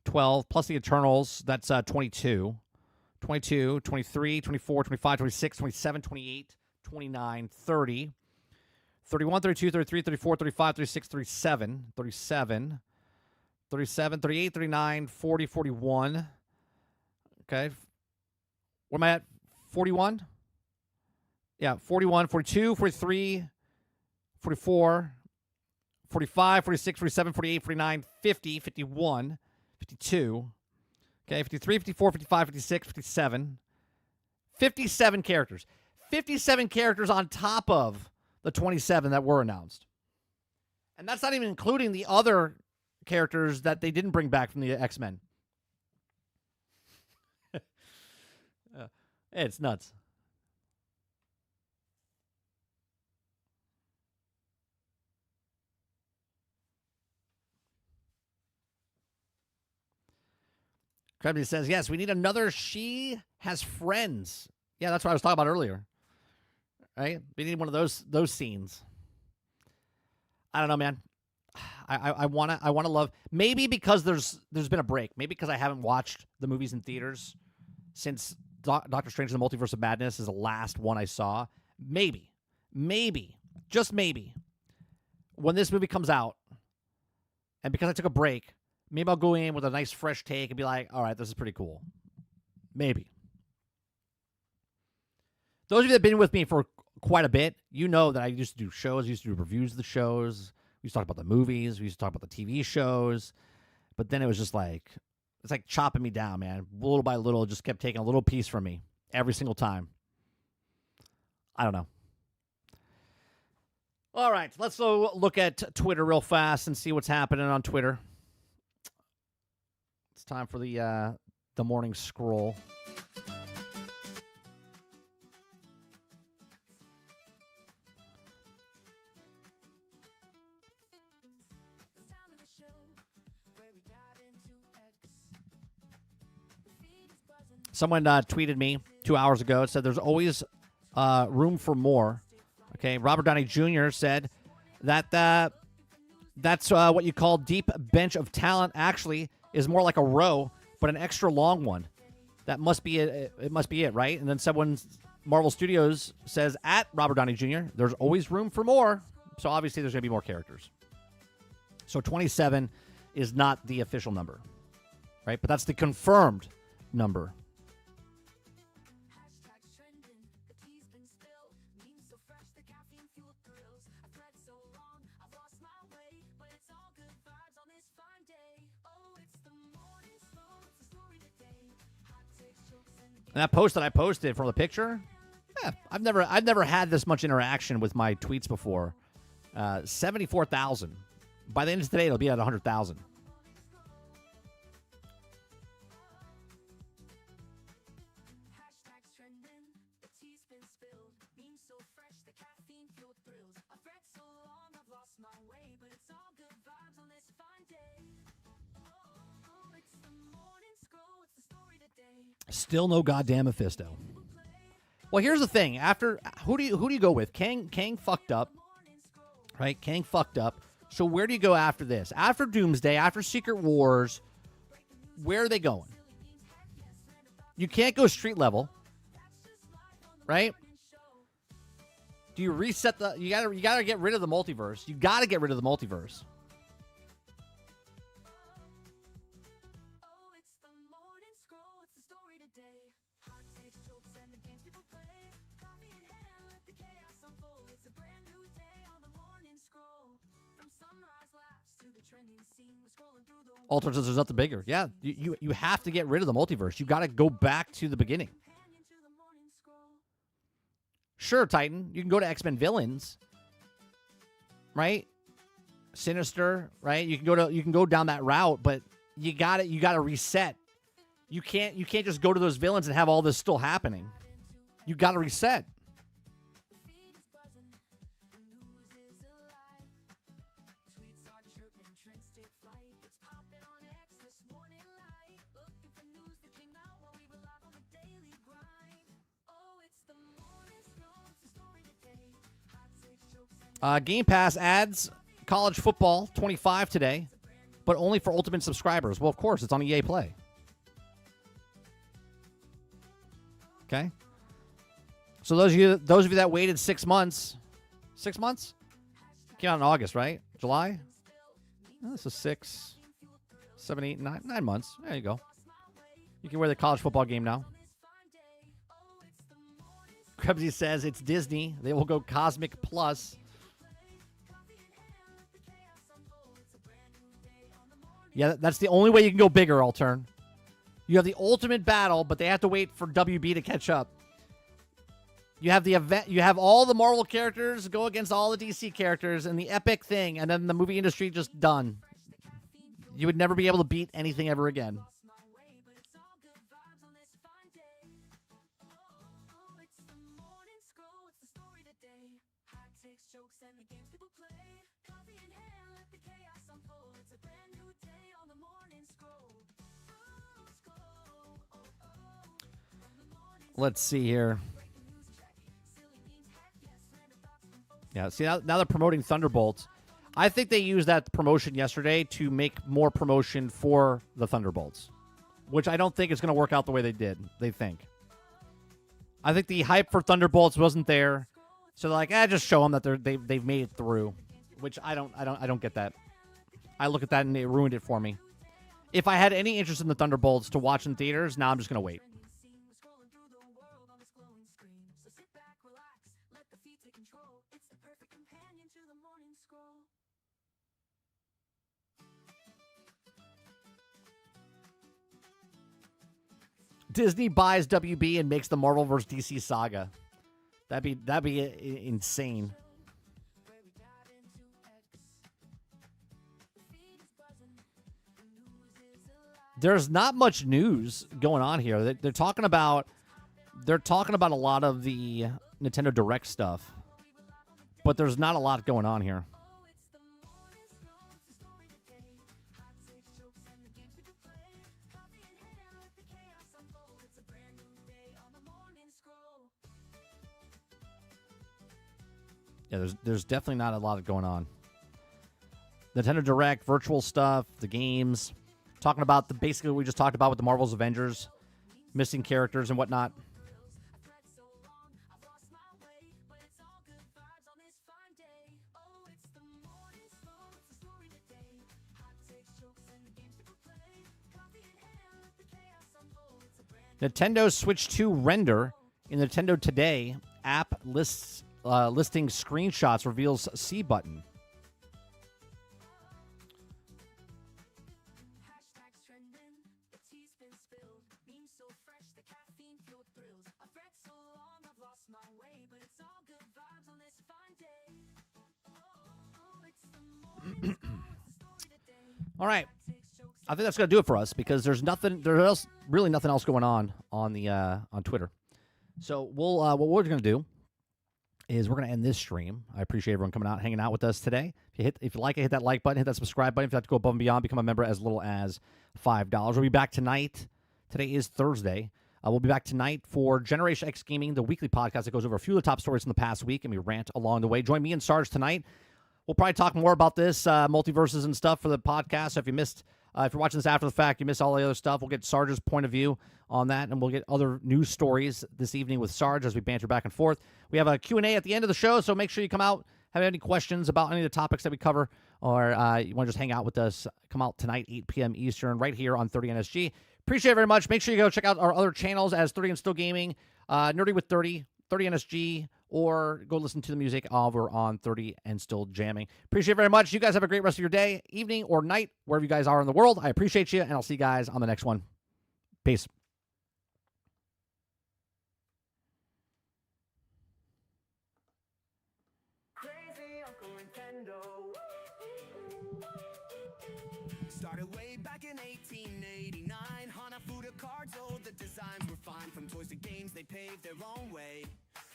12 plus the Eternals. That's 22. 22, 23, 24, 25, 26, 27, 28, 29, 30. 31, 32, 33, 34, 35, 36, 37, 37, 37, 38, 39, 40, 41. Okay. Where am I at? 41? Yeah, 41, 42, 43, 44, 45, 46, 47, 48, 49, 50, 51, 52. Okay, 53, 54, 55, 56, 57. 57 characters. 57 characters on top of the 27 that were announced. And that's not even including the other characters that they didn't bring back from the X-Men. It's nuts. Krebs says, yes, we need another She Has Friends. Yeah, that's what I was talking about earlier. Right? We need one of those scenes. I don't know, man. I wanna love, maybe because there's been a break. Maybe because I haven't watched the movies in theaters since Doctor Strange and the Multiverse of Madness is the last one I saw. Maybe, just maybe, when this movie comes out, and because I took a break, maybe I'll go in with a nice fresh take and be like, all right, this is pretty cool. Maybe. Those of you that have been with me for quite a bit, you know that I used to do shows, I used to do reviews of the shows. We used to talk about the movies. We used to talk about the TV shows. But then it was just like, it's like chopping me down, man. Little by little, it just kept taking a little piece from me every single time. I don't know. All right, let's go look at Twitter real fast and see what's happening on Twitter. It's time for the morning scroll. Someone tweeted me 2 hours ago. It said there's always room for more. Okay, Robert Downey Jr. said that that's what you call deep bench of talent. Actually, is more like a row, but an extra long one. That must be it. It must be it, right? And then someone, Marvel Studios, says at Robert Downey Jr. there's always room for more. So obviously there's going to be more characters. So 27 is not the official number, right? But that's the confirmed number. And that post that I posted from the picture, I've never had this much interaction with my tweets before. 74,000. By the end of today, it'll be at 100,000. Still no goddamn Mephisto. Well, here's the thing. After who do you go with? Kang fucked up, right? Kang fucked up. So where do you go after this? After Doomsday, after Secret Wars, where are they going? You can't go street level, right? Do you reset the? You gotta get rid of the multiverse. You gotta get rid of the multiverse. Alter says there's nothing bigger. Yeah, you have to get rid of the multiverse. You got to go back to the beginning. Sure, Titan, you can go to X-Men villains, right? Sinister, right? You can go down that route, but you got to reset. You can't just go to those villains and have all this still happening. You got to reset. Game Pass adds college football 25 today, but only for Ultimate subscribers. Well, of course, it's on EA Play. Okay. So those of you that waited 6 months, 6 months? Came out in August, right? July? Oh, this is 6, 7, 8, 9 months. There you go. You can wear the college football game now. Krebsy says it's Disney. They will go Cosmic Plus. Yeah, that's the only way you can go bigger, Altern. You have the Ultimate Battle, but they have to wait for WB to catch up. You have the event. You have all the Marvel characters go against all the DC characters and the epic thing, and then the movie industry just done. You would never be able to beat anything ever again. Let's see here. Yeah, see, now they're promoting Thunderbolts. I think they used that promotion yesterday to make more promotion for the Thunderbolts, which I don't think is going to work out the way they think. I think the hype for Thunderbolts wasn't there, so they're like, just show them that they've made it through, which I don't get that. I look at that and it ruined it for me. If I had any interest in the Thunderbolts to watch in theaters, now I'm just going to wait. Disney buys WB and makes the Marvel vs. DC saga. That'd be insane. There's not much news going on here. They're talking about a lot of the Nintendo Direct stuff, but there's not a lot going on here. Yeah, there's definitely not a lot going on. Nintendo Direct, virtual stuff, the games, talking about basically what we just talked about with the Marvel's Avengers, missing characters and whatnot. Nintendo Switch 2 render in Nintendo Today app listing screenshots reveals C button. All right, I think that's gonna do it for us because there's really nothing else going on Twitter. So what we're gonna do is we're gonna end this stream. I appreciate everyone coming out, hanging out with us today. If you like it, hit that like button, hit that subscribe button. If you have to go above and beyond, become a member as little as $5. We'll be back tonight. Today is Thursday. We'll be back tonight for Generation X Gaming, the weekly podcast that goes over a few of the top stories from the past week, and we rant along the way. Join me and Sarge tonight. We'll probably talk more about this multiverses and stuff for the podcast. So if you're watching this after the fact, you missed all the other stuff, we'll get Sarge's point of view on that, and we'll get other news stories this evening with Sarge as we banter back and forth. We have a Q&A at the end of the show, so make sure you come out, have any questions about any of the topics that we cover, or you want to just hang out with us, come out tonight, 8 p.m. Eastern, right here on 30NSG. Appreciate it very much. Make sure you go check out our other channels as 30 and Still Gaming, Nerdy with 30, 30NSG, or go listen to the music over on 30 and Still Jamming. Appreciate it very much. You guys have a great rest of your day, evening, or night, wherever you guys are in the world. I appreciate you, and I'll see you guys on the next one. Peace.
Uncle Nintendo.
Started way back in 1889. Hanafuda cards, oh, the designs were fine. From toys to games, they paved their own way.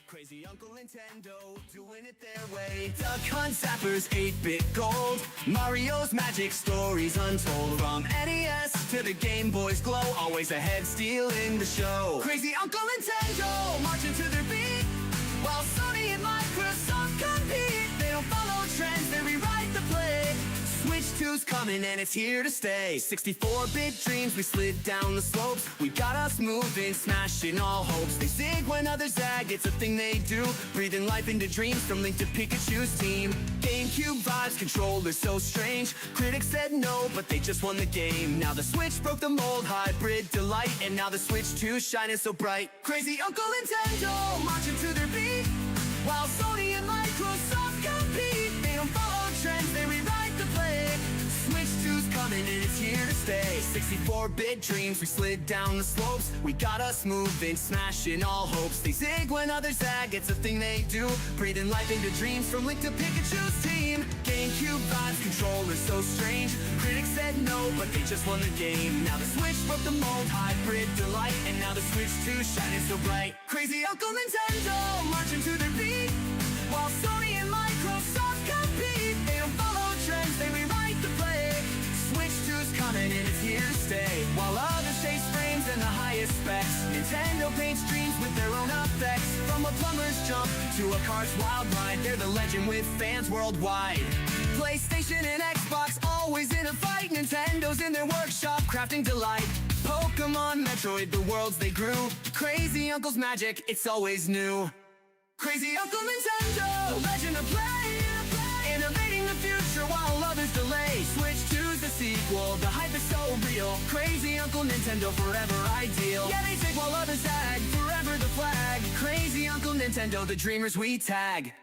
Crazy Uncle Nintendo, doing it their way. Duck Hunt Zappers, 8-bit gold. Mario's magic stories untold. From NES to the Game Boy's glow, always ahead, stealing the show. Crazy Uncle Nintendo, marching to their beat. While Sony and Microsoft compete, they don't follow trends, they rewrite the play. Switch 2's coming and it's here to stay. 64-bit dreams, we slid down the slopes. We got us moving, smashing all hopes. They zig when others zag, it's a thing they do. Breathing life into dreams from Link to Pikachu's team. GameCube vibes, controllers so strange. Critics said no, but they just won the game. Now the Switch broke the mold, hybrid delight. And now the Switch 2's shining so bright. Crazy Uncle Nintendo, marching to their beat. While Sony and Microsoft compete, they don't follow trends, they rewrite the play. Switch 2's coming and it's here to stay. 64-bit dreams, we slid down the slopes. We got us moving, smashing all hopes. They zig when others zag, it's a thing they do. Breathing life into dreams from Link to Pikachu's team. GameCube vibes, controllers so strange. Critics said no, but they just won the game. Now the Switch broke the mold, hybrid delight. And now the Switch 2 shining so bright. Crazy Uncle Nintendo, marching to their beat. While Sony and Microsoft compete, they don't follow trends, they rewrite the play. Switch 2's coming and it's here to stay. While others chase frames and the highest specs, Nintendo paints dreams with their own effects. From a plumber's jump to a car's wild ride, they're the legend with fans worldwide. PlayStation and Xbox always in a fight. Nintendo's in their workshop crafting delight. Pokemon, Metroid, the worlds they grew. Crazy Uncle's magic, it's always new. Crazy Uncle Nintendo, the legend of play. Innovating the future while others delay. Switch 2's the sequel, the hype is so real. Crazy Uncle Nintendo, forever ideal. Yeah, they zig while others zag, forever the flag. Crazy Uncle Nintendo, the dreamers we tag.